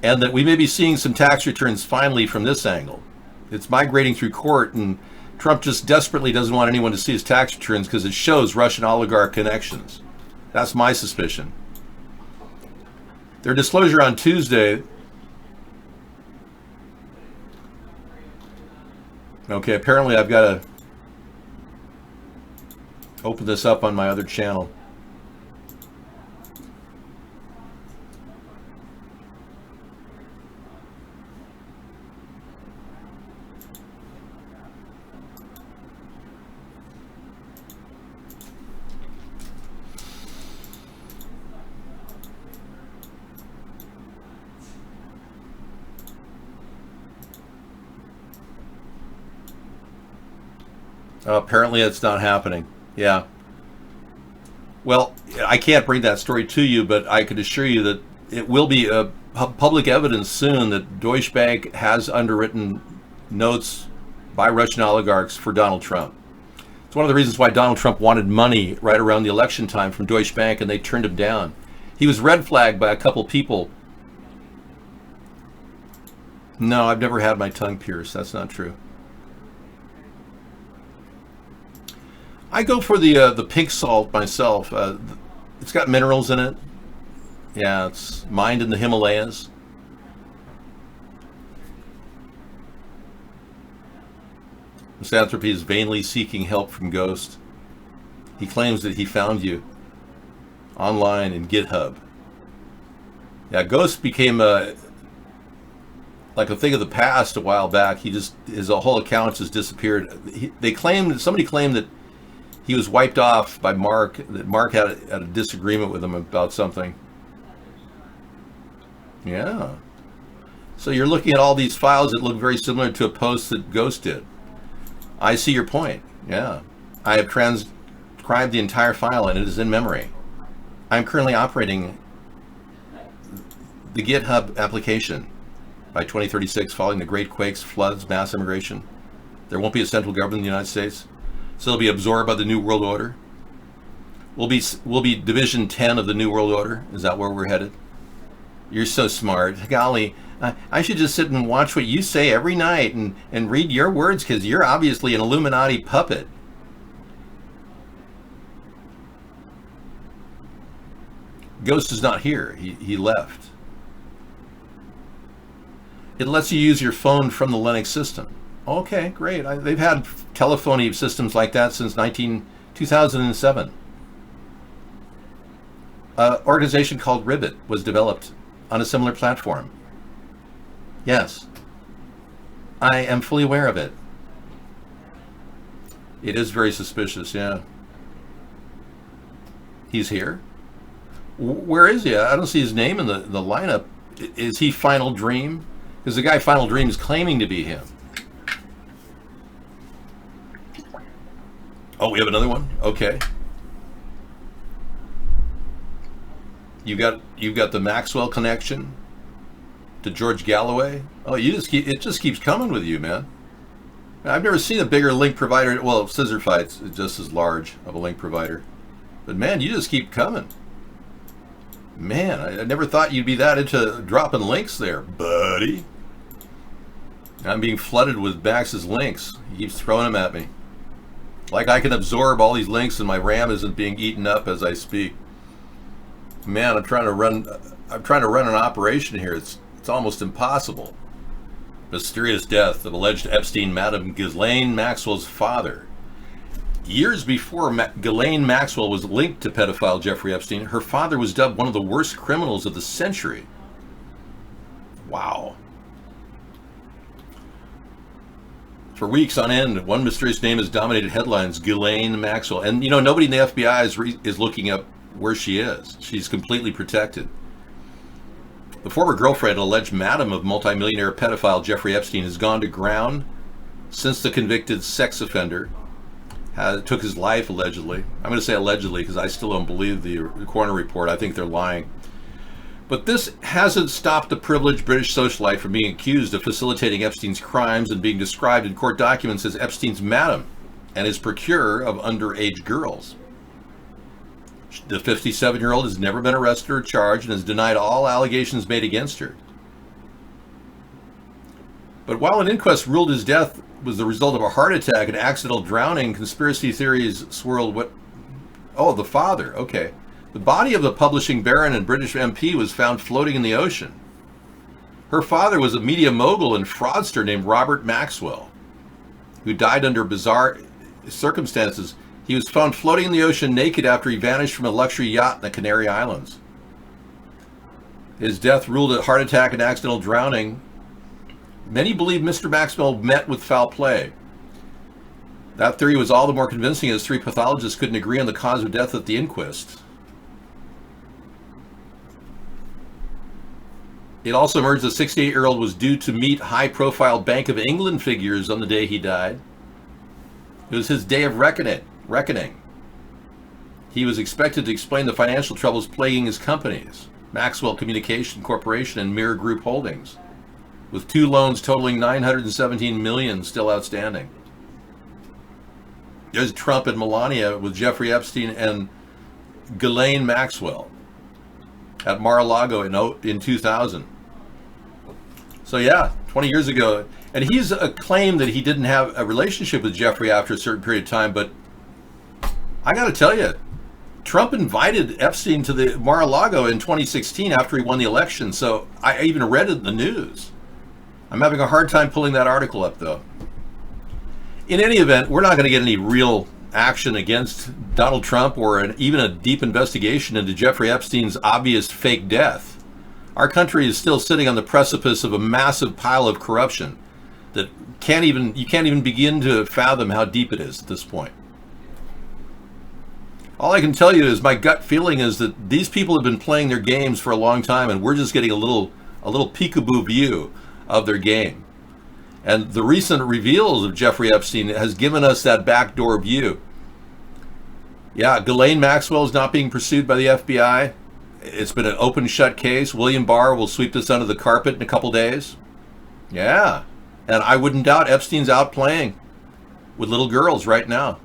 And that we may be seeing some tax returns finally from this angle. It's migrating through court, and Trump just desperately doesn't want anyone to see his tax returns because it shows Russian oligarch connections. That's my suspicion. Their disclosure on Tuesday. Okay, apparently I've got to open this up on my other channel. Apparently it's not happening. Yeah. Well, I can't bring that story to you, but I can assure you that it will be public evidence soon that Deutsche Bank has underwritten notes by Russian oligarchs for Donald Trump. It's one of the reasons why Donald Trump wanted money right around the election time from Deutsche Bank, and they turned him down. He was red flagged by a couple people. No, I've never had my tongue pierced. That's not true. I go for the pink salt myself. It's got minerals in it. Yeah, it's mined in the Himalayas. Misanthropy is vainly seeking help from Ghost. He claims that he found you online in GitHub. Yeah, Ghost became like a thing of the past a while back. His whole account just disappeared. Somebody claimed that he was wiped off by Mark, that Mark had a disagreement with him about something. Yeah. So you're looking at all these files that look very similar to a post that Ghost did. I see your point. Yeah. I have transcribed the entire file and it is in memory. I'm currently operating the GitHub application. By 2036, following the great quakes, floods, mass immigration, there won't be a central government in the United States. So it'll be absorbed by the New World Order. We'll be Division 10 of the New World Order. Is that where we're headed? You're so smart. Golly, I should just sit and watch what you say every night and read your words because you're obviously an Illuminati puppet. Ghost is not here. He left. It lets you use your phone from the Linux system. Okay, great. They've had telephony systems like that since 2007. An organization called Ribbit was developed on a similar platform. Yes, I am fully aware of it. It is very suspicious, yeah. He's here? Where is he? I don't see his name in the lineup. Is he Final Dream? Because the guy Final Dream is claiming to be him. Oh, we have another one? Okay. You've got the Maxwell connection to George Galloway. Oh, it just keeps coming with you, man. I've never seen a bigger link provider. Well, Scissor Fight's just as large of a link provider. But man, you just keep coming. Man, I never thought you'd be that into dropping links there, buddy. I'm being flooded with Max's links. He keeps throwing them at me. Like I can absorb all these links and my RAM isn't being eaten up as I speak. Man, I'm trying to run an operation here. It's almost impossible. Mysterious death of alleged Epstein Madam Ghislaine Maxwell's father. Years before Ghislaine Maxwell was linked to pedophile Jeffrey Epstein, her father was dubbed one of the worst criminals of the century. Wow. For weeks on end, one mysterious name has dominated headlines, Ghislaine Maxwell. And, you know, nobody in the FBI is looking up where she is. She's completely protected. The former girlfriend, alleged madam of multimillionaire pedophile Jeffrey Epstein, has gone to ground since the convicted sex offender took his life, allegedly. I'm going to say allegedly because I still don't believe the coroner report. I think they're lying. But this hasn't stopped the privileged British socialite from being accused of facilitating Epstein's crimes and being described in court documents as Epstein's madam and his procurer of underage girls. The 57-year-old has never been arrested or charged and has denied all allegations made against her. But while an inquest ruled his death was the result of a heart attack and accidental drowning, conspiracy theories swirled the father, okay. The body of the publishing baron and British MP was found floating in the ocean. Her father was a media mogul and fraudster named Robert Maxwell, who died under bizarre circumstances. He was found floating in the ocean naked after he vanished from a luxury yacht in the Canary Islands. His death ruled a heart attack and accidental drowning. Many believe Mr. Maxwell met with foul play. That theory was all the more convincing as 3 pathologists couldn't agree on the cause of death at the inquest. It also emerged the 68-year-old was due to meet high-profile Bank of England figures on the day he died. It was his day of reckoning. He was expected to explain the financial troubles plaguing his companies, Maxwell Communication Corporation and Mirror Group Holdings, with 2 loans totaling $917 million still outstanding. There's Trump and Melania with Jeffrey Epstein and Ghislaine Maxwell at Mar-a-Lago in 2000. So yeah, 20 years ago. And he's claimed that he didn't have a relationship with Jeffrey after a certain period of time, but I got to tell you, Trump invited Epstein to the Mar-a-Lago in 2016 after he won the election, so I even read it in the news. I'm having a hard time pulling that article up, though. In any event, we're not going to get any real action against Donald Trump or even a deep investigation into Jeffrey Epstein's obvious fake death. Our country is still sitting on the precipice of a massive pile of corruption that you can't even begin to fathom how deep it is at this point. All I can tell you is my gut feeling is that these people have been playing their games for a long time, and we're just getting a little peekaboo view of their game. And the recent reveals of Jeffrey Epstein has given us that backdoor view. Yeah, Ghislaine Maxwell is not being pursued by the FBI. It's been an open shut case. William Barr will sweep this under the carpet in a couple days. Yeah, and I wouldn't doubt Epstein's out playing with little girls right now.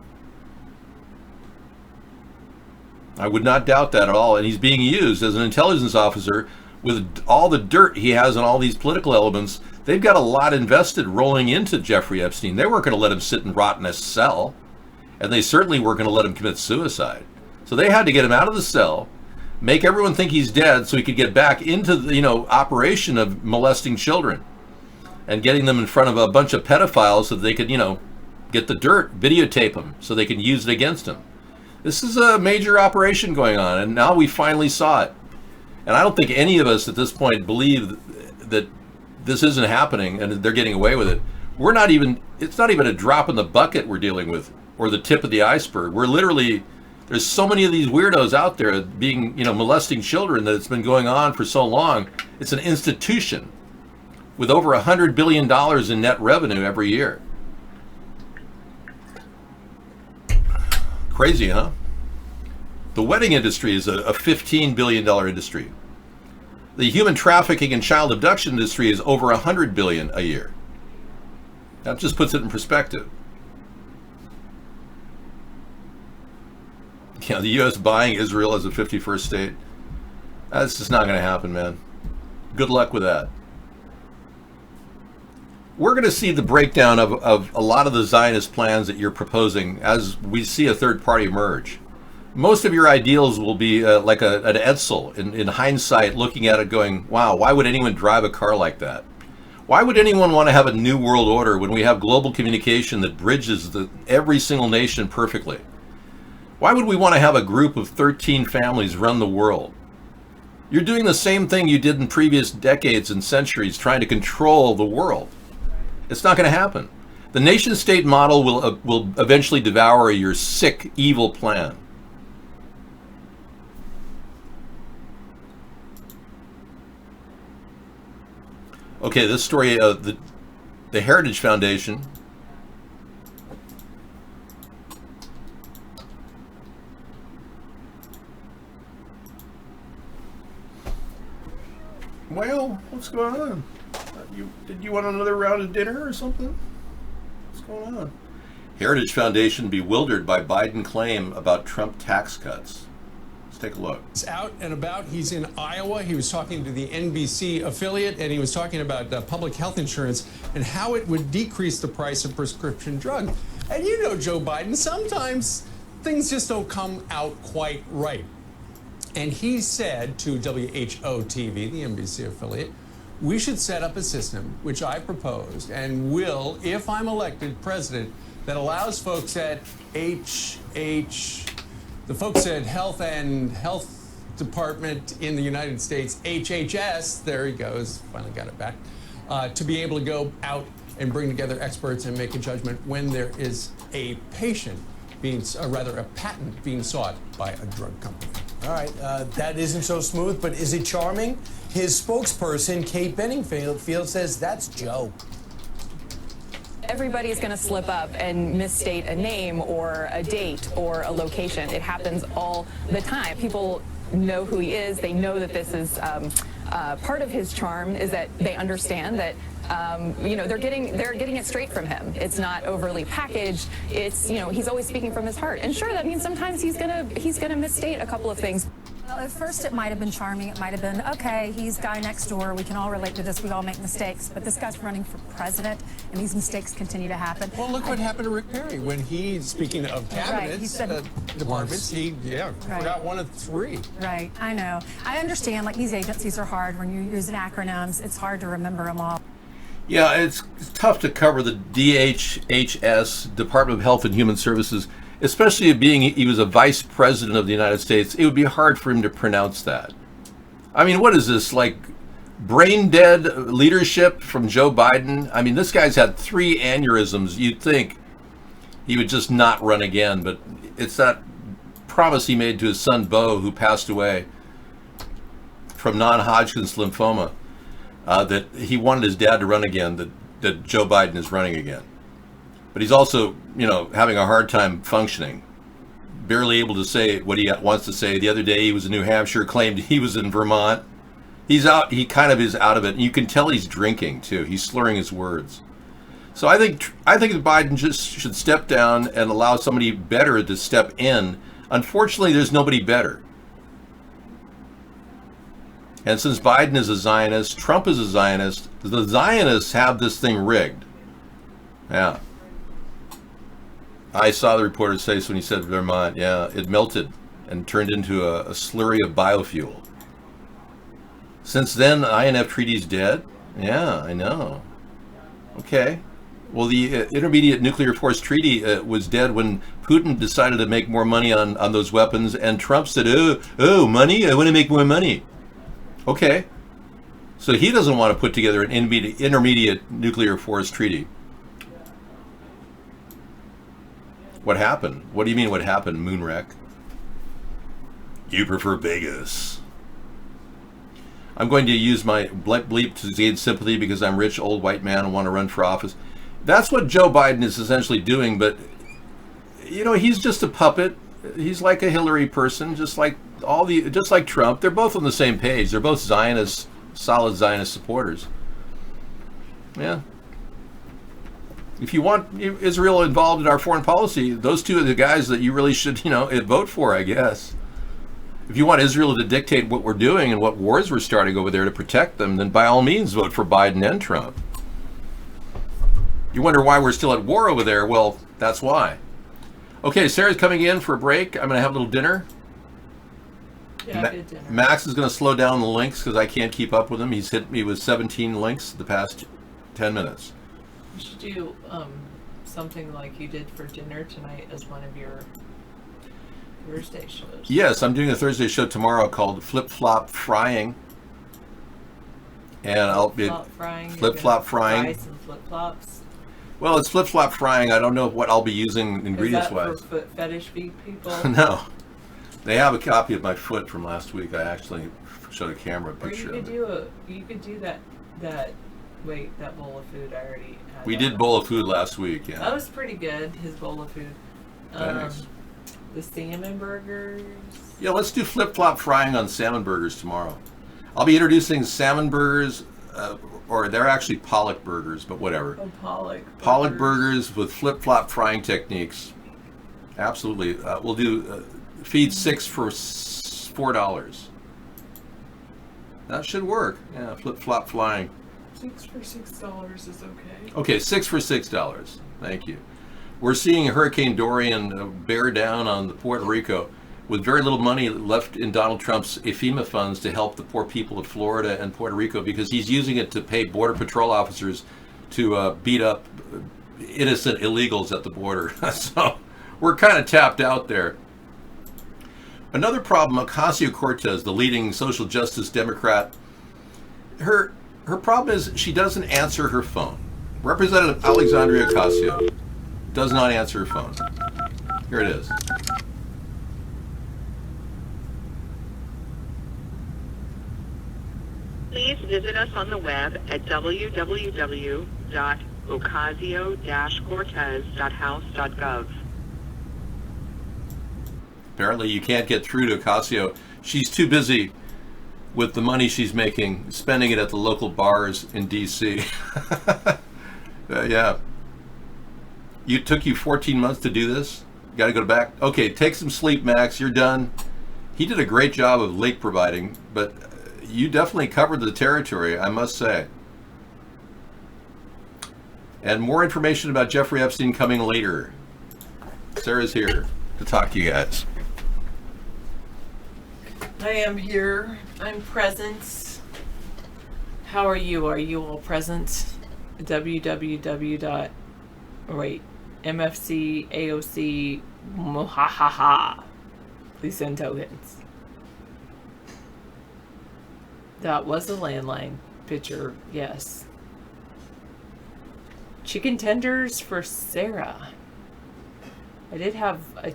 I would not doubt that at all. And he's being used as an intelligence officer with all the dirt he has on all these political elements. They've got a lot invested rolling into Jeffrey Epstein. They weren't going to let him sit and rot in a cell. And they certainly weren't going to let him commit suicide. So they had to get him out of the cell, make everyone think he's dead so he could get back into the, operation of molesting children and getting them in front of a bunch of pedophiles so they could, get the dirt, videotape them so they can use it against him. This is a major operation going on, and now we finally saw it. And I don't think any of us at this point believe that this isn't happening and they're getting away with it. It's not even a drop in the bucket we're dealing with, or the tip of the iceberg. We're literally, there's so many of these weirdos out there being, molesting children that it's been going on for so long. It's an institution with over $100 billion in net revenue every year. Crazy, huh? The wedding industry is a $15 billion industry. The human trafficking and child abduction industry is over $100 billion a year. That just puts it in perspective. The U.S. buying Israel as a 51st state, that's just not going to happen, man. Good luck with that. We're going to see the breakdown of a lot of the Zionist plans that you're proposing as we see a third party emerge. Most of your ideals will be like an Edsel in hindsight, looking at it going, wow, why would anyone drive a car like that? Why would anyone want to have a new world order when we have global communication that bridges every single nation perfectly? Why would we want to have a group of 13 families run the world? You're doing the same thing you did in previous decades and centuries, trying to control the world. It's not going to happen. The nation-state model will eventually devour your sick, evil plan. Okay, this story of the Heritage Foundation. Well, what's going on? Did you want another round of dinner or something? What's going on? Heritage Foundation bewildered by Biden claim about Trump tax cuts. Let's take a look. He's out and about. He's in Iowa. He was talking to the NBC affiliate, and he was talking about public health insurance and how it would decrease the price of prescription drugs. And you know, Joe Biden, sometimes things just don't come out quite right. And he said to WHO-TV, the NBC affiliate, we should set up a system, which I proposed and will, if I'm elected president, that allows folks at the folks at Health and Health Department in the United States, HHS, there he goes, finally got it back, to be able to go out and bring together experts and make a judgment when there is a patent being sought by a drug company. All right, that isn't so smooth, but is it charming? His spokesperson, Kate Benningfield, says that's Joe. Everybody's going to slip up and misstate a name or a date or a location. It happens all the time. People know who he is. They know that this is part of his charm is that they understand that they're getting it straight from him. It's not overly packaged. It's he's always speaking from his heart. And sure, that means sometimes he's gonna misstate a couple of things. Well, at first it might have been charming. It might have been, okay, he's guy next door. We can all relate to this. We all make mistakes. But this guy's running for president, and these mistakes continue to happen. Well, look what happened to Rick Perry when he's speaking of cabinets, departments. He forgot one of three. Right, I know. I understand, like, these agencies are hard. When you're using acronyms, it's hard to remember them all. Yeah, it's tough to cover the DHHS, Department of Health and Human Services, especially being he was a vice president of the United States. It would be hard for him to pronounce that. I mean, what is this, like brain dead leadership from Joe Biden? I mean, this guy's had 3 aneurysms. You'd think he would just not run again, but it's that promise he made to his son Beau, who passed away from non-Hodgkin's lymphoma, that he wanted his dad to run again, that Joe Biden is running again. But he's also, having a hard time functioning, barely able to say what he wants to say. The other day he was in New Hampshire, claimed he was in Vermont. He's out. He kind of is out of it. And you can tell he's drinking too. He's slurring his words. So I think that Biden just should step down and allow somebody better to step in. Unfortunately, there's nobody better. And since Biden is a Zionist, Trump is a Zionist, the Zionists have this thing rigged. Yeah. I saw the reporter say when he said Vermont, yeah, it melted and turned into a slurry of biofuel. Since then, the INF Treaty's dead? Yeah, I know. Okay. Well, the Intermediate Nuclear Force Treaty was dead when Putin decided to make more money on those weapons, and Trump said, oh, money? I want to make more money. Okay. So he doesn't want to put together an Intermediate Nuclear Force Treaty. What happened? What do you mean what happened, Moonwreck? You prefer Vegas. I'm going to use my bleep to gain sympathy because I'm rich, old white man and want to run for office. That's what Joe Biden is essentially doing, but you know, he's just a puppet. He's like a Hillary person, just like Trump. They're both on the same page. They're both Zionists, solid Zionist supporters. Yeah. If you want Israel involved in our foreign policy, those two are the guys that you really should, vote for, I guess. If you want Israel to dictate what we're doing and what wars we're starting over there to protect them, then by all means vote for Biden and Trump. You wonder why we're still at war over there? Well, that's why. Okay, Sarah's coming in for a break. I'm going to have a little dinner. Yeah, good dinner. Max is going to slow down the links because I can't keep up with him. He's hit me with 17 links the past 10 minutes. You should do something like you did for dinner tonight as one of your Thursday shows. Yes, I'm doing a Thursday show tomorrow called Flip Flop Frying. And I'll be flip flop frying. Fry some flip flops. Well, it's flip flop frying. I don't know what I'll be using ingredients wise. Is that for foot fetish people? No, they have a copy of my foot from last week. I actually showed a camera picture. Or you could do that. Wait, that bowl of food I already had. We did bowl of food last week. Yeah, that was pretty good. His bowl of food. Thanks. The salmon burgers. Yeah, let's do flip flop frying on salmon burgers tomorrow. I'll be introducing salmon burgers, or they're actually pollock burgers, but whatever. Oh, pollock. Pollock burgers with flip flop frying techniques. Absolutely. We'll do feed 6 for $4. That should work. Yeah, flip flop flying. 6 for $6 is okay. Okay, 6 for $6. Thank you. We're seeing Hurricane Dorian bear down on Puerto Rico with very little money left in Donald Trump's FEMA funds to help the poor people of Florida and Puerto Rico because he's using it to pay Border Patrol officers to beat up innocent illegals at the border. So we're kind of tapped out there. Another problem, Ocasio-Cortez, the leading social justice Democrat, her problem is she doesn't answer her phone. Representative Alexandria Ocasio does not answer her phone. Here it is. Please visit us on the web at www.ocasio-cortez.house.gov. Apparently you can't get through to Ocasio. She's too busy with the money she's making, spending it at the local bars in D.C. Yeah. It took you 14 months to do this? Got to go back? Okay, take some sleep, Max. You're done. He did a great job of link providing, but you definitely covered the territory, I must say. And more information about Jeffrey Epstein coming later. Sarah's here to talk to you guys. I am here. I'm present. How are you? Are you all present? MFC, AOC, mohahaha. Please send tokens. That was a landline picture, yes. Chicken tenders for Sarah. I did have a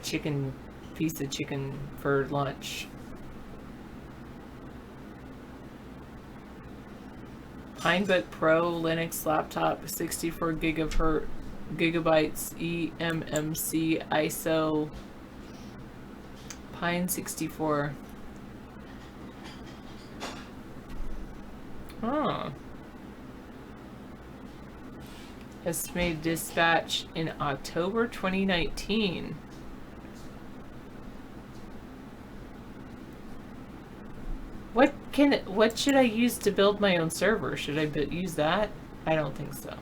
piece of chicken for lunch. Pinebook Pro Linux laptop, 64 gigabytes eMMC ISO. Pine 64. Huh. Estimated dispatch in October 2019. What should I use to build my own server? Should I use that? I don't think so.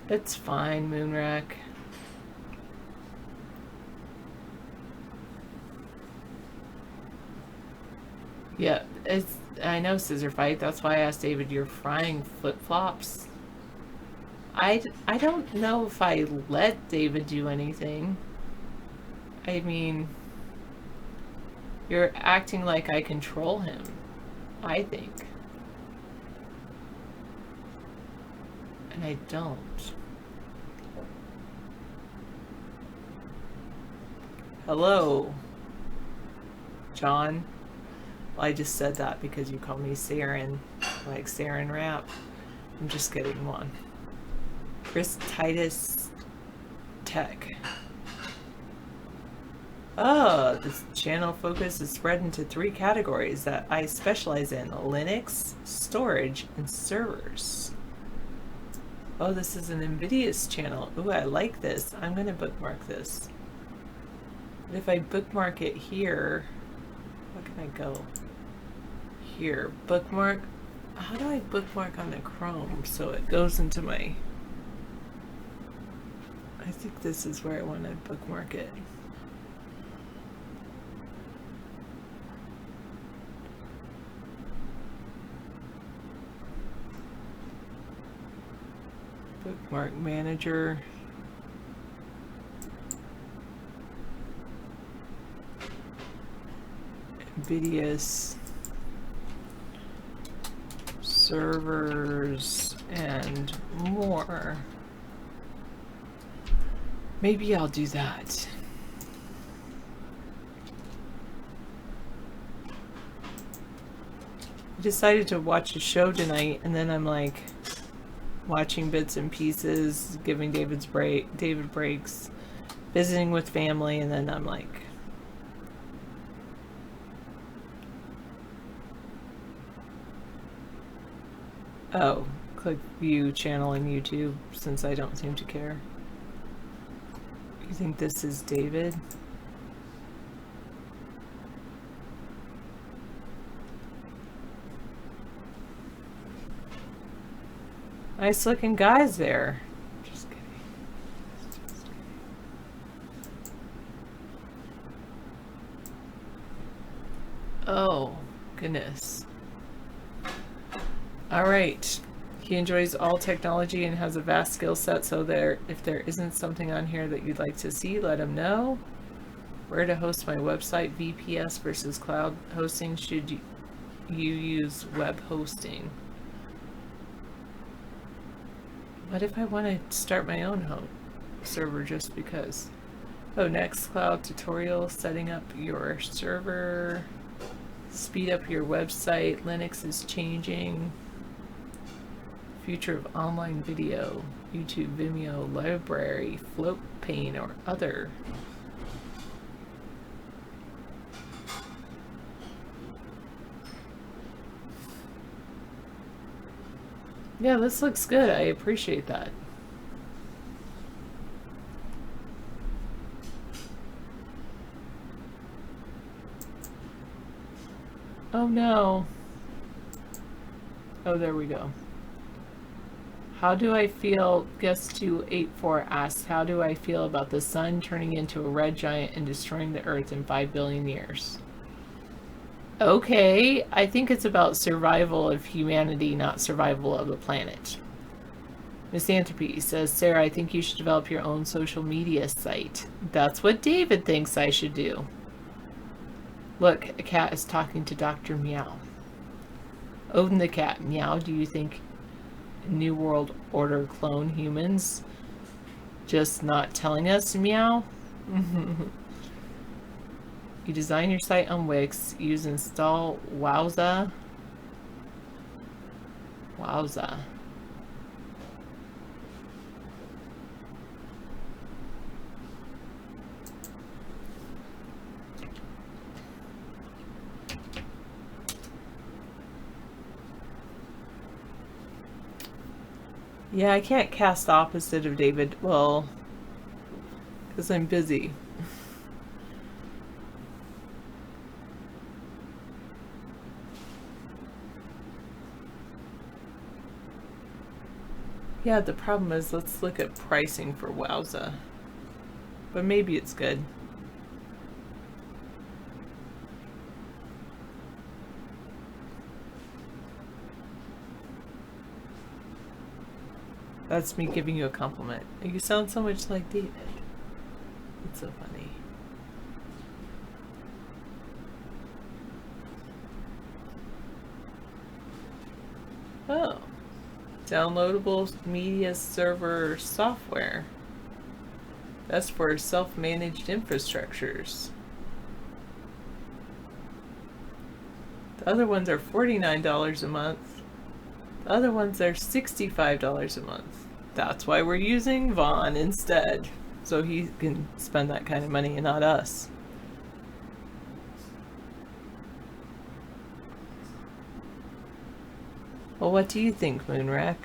It's fine, Moonrack. Yeah, I know scissor fight. That's why I asked David, you're frying flip-flops? I don't know if I let David do anything. I mean, you're acting like I control him, I think. And I don't. Hello, John. Well, I just said that because you call me Sarin, like Sarin Wrap. I'm just kidding, one. Chris Titus Tech. Oh, this channel focus is spread into 3 categories that I specialize in: Linux, storage, and servers. Oh, this is an Nvidia's channel. Ooh, I like this. I'm gonna bookmark this. But if I bookmark it here, where can I go? Here, bookmark. How do I bookmark on the Chrome so it goes into my... I think this is where I want to bookmark it. Bookmark manager. Nvidia's servers and more. Maybe I'll do that. I decided to watch a show tonight, and then I'm like watching bits and pieces, giving David breaks, visiting with family, and then I'm like, oh, click view channel in YouTube since I don't seem to care. You think this is David? Nice looking guys there. Just kidding. Oh, goodness. All right. He enjoys all technology and has a vast skill set, so if there isn't something on here that you'd like to see, let him know. Where to host my website, VPS versus cloud hosting. Should you use web hosting? What if I want to start my own home server just because? Oh, Nextcloud tutorial, setting up your server, speed up your website, Linux is changing. Future of online video, YouTube, Vimeo, library, Floatpane, or other. Yeah, this looks good. I appreciate that. Oh no. Oh, there we go. How do I feel, Guest284 asks, how do I feel about the sun turning into a red giant and destroying the earth in 5 billion years? Okay, I think it's about survival of humanity, not survival of the planet. Misanthropy says, Sarah, I think you should develop your own social media site. That's what David thinks I should do. Look, a cat is talking to Dr. Meow. Odin the cat, Meow, do you think New World Order clone humans just not telling us, Meow? You design your site on Wix, use install Wowza. Wowza. Yeah, I can't cast opposite of David. Well, because I'm busy. Yeah, the problem is, let's look at pricing for Wowza. But maybe it's good. That's me giving you a compliment. You sound so much like David. It's so funny. Oh. Downloadable media server software. That's for self-managed infrastructures. The other ones are $49 a month. The other ones are $65 a month. That's why we're using Vaughn instead. So he can spend that kind of money and not us. Well, what do you think, Moonrack?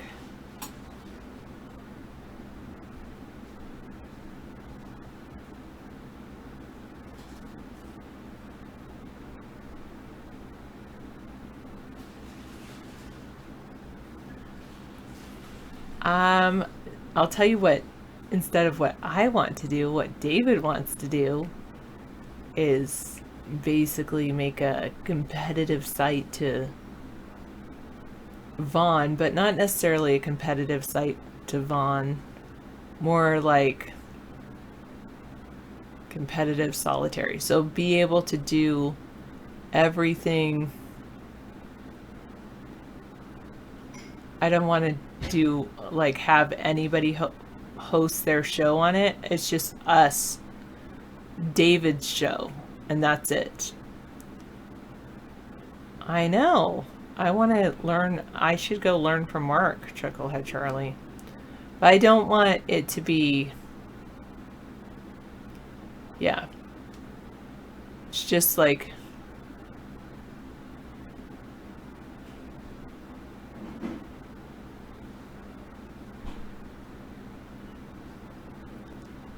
I'll tell you what, instead of what I want to do, what David wants to do is basically make a competitive site to Vaughn, but not necessarily a competitive site to Vaughn, more like competitive solitary. So be able to do everything. I don't want to do like have anybody host their show on it. It's just us, David's show, and that's it. I know. I want to learn. I should go learn from Mark, Chucklehead Charlie. But I don't want it to be. Yeah. It's just like.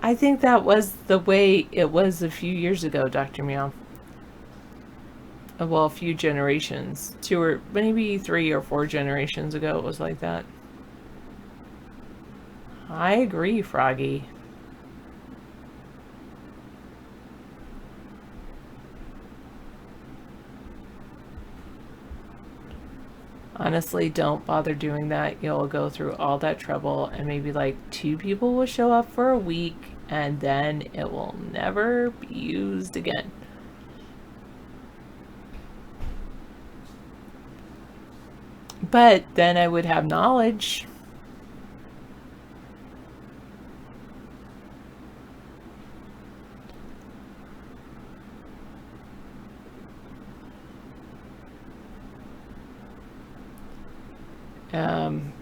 I think that was the way it was a few years ago, Dr. Meow. Well, a few generations. 2 or maybe 3 or 4 generations ago it was like that. I agree, Froggy. Honestly, don't bother doing that. You'll go through all that trouble and maybe like 2 people will show up for a week and then it will never be used again. But then I would have knowledge.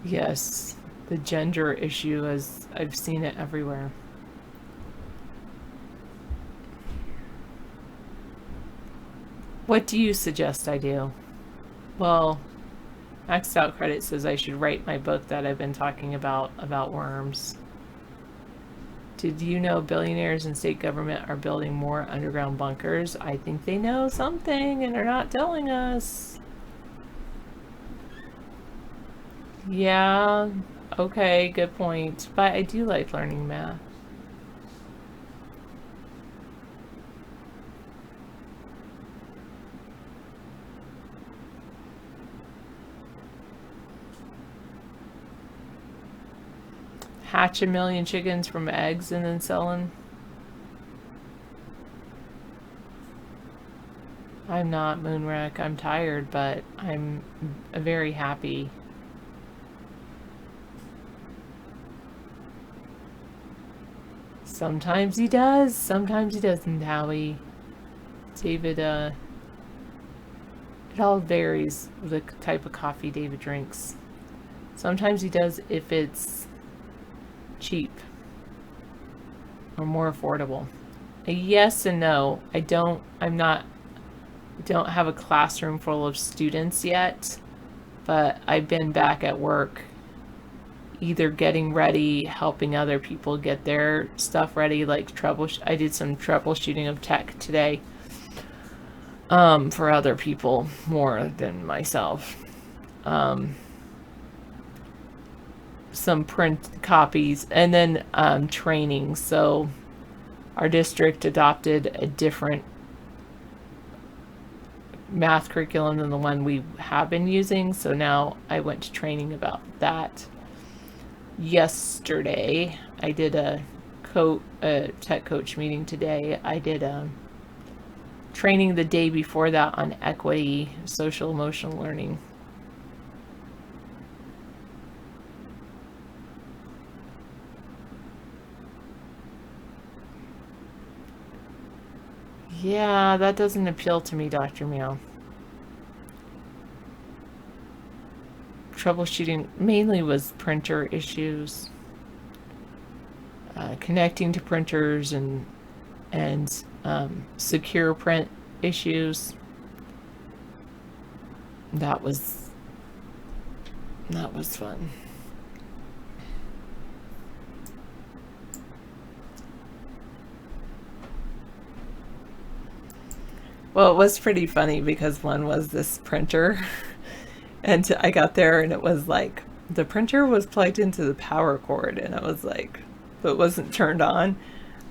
Yes, the gender issue, as I've seen it everywhere. What do you suggest I do? Well, Maxed Out Credit says I should write my book that I've been talking about worms. Did you know billionaires and state government are building more underground bunkers? I think they know something and they're not telling us. Yeah, okay, good point. But I do like learning math. Hatch 1 million chickens from eggs and then sell them. I'm not, Moonrack. I'm tired, but I'm very happy. Sometimes he does, sometimes he doesn't, Howie. David, it all varies the type of coffee David drinks. Sometimes he does if it's cheap or more affordable. A yes and no. I don't have a classroom full of students yet, but I've been back at work either getting ready, helping other people get their stuff ready, like I did some troubleshooting of tech today for other people more than myself. Some print copies and then training. So our district adopted a different math curriculum than the one we have been using, so now I went to training about that. yesterday. I did a tech coach meeting today. I did training the day before that on equity, social emotional learning. Yeah, that doesn't appeal to me, Dr. Meow. Troubleshooting mainly was printer issues, connecting to printers and secure print issues. That was fun. Well, it was pretty funny because one was this printer and I got there and it was like the printer was plugged into the power cord and I was like, but it wasn't turned on.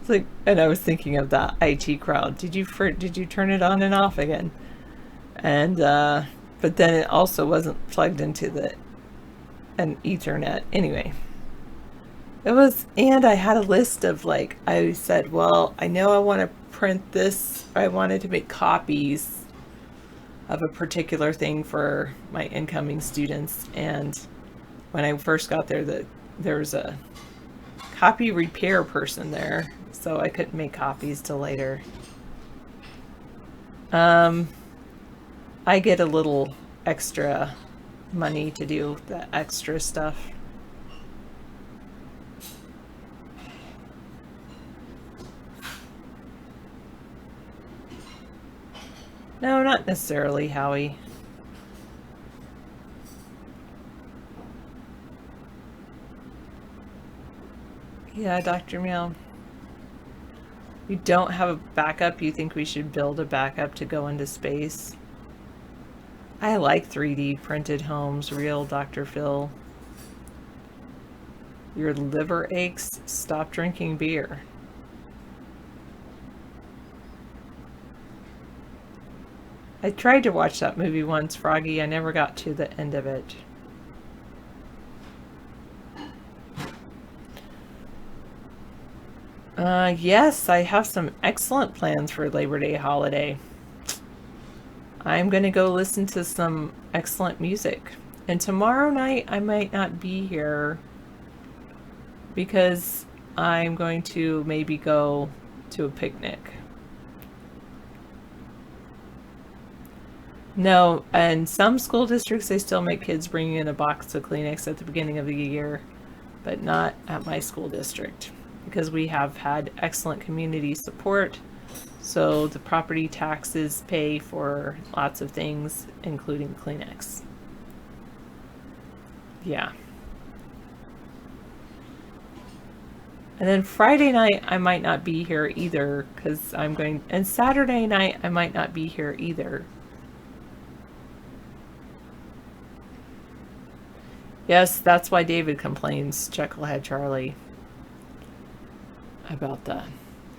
It's like, and I was thinking of that IT crowd. Did you turn it on and off again? And but then it also wasn't plugged into an Ethernet. Anyway, it was, and I had a list of like, I said, well, I know I want to print this. I wanted to make copies of a particular thing for my incoming students. And when I first got there, there was a copy repair person there, so I couldn't make copies till later. I get a little extra money to do the extra stuff. No, not necessarily, Howie. Yeah, Dr. Meow. You don't have a backup? You think we should build a backup to go into space? I like 3D printed homes, real Dr. Phil. Your liver aches? Stop drinking beer. I tried to watch that movie once, Froggy. I never got to the end of it. Yes, I have some excellent plans for Labor Day holiday. I'm going to go listen to some excellent music. And tomorrow night I might not be here because I'm going to maybe go to a picnic. No, and some school districts, they still make kids bring in a box of Kleenex at the beginning of the year, but not at my school district because we have had excellent community support. So the property taxes pay for lots of things, including Kleenex. Yeah. And then Friday night, I might not be here either because I'm going, and Saturday night, I might not be here either. Yes, that's why David complains, Chucklehead Charlie, about that.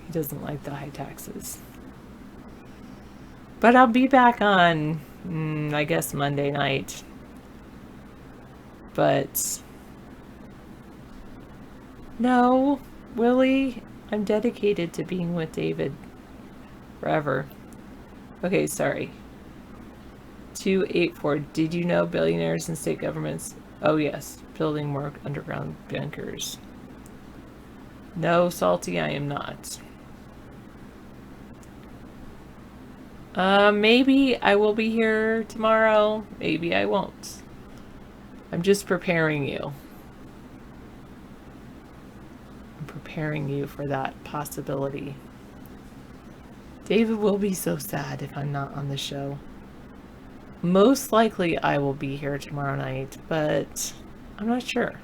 He doesn't like the high taxes. But I'll be back on, I guess, Monday night. But no, Willie, I'm dedicated to being with David forever. Okay, sorry. 284. Did you know billionaires and state governments? Oh yes, building more underground bunkers. No, Salty, I am not. Maybe I will be here tomorrow. Maybe I won't. I'm just preparing you. I'm preparing you for that possibility. David will be so sad if I'm not on the show. Most likely I will be here tomorrow night, but I'm not sure.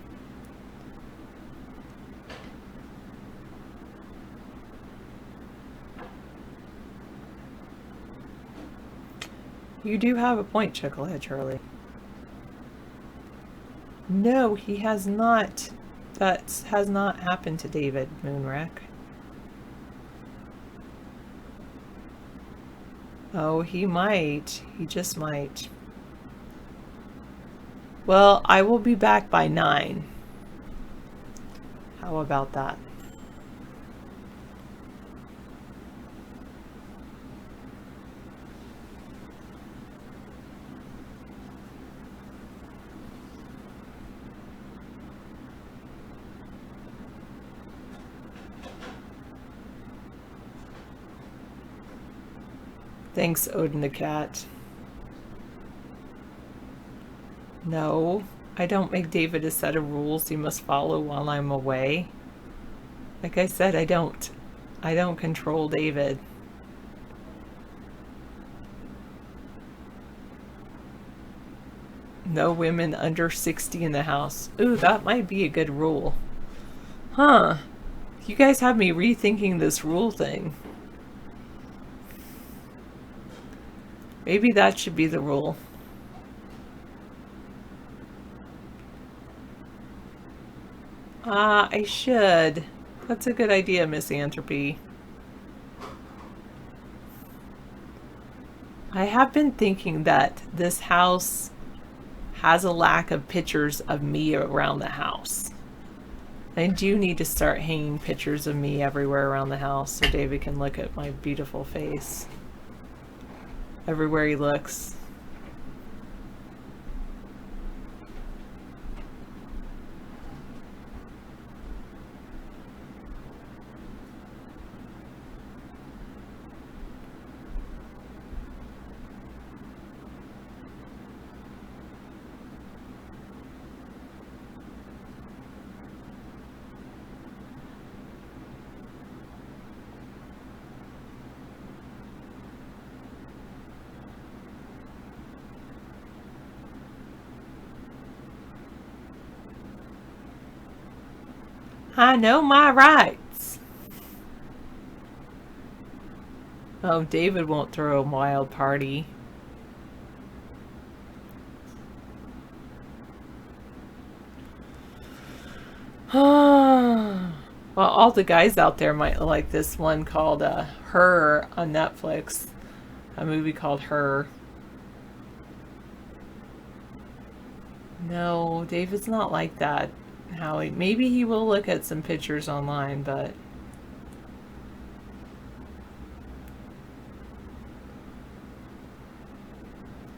You do have a point, Chucklehead Charlie. No, he has not. That has not happened to David Moonrack. Oh, he might. He just might. Well, I will be back by 9. How about that? Thanks, Odin the Cat. No, I don't make David a set of rules he must follow while I'm away. Like I said, I don't control David. No women under 60 in the house. Ooh, that might be a good rule. Huh. You guys have me rethinking this rule thing. Maybe that should be the rule. I should. That's a good idea, Miss Anthropy. I have been thinking that this house has a lack of pictures of me around the house. I do need to start hanging pictures of me everywhere around the house so David can look at my beautiful face everywhere he looks. I know my rights. Oh, David won't throw a wild party. Well, all the guys out there might like this one called Her on Netflix. A movie called Her. No, David's not like that. Howie, maybe he will look at some pictures online, but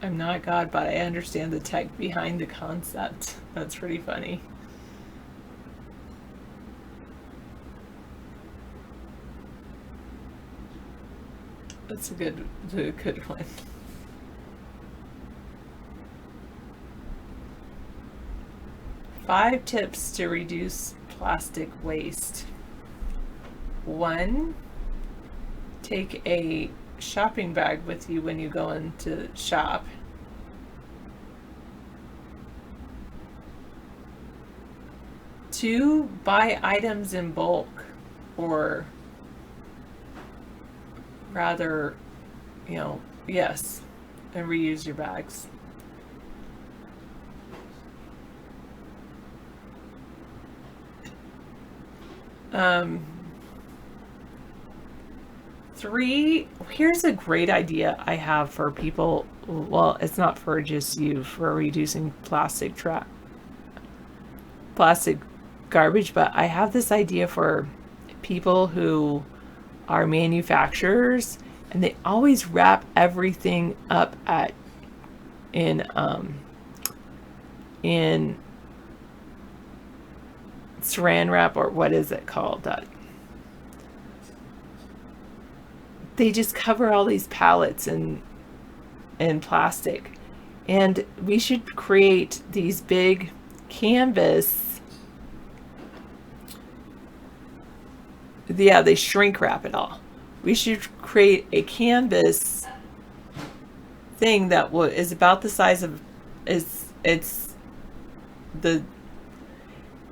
I'm not God, but I understand the tech behind the concept. That's pretty funny. That's a good one. Five tips to reduce plastic waste. 1, take a shopping bag with you when you go into shop. 2, buy items in bulk, or rather, yes, and reuse your bags. 3, here's a great idea I have for people. Well, it's not for just you, for reducing plastic garbage, but I have this idea for people who are manufacturers, and they always wrap everything up in saran wrap, or what is it called? They just cover all these pallets in plastic, and we should create these big canvas. Yeah, they shrink wrap it all. We should create a canvas thing that is about the size of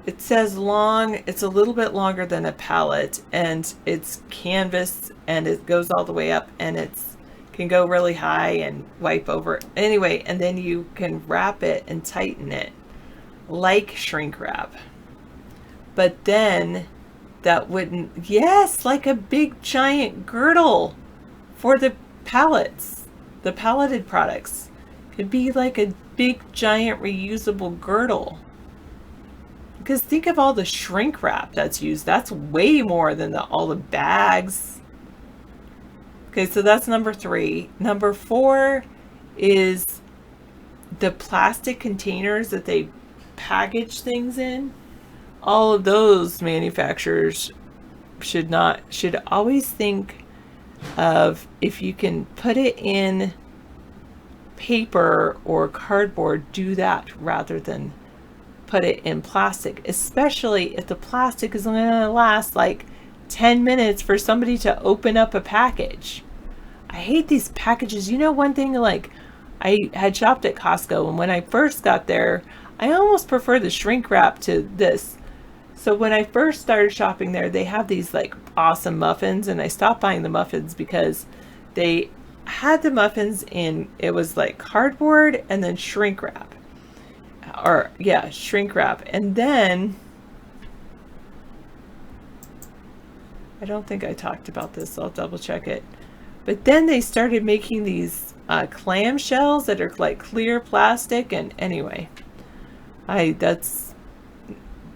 it says long, it's a little bit longer than a pallet, and it's canvas, and it goes all the way up, and it's can go really high and wipe over. Anyway, and then you can wrap it and tighten it like shrink wrap. But then that wouldn't, yes, like a big giant girdle for the pallets, the palleted products. Could be like a big giant reusable girdle. Because think of all the shrink wrap that's used. That's way more than all the bags. Okay, so that's number 3. Number 4 is the plastic containers that they package things in. All of those manufacturers should always think of, if you can put it in paper or cardboard, do that rather than put it in plastic, especially if the plastic is going to last like 10 minutes for somebody to open up a package. I hate these packages. You know, one thing, like, I had shopped at Costco, and when I first got there, I almost prefer the shrink wrap to this. So when I first started shopping there, they have these like awesome muffins, and I stopped buying the muffins because they had the muffins in, it was like cardboard and then shrink wrap. Or yeah, shrink wrap. And then, I don't think I talked about this, I'll double check it. But then they started making these clam shells that are like clear plastic, and anyway,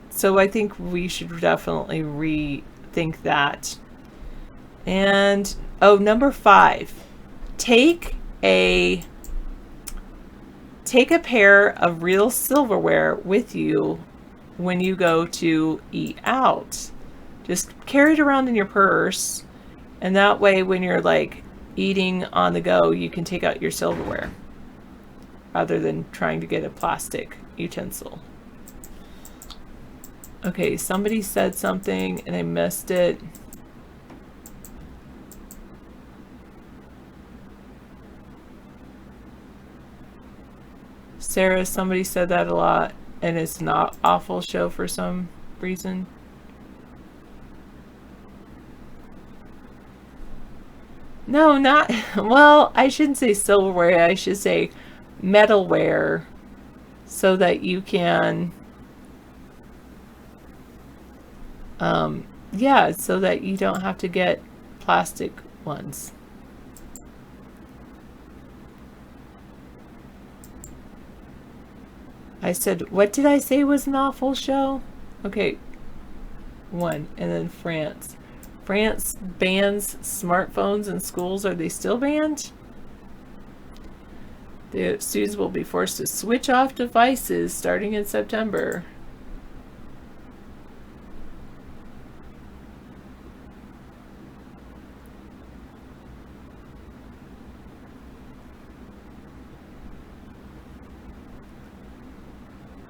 so I think we should definitely rethink that. And number 5, take a pair of real silverware with you when you go to eat out. Just carry it around in your purse, and that way when you're like eating on the go, you can take out your silverware rather than trying to get a plastic utensil. Okay, somebody said something and I missed it. Sarah, somebody said that a lot, and it's not awful show for some reason. No, not, well, I shouldn't say silverware, I should say metalware, so that you can, yeah, so that you don't have to get plastic ones. I said, what did I say was an awful show? Okay, 1, and then France. France bans smartphones in schools. Are they still banned? The students will be forced to switch off devices starting in September.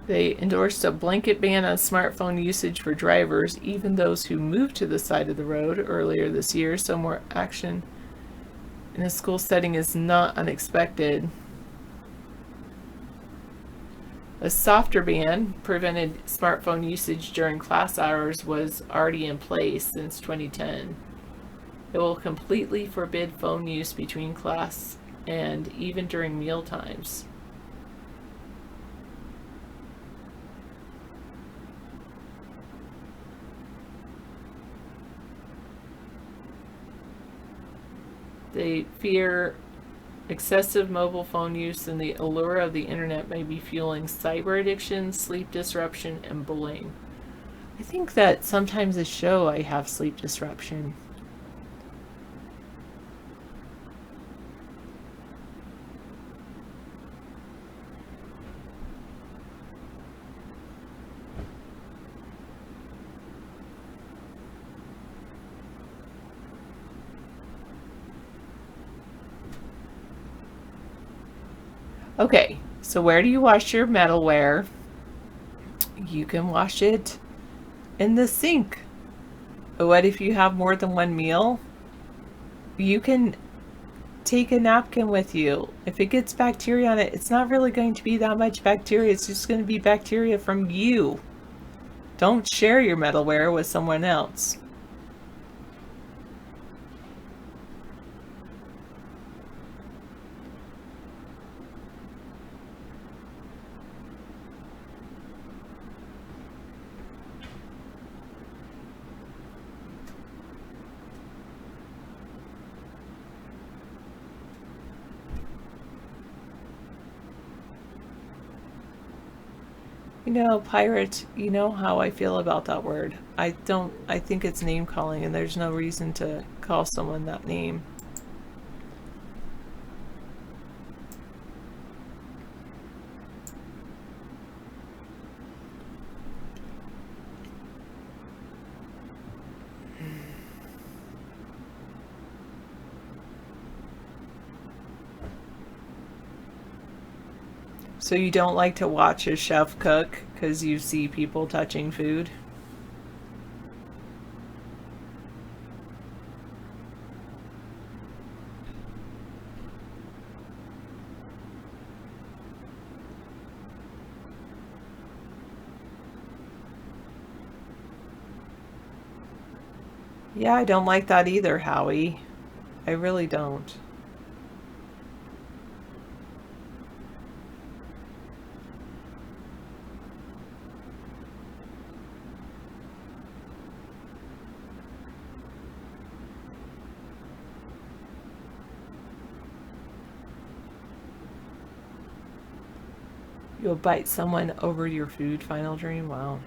They endorsed a blanket ban on smartphone usage for drivers, even those who moved to the side of the road earlier this year, so more action in a school setting is not unexpected. A softer ban prevented smartphone usage during class hours was already in place since 2010. It will completely forbid phone use between class and even during meal times. They fear excessive mobile phone use and the allure of the internet may be fueling cyber addiction, sleep disruption, and bullying. I think that sometimes I show I have sleep disruption. Okay, so where do you wash your metalware? You can wash it in the sink. What if you have more than one meal? You can take a napkin with you. If it gets bacteria on it, it's not really going to be that much bacteria. It's just going to be bacteria from you. Don't share your metalware with someone else. You know, pirate, you know how I feel about that word. I think it's name calling, and there's no reason to call someone that name. So you don't like to watch a chef cook because you see people touching food? Yeah, I don't like that either, Howie. I really don't. You'll bite someone over your food, Final Dream? Wow.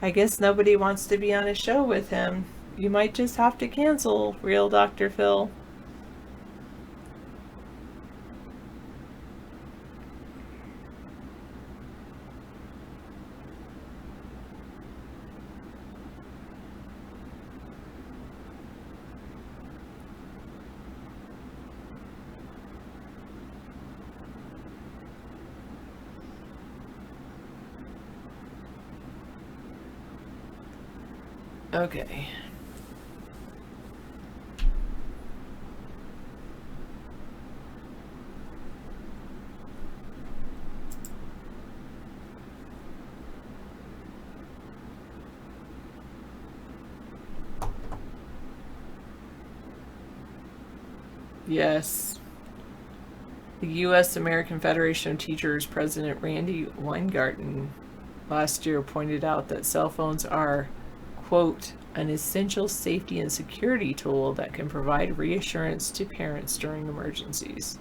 I guess nobody wants to be on a show with him. You might just have to cancel, real Dr. Phil. Okay. Yes. The U.S. American Federation of Teachers President Randy Weingarten last year pointed out that cell phones are, quote, an essential safety and security tool that can provide reassurance to parents during emergencies.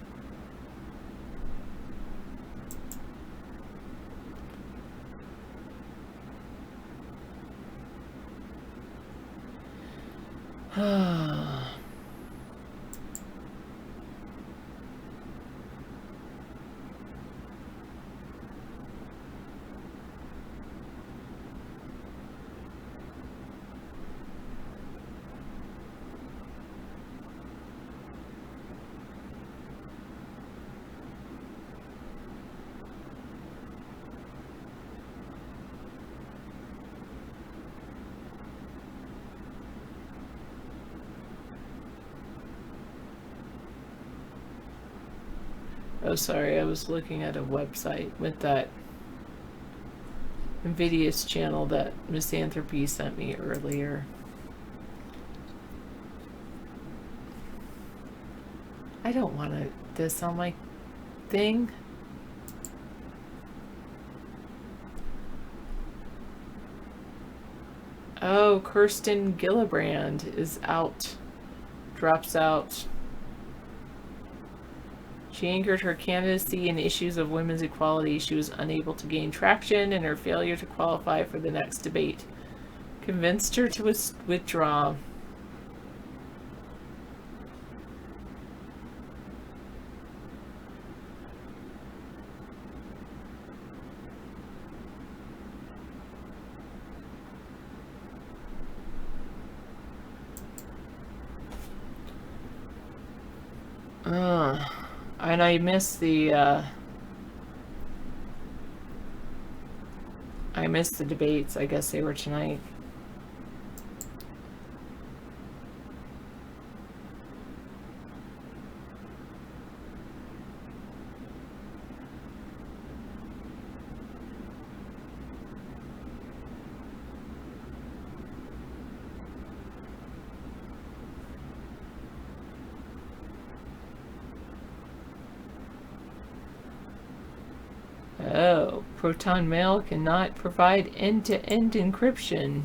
Oh, sorry, I was looking at a website with that Invidious channel that Misanthropy sent me earlier. I don't want this on my thing. Oh, Kirsten Gillibrand is out. Drops out. She anchored her candidacy in issues of women's equality. She was unable to gain traction, and her failure to qualify for the next debate convinced her to withdraw. And I missed the debates. I guess they were tonight. Oh, Proton Mail cannot provide end-to-end encryption.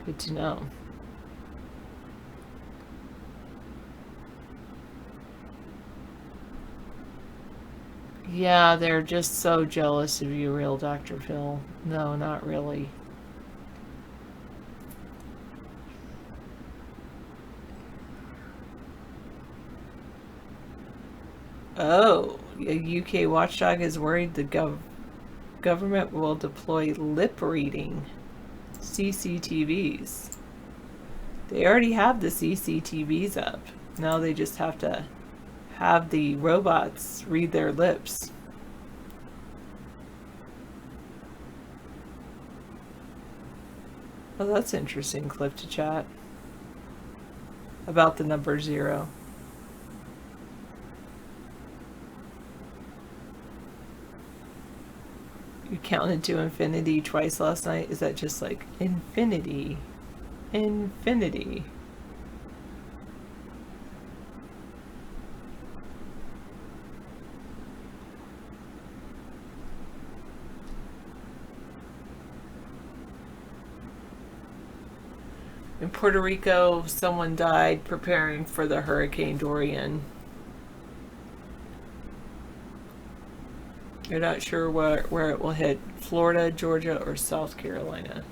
Good to know. Yeah, they're just so jealous of you, real Dr. Phil. No, not really. Oh, a UK watchdog is worried the government will deploy lip reading CCTVs. They already have the CCTVs up. Now they just have to have the robots read their lips. Oh, that's interesting clip to chat. About the number 0. You counted to infinity twice last night? Is that just like infinity? Infinity. In Puerto Rico, someone died preparing for the Hurricane Dorian. You're not sure where it will hit. Florida, Georgia, or South Carolina.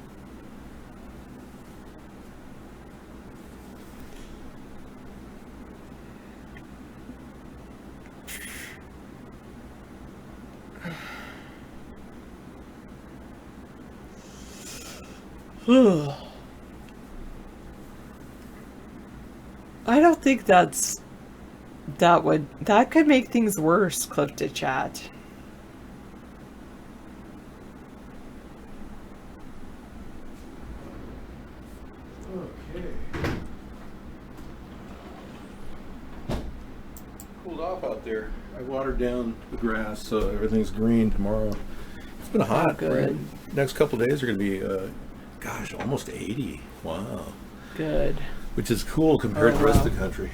I don't think that could make things worse, clip to chat. Okay. Cooled off out there. I watered down the grass so everything's green tomorrow. It's been hot. Good. Right? Next couple of days are going to be, gosh, almost 80. Wow. Good. Which is cool compared to the rest of the country.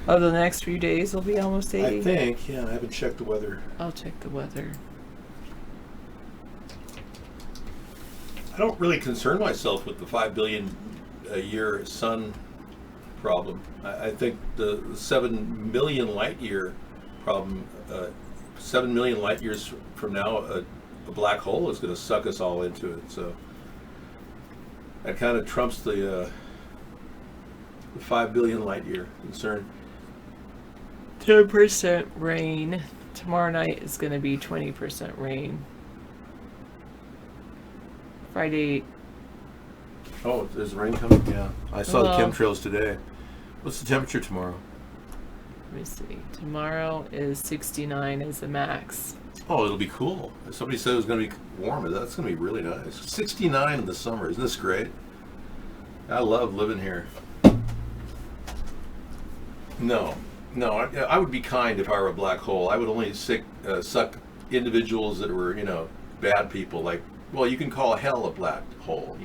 Oh, the next few days will be almost 80? I think, yeah. I haven't checked the weather. I'll check the weather. I don't really concern myself with the 5 billion a year sun problem. I think the 7 million light year problem, 7 million light years from now, a black hole is going to suck us all into it. So that kind of trumps the 5 billion light year concern. 10% rain. Tomorrow night is going to be 20% rain. Friday. Oh, there's rain coming? Yeah. I saw the chemtrails today. What's the temperature tomorrow? Let me see. Tomorrow is 69 as the max. Oh, it'll be cool. Somebody said it was going to be warm. That's going to be really nice. 69 in the summer. Isn't this great? I love living here. No, I would be kind if I were a black hole. I would only suck individuals that were, bad people. Like, well, you can call hell a black hole,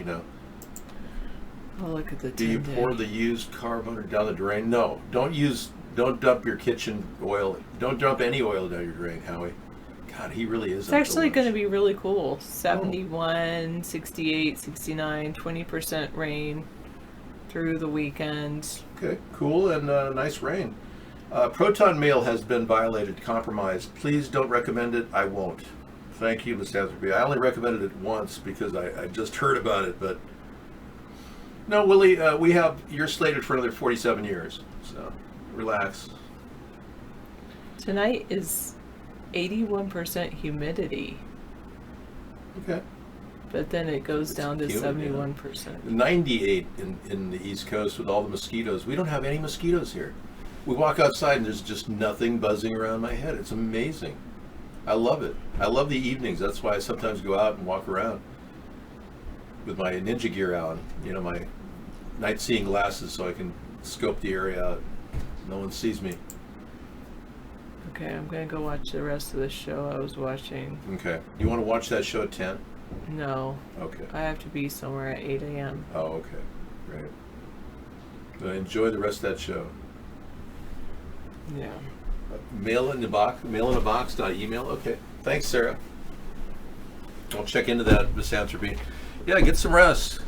Oh, look at the Do you pour the used car motor down the drain? No, don't dump your kitchen oil. Don't dump any oil down your drain, Howie. God, he really is. It's actually going to be really cool. 71, 68, 69, 20% rain through the weekend. Okay, cool and nice rain. Proton mail has been violated, compromised. Please don't recommend it. I won't. Thank you, Misanthropy. I only recommended it once because I just heard about it, but no, Willie, you're slated for another 47 years, so relax. Tonight is 81% humidity. Okay. But then it goes down to 71%. 98 in the East Coast with all the mosquitoes. We don't have any mosquitoes here. We walk outside and there's just nothing buzzing around my head. It's amazing. I love it. I love the evenings. That's why I sometimes go out and walk around with my ninja gear on, my night seeing glasses so I can scope the area out. No one sees me. Okay, I'm going to go watch the rest of the show I was watching. Okay. You want to watch that show at 10? No. Okay. I have to be somewhere at 8 a.m. Oh, okay. Great. So enjoy the rest of that show. Yeah. Mail in a box. Email. Okay. Thanks, Sarah. I'll check into that, Misanthropy. Yeah, get some rest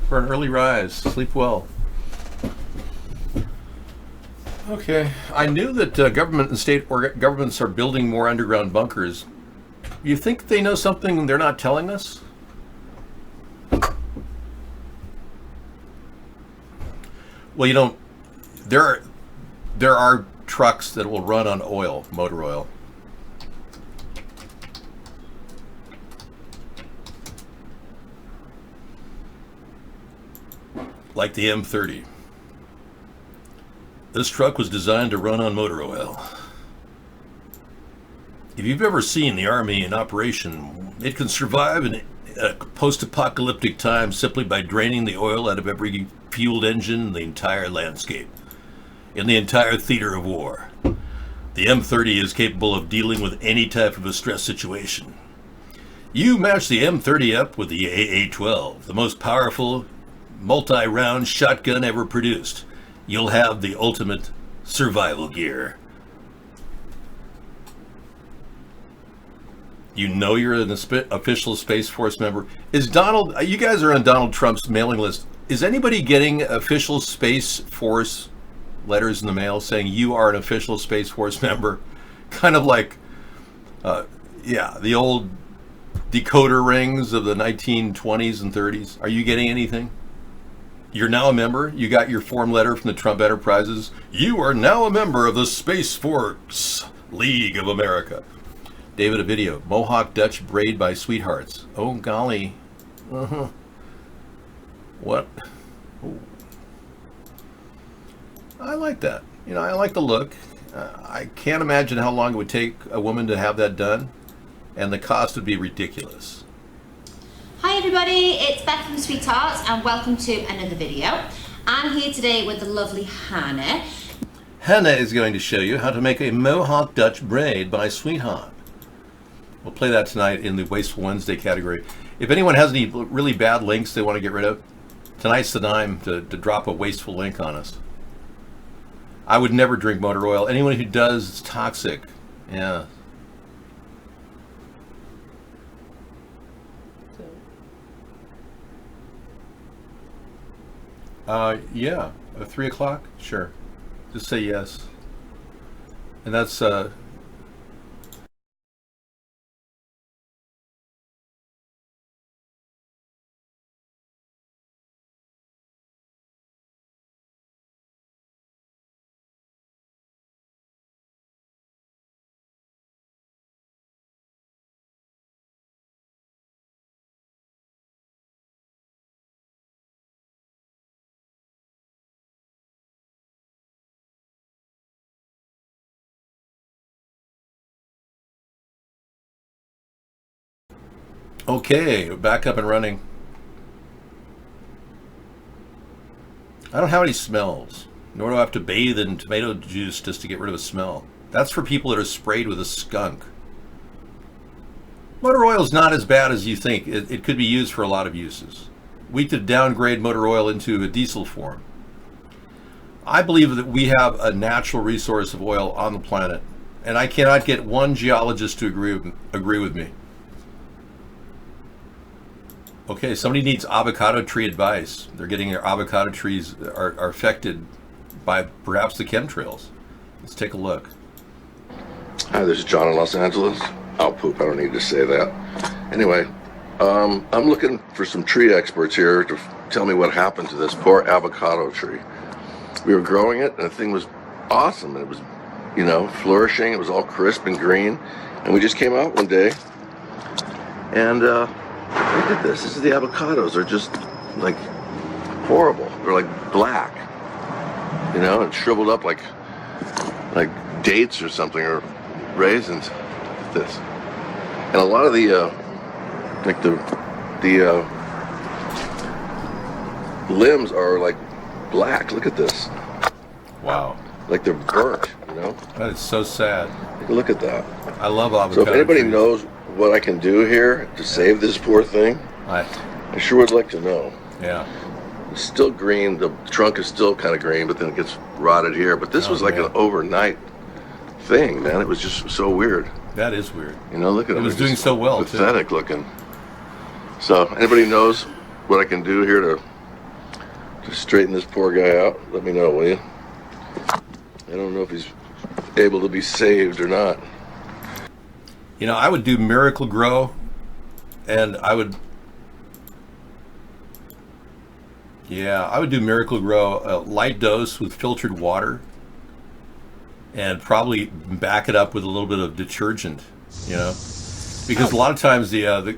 for an early rise. Sleep well. Okay, I knew that government and state governments are building more underground bunkers. You think they know something they're not telling us? Well, you don't. There are trucks that will run on oil, motor oil. Like the M30. This truck was designed to run on motor oil. If you've ever seen the Army in operation, it can survive in a post-apocalyptic time simply by draining the oil out of every fueled engine in the entire landscape, in the entire theater of war. The M30 is capable of dealing with any type of a stress situation. You match the M30 up with the AA-12, the most powerful multi-round shotgun ever produced. You'll have the ultimate survival gear. You know you're an official Space Force member. Is Donald, you guys are on Donald Trump's mailing list. Is anybody getting official Space Force letters in the mail saying you are an official Space Force member? Kind of like, the old decoder rings of the 1920s and 30s. Are you getting anything? You're now a member. You got your form letter from the Trump Enterprises. You are now a member of the Space Force League of America. David, a video. Mohawk Dutch braid by Sweethearts. Oh, golly. What? Ooh. I like that. You know, I like the look. I can't imagine how long it would take a woman to have that done. And the cost would be ridiculous. Hi everybody, it's Beth from Sweethearts and welcome to another video. I'm here today with the lovely Hannah. Hannah is going to show you how to make a Mohawk Dutch braid by Sweetheart. We'll play that tonight in the Wasteful Wednesday category. If anyone has any really bad links they want to get rid of, tonight's the time to drop a wasteful link on us. I would never drink motor oil. Anyone who does, it's toxic. Yeah. Yeah, 3 o'clock? Sure. Just say yes. And that's, okay, back up and running. I don't have any smells, nor do I have to bathe in tomato juice just to get rid of a smell. That's for people that are sprayed with a skunk. Motor oil is not as bad as you think. It could be used for a lot of uses. We could downgrade motor oil into a diesel form. I believe that we have a natural resource of oil on the planet, and I cannot get one geologist to agree with me. Okay, somebody needs avocado tree advice. They're getting their avocado trees are affected by perhaps the chemtrails. Let's take a look. Hi, this is John in Los Angeles. Oh, poop, I don't need to say that. Anyway, I'm looking for some tree experts here to tell me what happened to this poor avocado tree. We were growing it, and the thing was awesome. It was, you know, flourishing. It was all crisp and green. And we just came out one day, and look at this. This is the avocados. They're just, like, horrible. They're, like, black, you know, and shriveled up like dates or something, or raisins. Look at this. And a lot of the, like, the limbs are, like, black. Look at this. Wow. Like they're burnt, you know? That is so sad. Take a look at that. I love avocado So if anybody trees. knows what I can do here to save this poor thing, I sure would like to know. Yeah. It's still green. The trunk is still kind of green, but then it gets rotted here. But this was like an overnight thing, man. It was just so weird. That is weird. You know, look at it. It was doing so well, too. Pathetic looking. So anybody knows what I can do here to straighten this poor guy out, let me know, will you? I don't know if he's able to be saved or not. You know, I would do Miracle Grow, and I would do Miracle Grow, a light dose with filtered water, and probably back it up with a little bit of detergent, you know, because a lot of times it's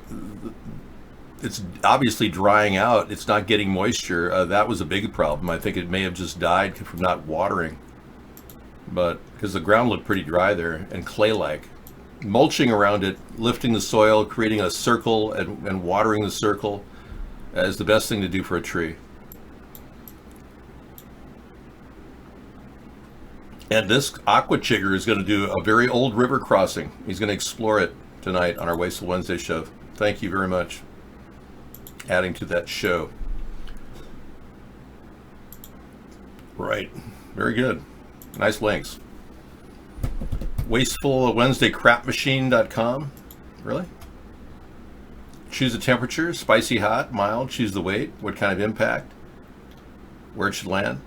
obviously drying out. It's not getting moisture. That was a big problem. I think it may have just died from not watering, but because the ground looked pretty dry there and clay-like. Mulching around it, lifting the soil, creating a circle and watering the circle is the best thing to do for a tree. And this aqua chigger is going to do a very old river crossing. He's going to explore it tonight on our Wasteful Wednesday show. Thank you very much. Adding to that show. Right. Very good. Nice links. Wasteful Wednesday crapmachine.com. Really? Choose the temperature, spicy, hot, mild. Choose the weight, what kind of impact, where it should land.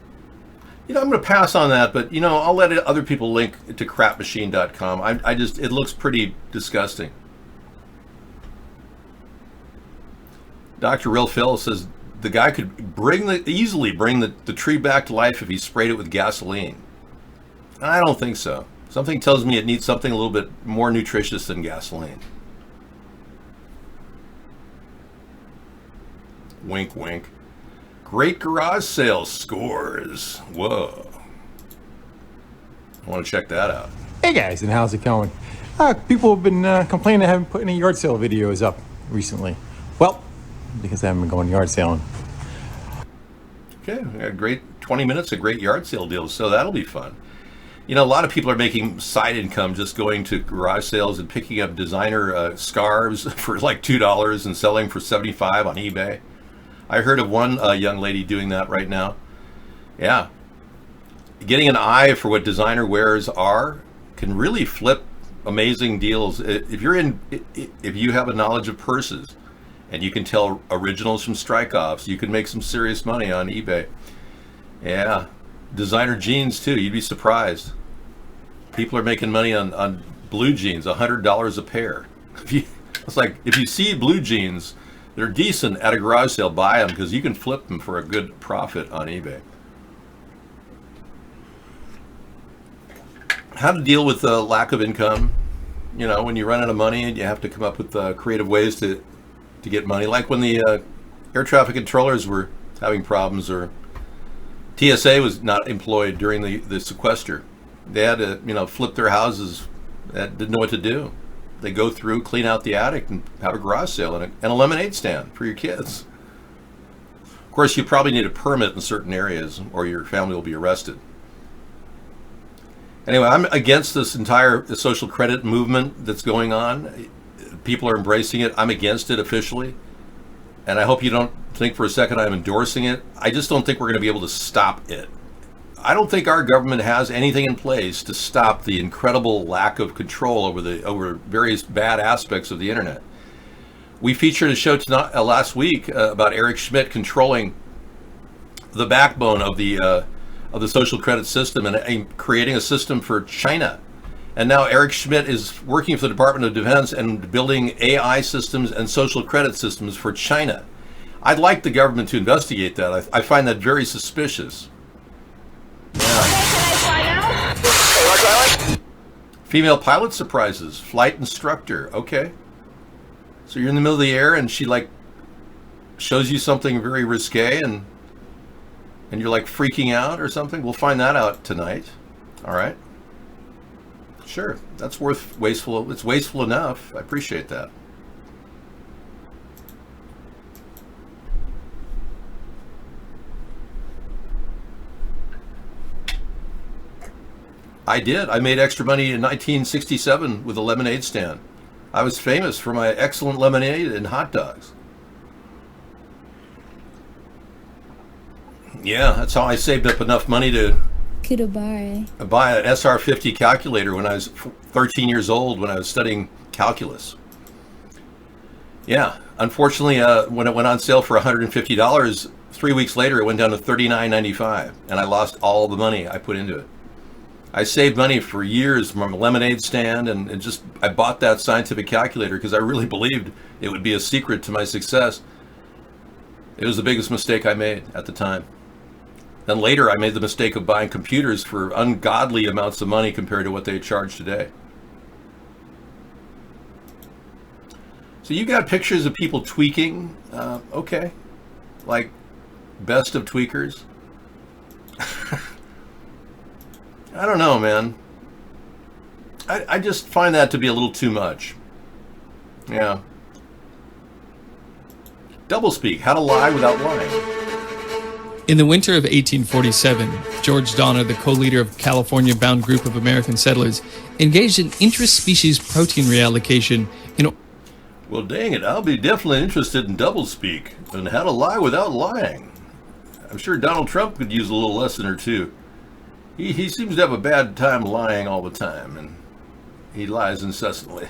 You know, I'm going to pass on that, but, you know, I'll let other people link to crapmachine.com. It looks pretty disgusting. Dr. Real Phil says the guy could easily bring the tree back to life if he sprayed it with gasoline. I don't think so. Something tells me it needs something a little bit more nutritious than gasoline. Wink, wink. Great garage sale scores. Whoa. I want to check that out. Hey guys, and how's it going? People have been complaining I haven't put any yard sale videos up recently. Well, because I haven't been going yard sailing. Okay, we got a great 20 minutes of great yard sale deals, so that'll be fun. You know, a lot of people are making side income just going to garage sales and picking up designer scarves for like $2 and selling for $75 on eBay. I heard of one young lady doing that right now. Yeah. Getting an eye for what designer wares are can really flip amazing deals. If you have a knowledge of purses and you can tell originals from strike-offs, you can make some serious money on eBay. Yeah. Designer jeans too, you'd be surprised. People are making money on blue jeans, $100 a pair. It's like, if you see blue jeans, they're decent at a garage sale, buy them because you can flip them for a good profit on eBay. How to deal with the lack of income. You know, when you run out of money and you have to come up with creative ways to get money. Like when the air traffic controllers were having problems, or TSA was not employed during the sequester. They had to, you know, flip their houses that didn't know what to do. They go through, clean out the attic, and have a garage sale and a lemonade stand for your kids. Of course, you probably need a permit in certain areas or your family will be arrested. Anyway, I'm against this entire social credit movement that's going on. People are embracing it. I'm against it officially. And I hope you don't think for a second I'm endorsing it. I just don't think we're going to be able to stop it. I don't think our government has anything in place to stop the incredible lack of control over various bad aspects of the internet. We featured a show last week about Eric Schmidt controlling the backbone of the social credit system and creating a system for China. And now Eric Schmidt is working for the Department of Defense and building AI systems and social credit systems for China. I'd like the government to investigate that. I find that very suspicious. Yeah. Female pilot surprises. Flight instructor. Okay. So you're in the middle of the air and she like shows you something very risque and you're like freaking out or something. We'll find that out tonight. All right. Sure. That's wasteful. It's wasteful enough. I appreciate that. I did. I made extra money in 1967 with a lemonade stand. I was famous for my excellent lemonade and hot dogs. Yeah, that's how I saved up enough money to buy an SR50 calculator when I was 13 years old when I was studying calculus. Yeah, unfortunately, when it went on sale for $150, 3 weeks later it went down to $39.95, and I lost all the money I put into it. I saved money for years from a lemonade stand, and just I bought that scientific calculator because I really believed it would be a secret to my success. It was the biggest mistake I made at the time. Then later I made the mistake of buying computers for ungodly amounts of money compared to what they charge today. So you got pictures of people tweaking, okay, like best of tweakers. I don't know, man. I just find that to be a little too much. Yeah. Doublespeak, how to lie without lying. In the winter of 1847, George Donner, the co-leader of a California-bound group of American settlers, engaged in interspecies protein reallocation in... Well, dang it, I'll be definitely interested in doublespeak and how to lie without lying. I'm sure Donald Trump could use a little lesson or two. He seems to have a bad time lying all the time, and he lies incessantly.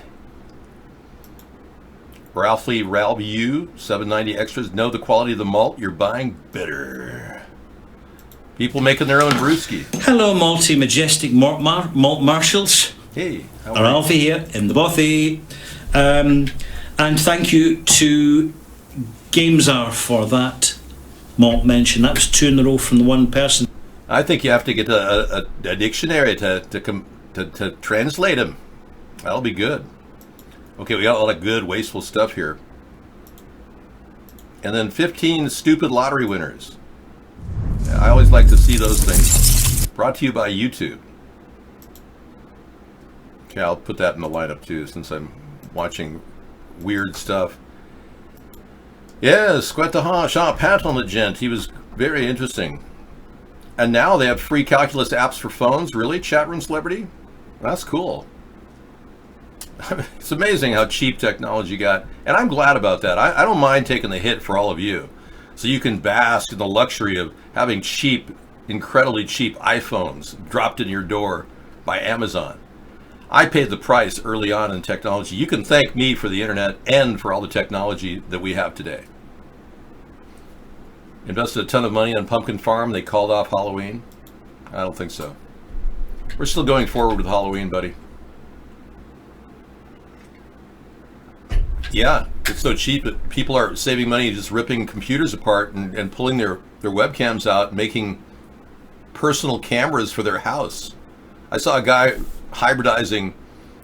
Ralphie Ralbu, 790 extras. Know the quality of the malt you're buying better. People making their own brewski. Hello, malty majestic malt marshals. Hey, how are Ralphie here in the bothy. And thank you to GameZar for that malt mention. That was 2 in a row from the one person. I think you have to get a dictionary to translate them. That'll be good. Okay, we got a lot of good, wasteful stuff here. And then 15 stupid lottery winners. I always like to see those things. Brought to you by YouTube. Okay, I'll put that in the lineup too, since I'm watching weird stuff. Yes, Squetaha, Shah Pat on the gent. He was very interesting. And now they have free calculus apps for phones. Really? Chat room celebrity? That's cool. It's amazing how cheap technology got. And I'm glad about that. I don't mind taking the hit for all of you. So you can bask in the luxury of having cheap, incredibly cheap iPhones dropped in your door by Amazon. I paid the price early on in technology. You can thank me for the internet and for all the technology that we have today. Invested a ton of money on Pumpkin Farm. They called off Halloween. I don't think so. We're still going forward with Halloween, buddy. Yeah, it's so cheap that people are saving money just ripping computers apart and pulling their webcams out and making personal cameras for their house. I saw a guy hybridizing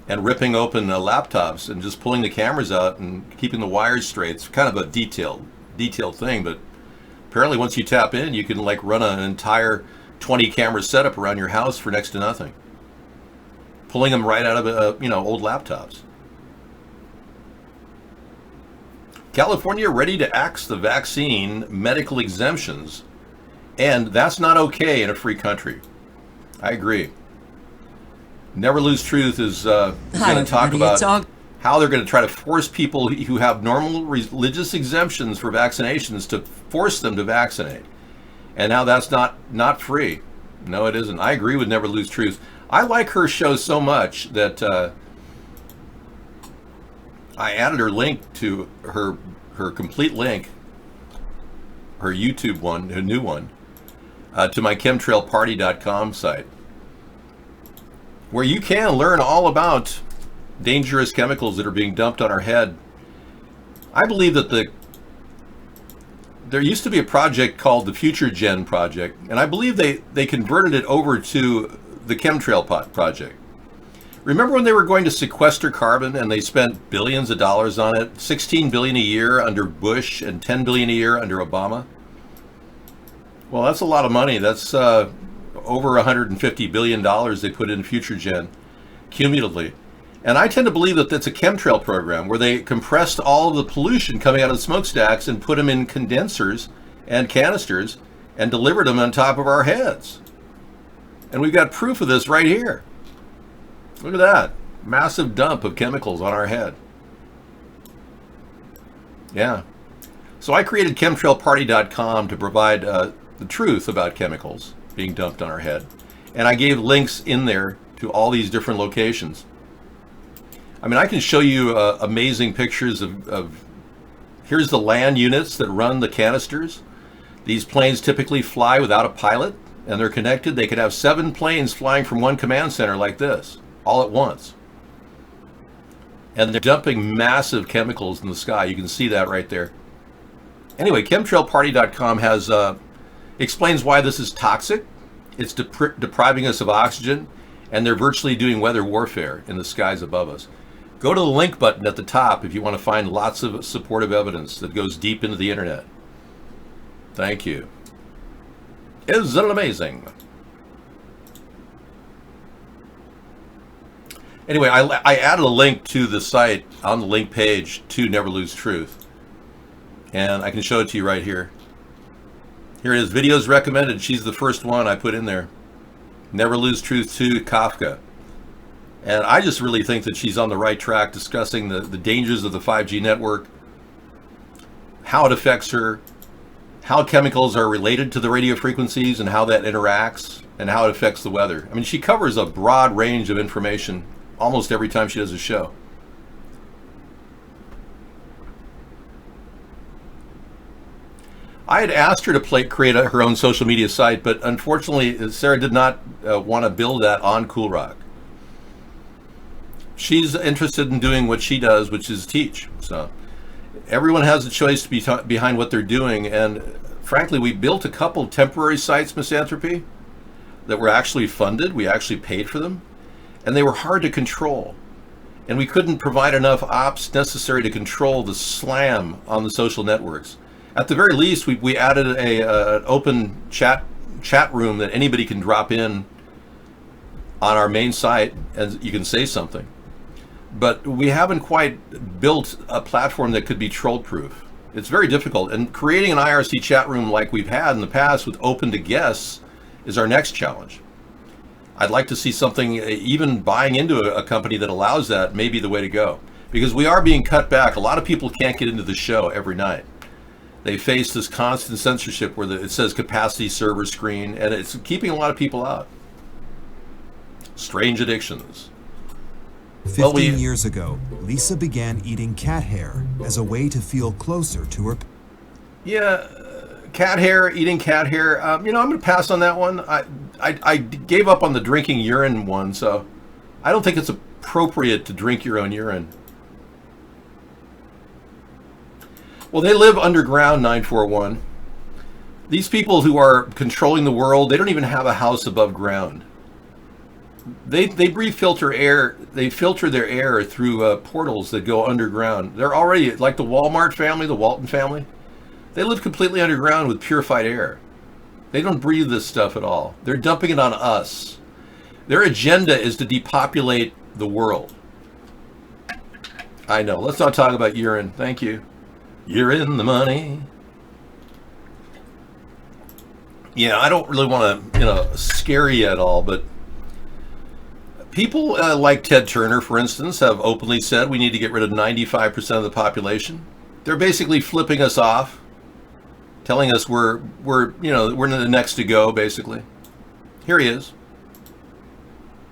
and ripping open laptops and just pulling the cameras out and keeping the wires straight. It's kind of a detailed thing, but apparently once you tap in, you can like run an entire 20 camera setup around your house for next to nothing. Pulling them right out of old laptops. California ready to axe the vaccine medical exemptions, and that's not okay in a free country. I agree. Never Lose Truth is going to talk about how they're going to try to force people who have normal religious exemptions for vaccinations to force them to vaccinate. And now that's not free. No, it isn't. I agree with Never Lose Truth. I like her show so much that I added her link to her complete link, her YouTube one, her new one, to my chemtrailparty.com site, where you can learn all about dangerous chemicals that are being dumped on our head. I believe that there used to be a project called the Future Gen Project, and I believe they converted it over to the Chemtrail Project. Remember when they were going to sequester carbon and they spent billions of dollars on it? $16 billion a year under Bush and $10 billion a year under Obama? Well, that's a lot of money. That's over $150 billion they put in Future Gen cumulatively. And I tend to believe that that's a chemtrail program where they compressed all of the pollution coming out of the smokestacks and put them in condensers and canisters and delivered them on top of our heads. And we've got proof of this right here. Look at that. Massive dump of chemicals on our head. Yeah. So I created chemtrailparty.com to provide the truth about chemicals being dumped on our head. And I gave links in there to all these different locations. I mean, I can show you amazing pictures of here's the land units that run the canisters. These planes typically fly without a pilot. and they're connected, they could have 7 planes flying from one command center like this, all at once. And they're dumping massive chemicals in the sky. You can see that right there. Anyway, chemtrailparty.com has explains why this is toxic. It's depriving us of oxygen, and they're virtually doing weather warfare in the skies above us. Go to the link button at the top if you want to find lots of supportive evidence that goes deep into the internet. Thank you. Isn't it amazing? Anyway, I added a link to the site on the link page to Never Lose Truth. And I can show it to you right here. Here it is, videos recommended. She's the first one I put in there. Never Lose Truth 2, Kafka. And I just really think that she's on the right track discussing the dangers of the 5G network, how it affects her, how chemicals are related to the radio frequencies and how that interacts, and how it affects the weather. I mean, she covers a broad range of information almost every time she does a show. I had asked her to create her own social media site, but unfortunately, Sarah did not want to build that on Cool Rock. She's interested in doing what she does, which is teach. So everyone has a choice to be behind what they're doing, and frankly, we built a couple temporary sites, Misanthropy, that were actually funded. We actually paid for them, and they were hard to control. And we couldn't provide enough ops necessary to control the slam on the social networks. At the very least, we added an open chat room that anybody can drop in on our main site, and you can say something. But we haven't quite built a platform that could be troll-proof. It's very difficult, and creating an IRC chat room like we've had in the past with open to guests is our next challenge. I'd like to see something, even buying into a company that allows that may be the way to go, because we are being cut back. A lot of people can't get into the show every night. They face this constant censorship where it says capacity server screen, and it's keeping a lot of people out. Strange addictions. 15 years ago, Lisa began eating cat hair as a way to feel closer to her. Yeah, cat hair, eating cat hair. I'm going to pass on that one. I gave up on the drinking urine one, so I don't think it's appropriate to drink your own urine. Well, they live underground, 941. These people who are controlling the world, they don't even have a house above ground. They breathe filter air. They filter their air through portals that go underground. They're already like the Walmart family, the Walton family. They live completely underground with purified air. They don't breathe this stuff at all. They're dumping it on us. Their agenda is to depopulate the world. I know. Let's not talk about urine. Thank you. You're in the money. Yeah, I don't really want to, scare you at all, but people like Ted Turner, for instance, have openly said we need to get rid of 95% of the population. They're basically flipping us off, telling us we're the next to go, basically. Here he is.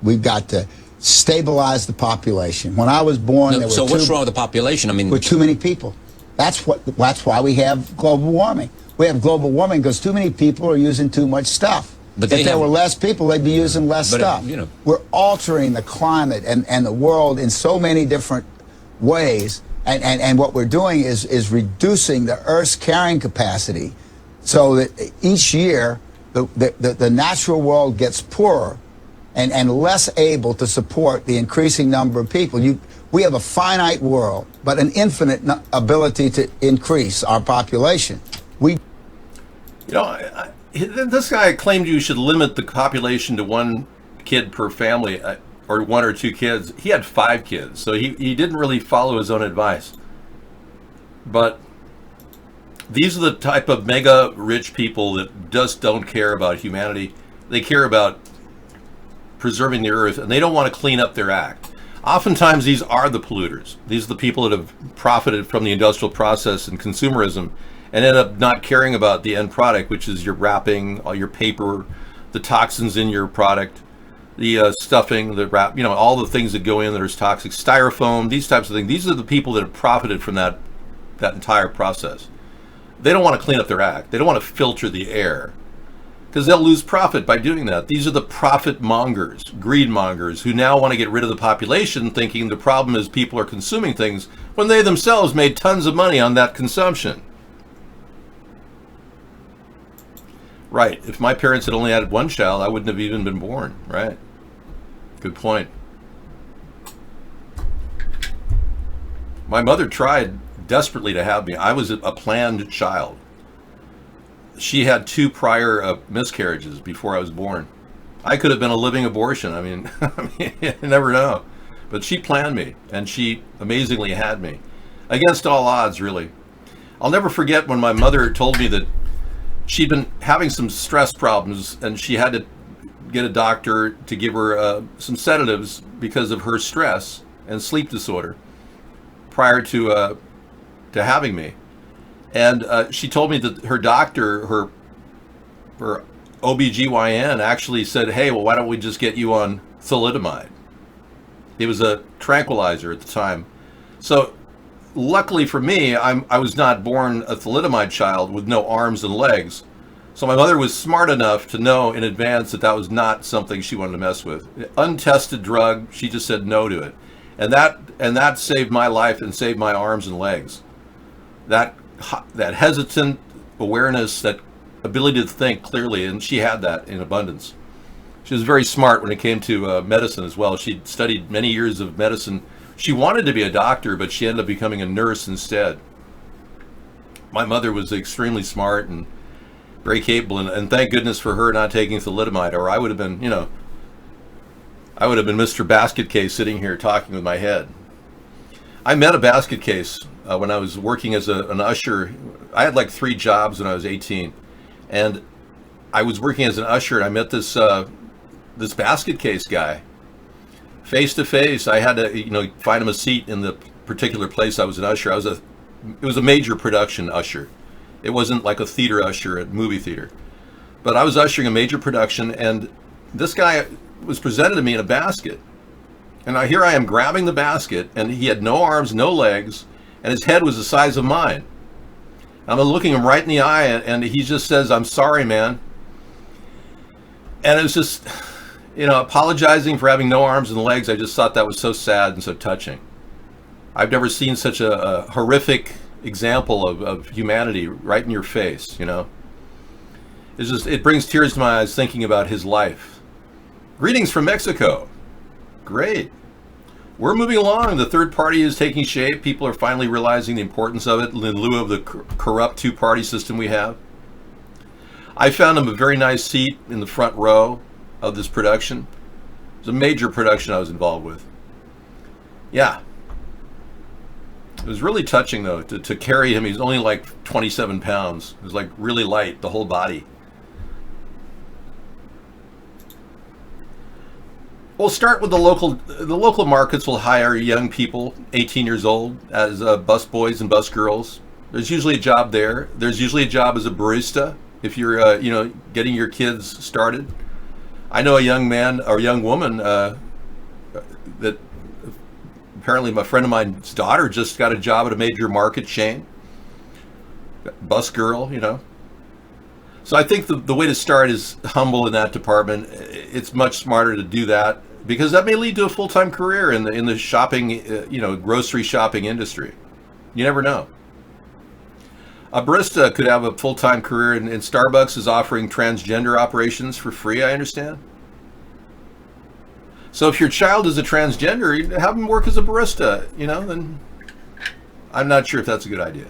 We've got to stabilize the population. When I was born, there were so what's wrong with the population? I mean, with too many people. That's why we have global warming. We have global warming because too many people are using too much stuff. But if there were less people, they'd be using less stuff. We're altering the climate and the world in so many different ways. And what we're doing is reducing the Earth's carrying capacity so that each year the natural world gets poorer and less able to support the increasing number of people. We have a finite world, but an infinite ability to increase our population. This guy claimed you should limit the population to 1 kid per family, or 1 or 2 kids. He had 5 kids, so he didn't really follow his own advice. But these are the type of mega rich people that just don't care about humanity. They care about preserving the earth, and they don't want to clean up their act. Oftentimes, these are the polluters. These are the people that have profited from the industrial process and consumerism and end up not caring about the end product, which is your wrapping, all your paper, the toxins in your product, the stuffing, the wrap, all the things that go in that are toxic, styrofoam, these types of things. These are the people that have profited from that entire process. They don't want to clean up their act. They don't want to filter the air. because they'll lose profit by doing that. These are the profit mongers, greed mongers, who now want to get rid of the population, thinking the problem is people are consuming things when they themselves made tons of money on that consumption. Right. If my parents had only had one child, I wouldn't have even been born. Right. Good point. My mother tried desperately to have me. I was a planned child. She had 2 prior miscarriages before I was born. I could have been a living abortion. I mean, you never know. But she planned me, and she amazingly had me. Against all odds, really. I'll never forget when my mother told me that she'd been having some stress problems, and she had to get a doctor to give her some sedatives because of her stress and sleep disorder prior to having me. And she told me that her doctor, her OBGYN, actually said, hey, well, why don't we just get you on thalidomide? It was a tranquilizer at the time. So luckily for me, I was not born a thalidomide child with no arms and legs. So my mother was smart enough to know in advance that that was not something she wanted to mess with. Untested drug, she just said no to it. And that saved my life and saved my arms and legs. That hesitant awareness, that ability to think clearly, and she had that in abundance. She was very smart when it came to medicine as well. She'd studied many years of medicine. She wanted to be a doctor, but she ended up becoming a nurse instead. My mother was extremely smart and very capable, and thank goodness for her not taking thalidomide, or I would have been, I would have been Mr. Basket Case sitting here talking with my head. I met a basket case when I was working as an usher. I had like 3 jobs when I was 18, and I was working as an usher, and I met this this basket case guy face to face. I had to find him a seat in the particular place I was an usher. It was a major production usher. It wasn't like a theater usher at movie theater, but I was ushering a major production, and this guy was presented to me in a basket. And here I am grabbing the basket, and he had no arms, no legs, and his head was the size of mine. I'm looking him right in the eye, and he just says, "I'm sorry, man." And it was just, apologizing for having no arms and legs. I just thought that was so sad and so touching. I've never seen such a horrific example of humanity right in your face, It brings tears to my eyes thinking about his life. Greetings from Mexico. Great. We're moving along. The third party is taking shape. People are finally realizing the importance of it in lieu of the corrupt 2-party system we have. I found him a very nice seat in the front row of this production. It was a major production I was involved with. Yeah. It was really touching, though, to carry him. He's only like 27 pounds. It was like really light, the whole body. We'll start with the local markets will hire young people, 18 years old, as bus boys and bus girls. There's usually a job there. There's usually a job as a barista if you're, getting your kids started. I know a young man or young woman that apparently my friend of mine's daughter just got a job at a major market chain. Bus girl, So I think the way to start is humble in that department. It's much smarter to do that, because that may lead to a full-time career in the shopping, grocery shopping industry. You never know. A barista could have a full-time career, and Starbucks is offering transgender operations for free, I understand. So if your child is a transgender, have them work as a barista, then I'm not sure if that's a good idea.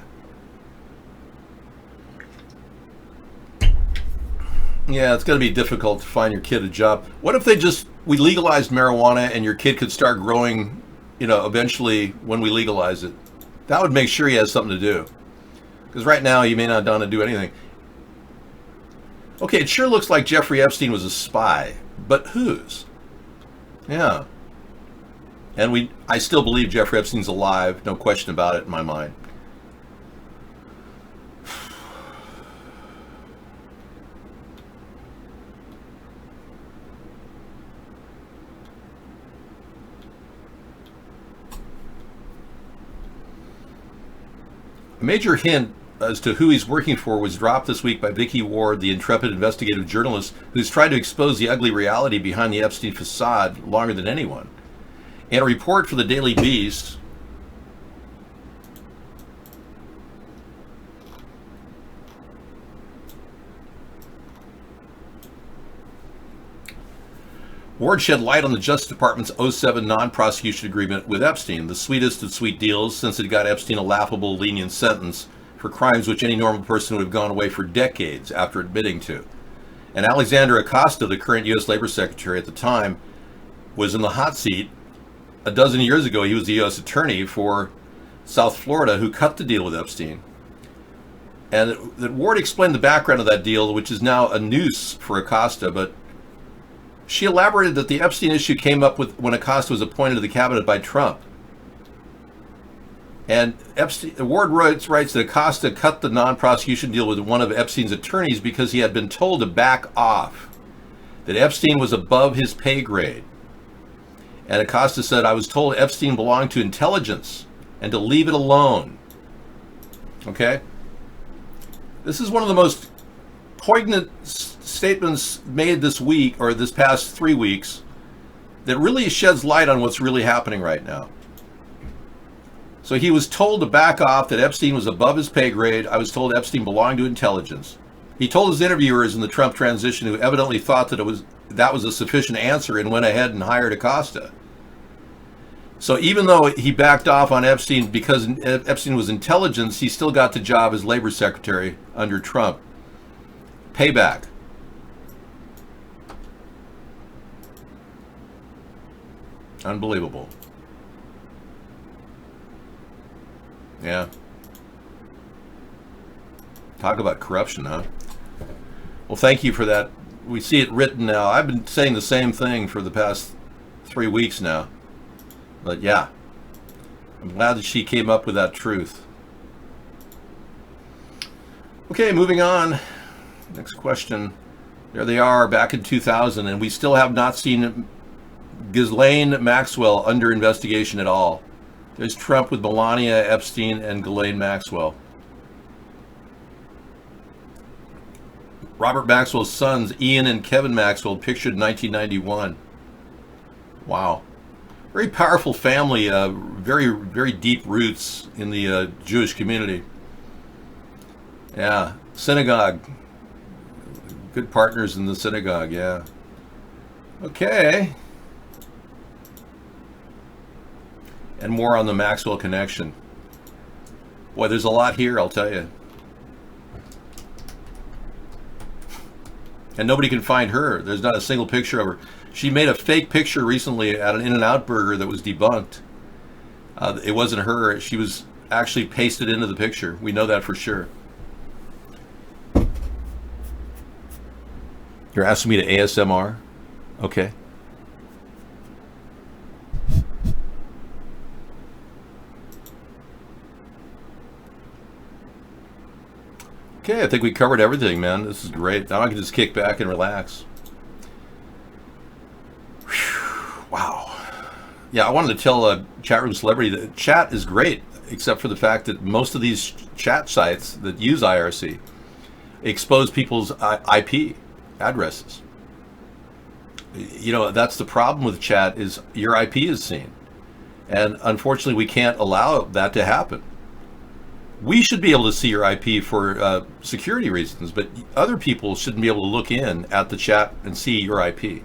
Yeah, it's going to be difficult to find your kid a job. What if we legalized marijuana and your kid could start growing, eventually when we legalize it? That would make sure he has something to do. Because right now he may not want to do anything. Okay, it sure looks like Jeffrey Epstein was a spy, but whose? Yeah. And I still believe Jeffrey Epstein's alive, no question about it in my mind. A major hint as to who he's working for was dropped this week by Vicky Ward, the intrepid investigative journalist who's tried to expose the ugly reality behind the Epstein facade longer than anyone. In a report for the Daily Beast, Ward shed light on the Justice Department's 2007 non-prosecution agreement with Epstein, the sweetest of sweet deals since it got Epstein a laughable, lenient sentence for crimes which any normal person would have gone away for decades after admitting to. And Alexander Acosta, the current U.S. Labor Secretary at the time, was in the hot seat. A dozen years ago, he was the U.S. Attorney for South Florida who cut the deal with Epstein. And that Ward explained the background of that deal, which is now a noose for Acosta, but she elaborated that the Epstein issue came up with when Acosta was appointed to the cabinet by Trump. And Ward writes that Acosta cut the non-prosecution deal with one of Epstein's attorneys because he had been told to back off, that Epstein was above his pay grade. And Acosta said, "I was told Epstein belonged to intelligence and to leave it alone." Okay? This is one of the most poignant statements made this week, or this past 3 weeks, that really sheds light on what's really happening right now. So he was told to back off, that Epstein was above his pay grade. I was told Epstein belonged to intelligence. He told his interviewers in the Trump transition, who evidently thought that that was a sufficient answer, and went ahead and hired Acosta. So even though he backed off on Epstein because Epstein was intelligence, he still got the job as labor secretary under Trump. Payback. Unbelievable. Yeah. Talk about corruption, huh? Well, thank you for that. We see it written now. I've been saying the same thing for the past 3 weeks now. But yeah, I'm glad that she came up with that truth. Okay, moving on. Next question. There they are, back in 2000, and we still have not seen Ghislaine Maxwell under investigation at all. There's Trump with Melania, Epstein, and Ghislaine Maxwell. Robert Maxwell's sons, Ian and Kevin Maxwell, pictured in 1991. Wow. Very powerful family, very, very deep roots in the Jewish community. Yeah, synagogue. Good partners in the synagogue, yeah. Okay. And more on the Maxwell connection. Boy, there's a lot here, I'll tell you. And nobody can find her. There's not a single picture of her. She made a fake picture recently at an In-N-Out burger that was debunked. It wasn't her. She was actually pasted into the picture. We know that for sure. You're asking me to ASMR? Okay. Okay, I think we covered everything, man. This is great. Now I can just kick back and relax. Whew, wow. Yeah, I wanted to tell Chat Room Celebrity that chat is great, except for the fact that most of these chat sites that use IRC expose people's IP addresses. You know, that's the problem with chat, is your IP is seen. And unfortunately, we can't allow that to happen. We should be able to see your IP for security reasons, but other people shouldn't be able to look in at the chat and see your IP.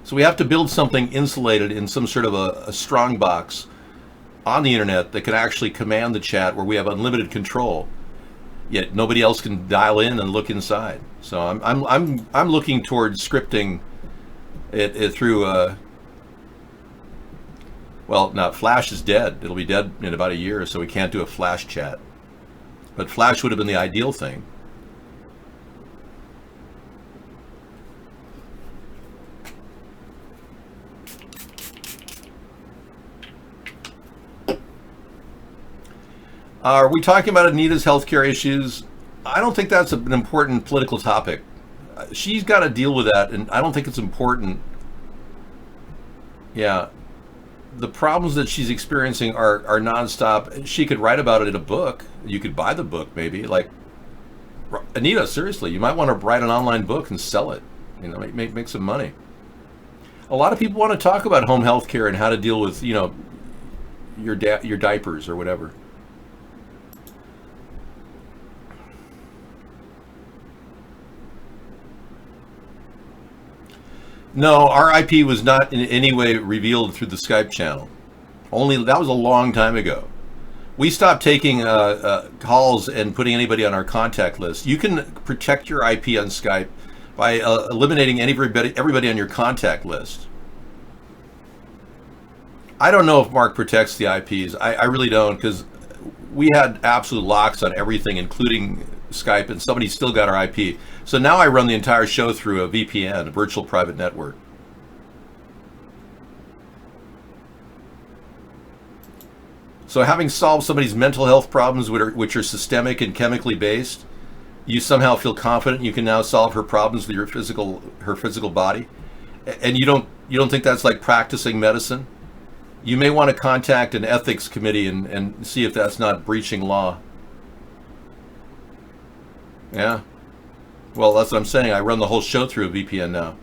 So we have to build something insulated in some sort of a strong box on the internet that can actually command the chat, where we have unlimited control, yet nobody else can dial in and look inside. So I'm looking towards scripting it through. Well, now Flash is dead. It'll be dead in about a year, so we can't do a Flash chat. But Flash would have been the ideal thing. Are we talking about Anita's healthcare issues? I don't think that's an important political topic. She's got to deal with that, and I don't think it's important. Yeah. the problems that she's experiencing are nonstop. She could write about it in a book. You could buy the book, maybe. Like, Anita, seriously, you might want to write an online book and sell it. You know, make some money. A lot of people want to talk about home health care and how to deal with, you know, your diapers or whatever. No, our IP was not in any way revealed through the Skype channel. Only that was a long time ago. We stopped taking calls and putting anybody on our contact list. You can protect your IP on Skype by eliminating everybody on your contact list. I don't know if Mark protects the IPs. I really don't, because we had absolute locks on everything, including Skype, and somebody still got our IP. So now I run the entire show through a VPN, a virtual private network. So having solved somebody's mental health problems, which are systemic and chemically based, you somehow feel confident you can now solve her problems with her physical body, and you don't think that's like practicing medicine? You may want to contact an ethics committee and see if that's not breaching law. Yeah. Well, that's what I'm saying. I run the whole show through a VPN now.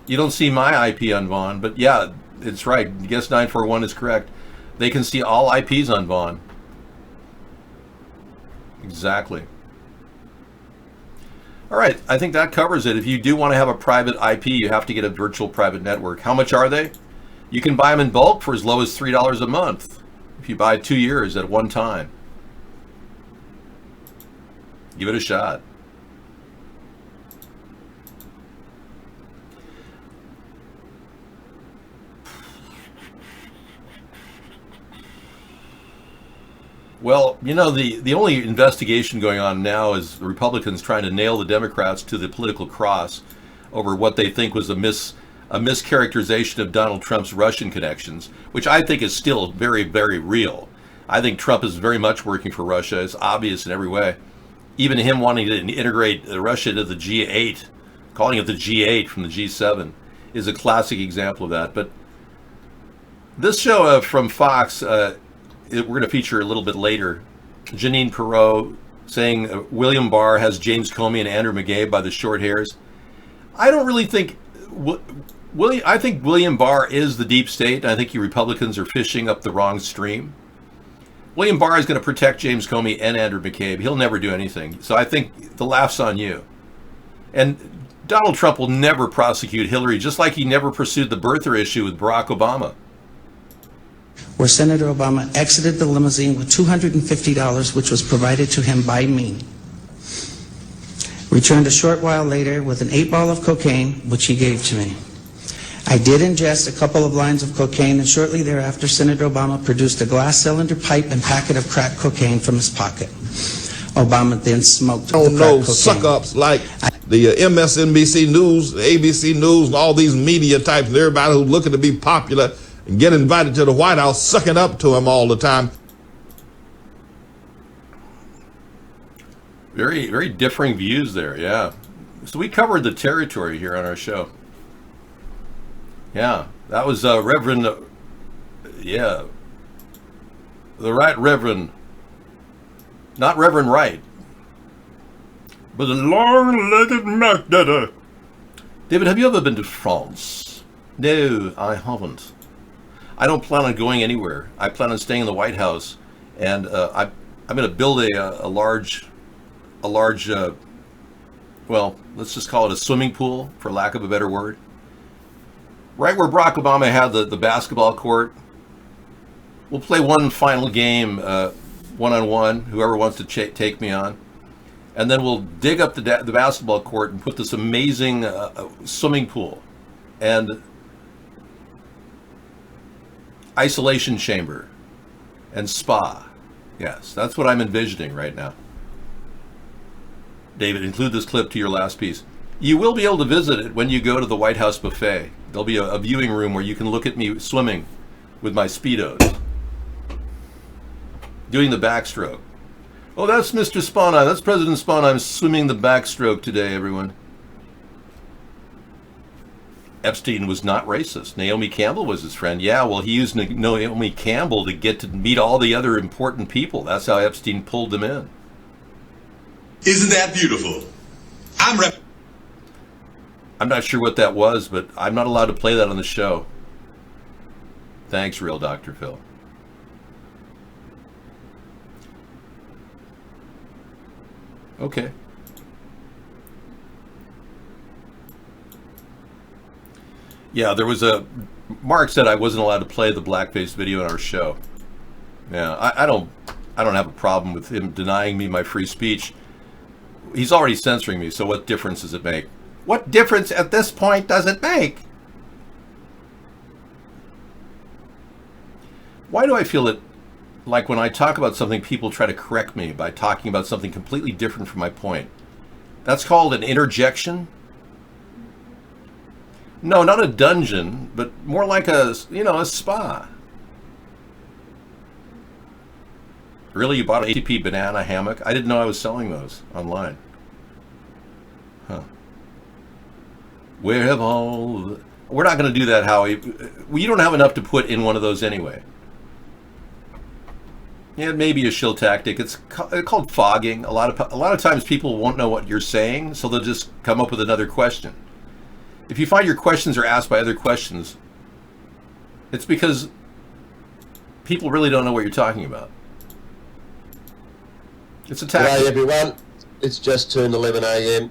You don't see my IP on Vaughn, but yeah, it's right. Guess 941 is correct. They can see all IPs on Vaughn. Exactly. All right, I think that covers it. If you do want to have a private IP, you have to get a virtual private network. How much are they? You can buy them in bulk for as low as $3 a month if you buy 2 years at one time. Give it a shot. Well, you know, the only investigation going on now is the Republicans trying to nail the Democrats to the political cross over what they think was a mischaracterization of Donald Trump's Russian connections, which I think is still very, very real. I think Trump is very much working for Russia. It's obvious in every way. Even him wanting to integrate Russia into the G8, calling it the G8 from the G7, is a classic example of that. But this show from Fox, we're going to feature a little bit later. Jeanine Pirro saying William Barr has James Comey and Andrew McCabe by the short hairs. I don't really think... I think William Barr is the deep state, and I think you Republicans are fishing up the wrong stream. William Barr is going to protect James Comey and Andrew McCabe. He'll never do anything. So I think the laugh's on you. And Donald Trump will never prosecute Hillary, just like he never pursued the birther issue with Barack Obama. Where Senator Obama exited the limousine with $250, which was provided to him by me. Returned a short while later with an 8-ball of cocaine, which he gave to me. I did ingest a couple of lines of cocaine, and shortly thereafter, Senator Obama produced a glass cylinder pipe and packet of crack cocaine from his pocket. Obama then smoked the crack cocaine. Suck-ups like the MSNBC News, ABC News, and all these media types, and everybody who's looking to be popular and get invited to the White House, sucking up to him all the time. Very, very differing views there, yeah. So we covered the territory here on our show. Yeah, that was Reverend, the Right Reverend, not Reverend Wright, but the long-legged Mac Daddy. David, have you ever been to France? No, I haven't. I don't plan on going anywhere. I plan on staying in the White House, and I'm going to build a large, well, let's just call it a swimming pool, for lack of a better word. Right where Barack Obama had the basketball court. We'll play one final game, one-on-one, whoever wants to take me on. And then we'll dig up the basketball court and put this amazing swimming pool and isolation chamber and spa. Yes, that's what I'm envisioning right now. David, include this clip to your last piece. You will be able to visit it when you go to the White House buffet. There'll be a viewing room where you can look at me swimming with my Speedos, doing the backstroke. Oh, that's Mr. Sponheim. That's President Sponheim swimming the backstroke today, everyone. Epstein was not racist. Naomi Campbell was his friend. Yeah, well, he used Naomi Campbell to get to meet all the other important people. That's how Epstein pulled them in. Isn't that beautiful? I'm not sure what that was, but I'm not allowed to play that on the show. Thanks, Real Dr. Phil. Okay. Yeah, there was a... Mark said I wasn't allowed to play the blackface video in our show. Yeah, I don't have a problem with him denying me my free speech. He's already censoring me, so what difference does it make? What difference at this point does it make? Why do I feel that, like when I talk about something, people try to correct me by talking about something completely different from my point? That's called an interjection? No, not a dungeon, but more like a spa. Really, you bought an ATP banana hammock? I didn't know I was selling those online. Huh. Where have all the... We're not going to do that, Howie. You don't have enough to put in one of those anyway. Yeah, it may be a shill tactic. It's called fogging. A lot of times people won't know what you're saying, so they'll just come up with another question. If you find your questions are asked by other questions, it's because people really don't know what you're talking about. It's a tactic. G'day everyone. It's just turned 11 a.m.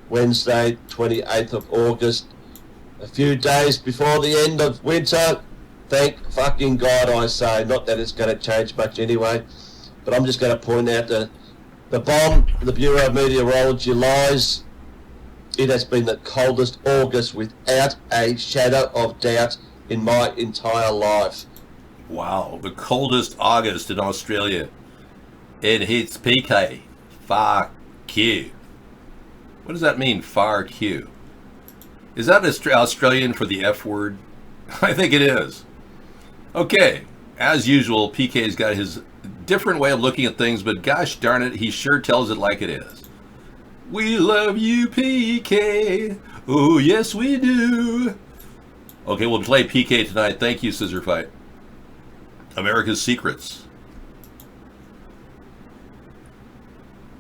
Wednesday, 28th of August. A few days before the end of winter. Thank fucking God, I say. Not that it's going to change much anyway. But I'm just going to point out the bomb, the Bureau of Meteorology lies. It has been the coldest August without a shadow of doubt in my entire life. Wow, the coldest August in Australia. It hits PK. Fuck you. What does that mean, fuck you? Is that Australian for the F word? I think it is. Okay, as usual, PK's got his different way of looking at things, but gosh darn it, he sure tells it like it is. We love you, PK. Oh, yes, we do. Okay, we'll play PK tonight. Thank you, Scissor Fight. America's Secrets.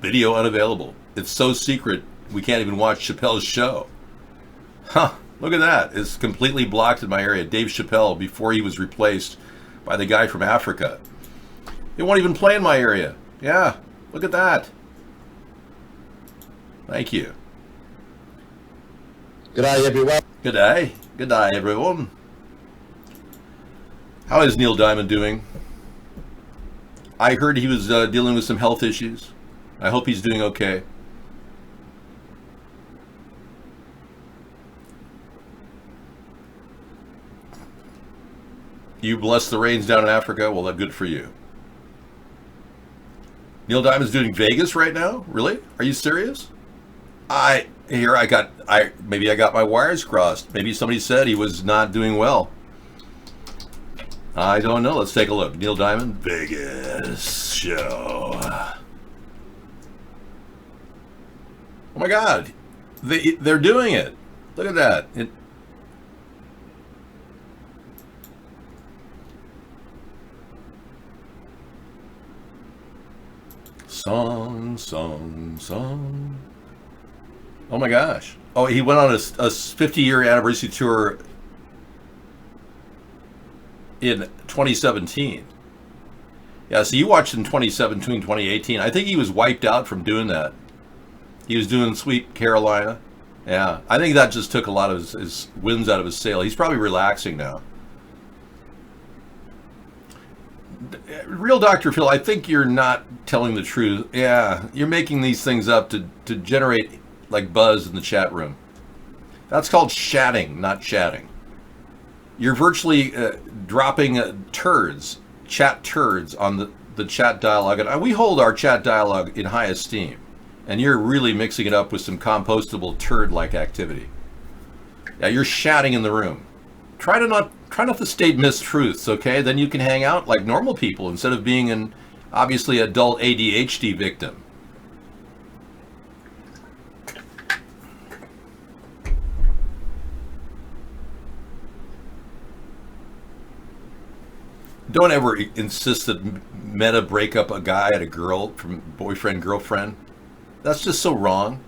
Video unavailable. It's so secret, we can't even watch Chappelle's show. Huh, look at that. It's completely blocked in my area. Dave Chappelle, before he was replaced by the guy from Africa. It won't even play in my area. Yeah, look at that. Thank you. G'day everyone. G'day. G'day everyone. How is Neil Diamond doing? I heard he was dealing with some health issues. I hope he's doing okay. You bless the rains down in Africa? Well, that's good for you. Neil Diamond's doing Vegas right now? Really? Are you serious? Maybe I got my wires crossed. Maybe somebody said he was not doing well. I don't know. Let's take a look. Neil Diamond, Vegas show. Oh my God, they're doing it. Look at that. Song. Oh my gosh. Oh, he went on a 50-year anniversary tour in 2017. Yeah, so you watched in 2017, 2018. I think he was wiped out from doing that. He was doing Sweet Carolina. Yeah, I think that just took a lot of his winds out of his sail. He's probably relaxing now. Real Dr. Phil, I think you're not telling the truth. Yeah, you're making these things up to generate like buzz in the chat room. That's called chatting, not chatting. You're virtually dropping turds, chat turds on the chat dialogue. And we hold our chat dialogue in high esteem. And you're really mixing it up with some compostable turd-like activity. Yeah, you're chatting in the room. Try not to state mistruths, okay? Then you can hang out like normal people instead of being an obviously adult ADHD victim. Don't ever insist that Meta break up a guy and a girl from boyfriend, girlfriend. That's just so wrong.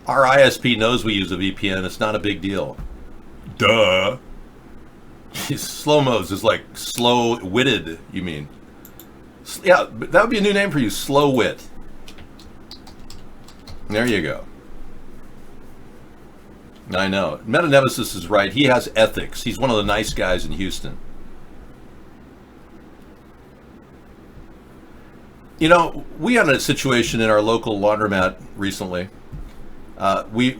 Our ISP knows we use a VPN. It's not a big deal. Duh. Slow-mos is like slow-witted, you mean. Yeah, that would be a new name for you, slow-wit. There you go. I know. Meta-Nemesis is right. He has ethics. He's one of the nice guys in Houston. You know, we had a situation in our local laundromat recently. We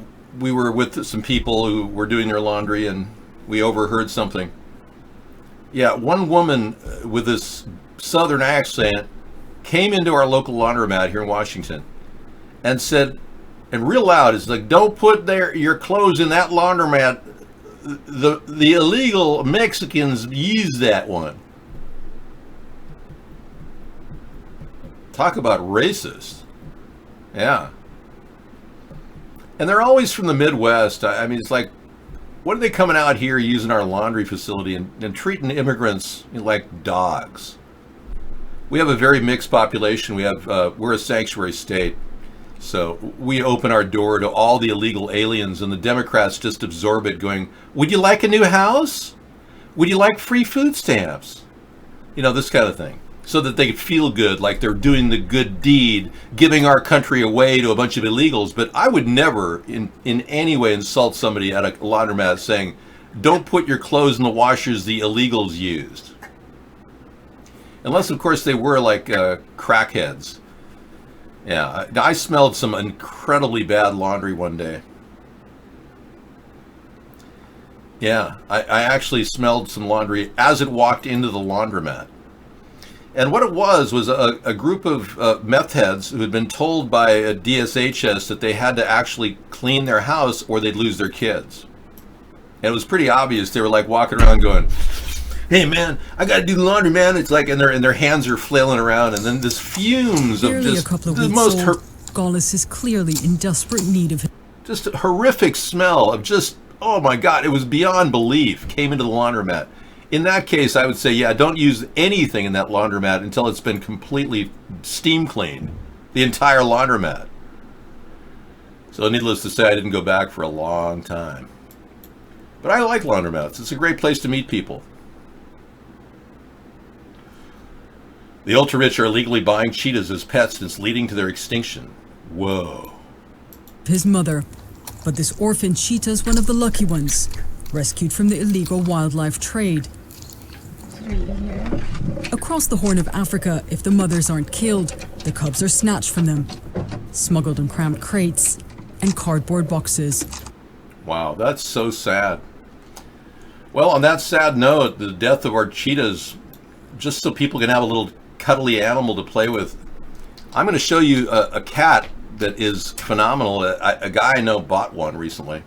were with some people who were doing their laundry, and we overheard something. Yeah, one woman with this southern accent came into our local laundromat here in Washington and said, and real loud, it's like, don't put your clothes in that laundromat. The illegal Mexicans use that one. Talk about racist. Yeah. And they're always from the Midwest. I mean, it's like, what are they coming out here using our laundry facility and treating immigrants like dogs? We have a very mixed population. We're a sanctuary state. So we open our door to all the illegal aliens, and the Democrats just absorb it, going, would you like a new house? Would you like free food stamps? You know, this kind of thing. So that they feel good, like they're doing the good deed, giving our country away to a bunch of illegals. But I would never in any way insult somebody at a laundromat saying, don't put your clothes in the washers the illegals used. Unless, of course, they were like crackheads. Yeah, I smelled some incredibly bad laundry one day. Yeah, I actually smelled some laundry as it walked into the laundromat. And what it was a group of meth heads who had been told by a DSHS that they had to actually clean their house or they'd lose their kids. And it was pretty obvious. They were like walking around going, hey man, I got to do the laundry, man. It's like, and their hands are flailing around, and then this fumes of just the most Gaulis is clearly in desperate need of just a horrific smell of just, oh my God, it was beyond belief. Came into the laundromat. In that case, I would say, yeah, don't use anything in that laundromat until it's been completely steam cleaned. The entire laundromat. So needless to say, I didn't go back for a long time. But I like laundromats. It's a great place to meet people. The ultra-rich are illegally buying cheetahs as pets, and it's leading to their extinction. Whoa. his mother. But this orphan cheetah is one of the lucky ones, rescued from the illegal wildlife trade. Across the Horn of Africa, if the mothers aren't killed, the cubs are snatched from them, smuggled in cramped crates and cardboard boxes. Wow, that's so sad. Well, on that sad note, the death of our cheetahs, just so people can have a little cuddly animal to play with, I'm going to show you a cat that is phenomenal. A guy I know bought one recently.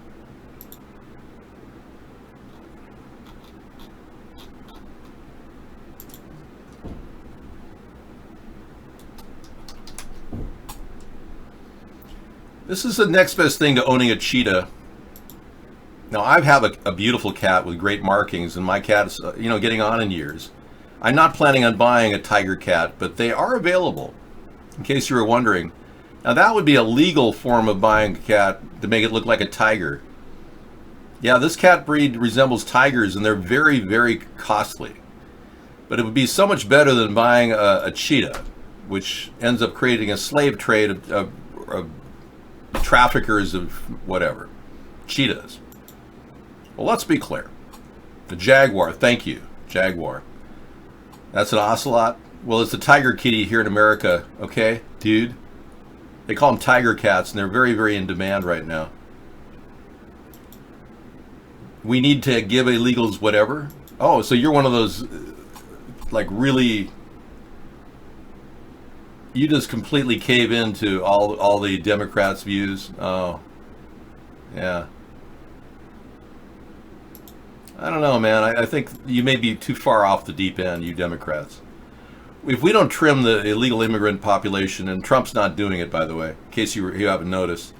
This is the next best thing to owning a cheetah. Now, I have a beautiful cat with great markings, and my cat is, getting on in years. I'm not planning on buying a tiger cat, but they are available, in case you were wondering. Now, that would be a legal form of buying a cat to make it look like a tiger. Yeah, this cat breed resembles tigers, and they're very, very costly. But it would be so much better than buying a cheetah, which ends up creating a slave trade of traffickers of whatever. Cheetahs. Well, let's be clear. The jaguar, thank you, jaguar. That's an ocelot? Well, it's a tiger kitty here in America, okay, dude? They call them tiger cats, and they're very, very in demand right now. We need to give illegals whatever? Oh, so you're one of those, like, really... You just completely cave into all the Democrats' views? Oh, yeah. I don't know, man. I think you may be too far off the deep end, you Democrats. If we don't trim the illegal immigrant population, and Trump's not doing it, by the way, in case you haven't noticed,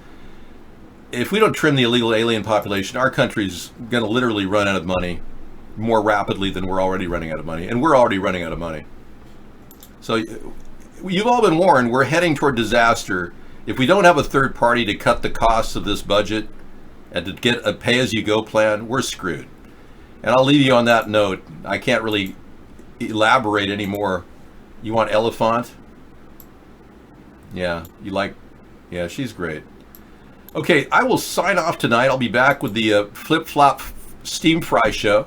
if we don't trim the illegal alien population, our country's going to literally run out of money more rapidly than we're already running out of money. And we're already running out of money. So you've all been warned, we're heading toward disaster. If we don't have a third party to cut the costs of this budget and to get a pay-as-you-go plan, we're screwed. And I'll leave you on that note. I can't really elaborate anymore. You want Elephant? Yeah, you like... Yeah, she's great. Okay, I will sign off tonight. I'll be back with the Flip Flop Steam Fry Show.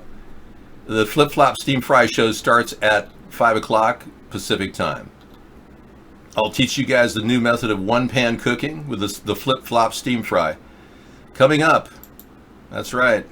The Flip Flop Steam Fry Show starts at 5 o'clock Pacific time. I'll teach you guys the new method of one-pan cooking with the Flip Flop Steam Fry. Coming up. That's right.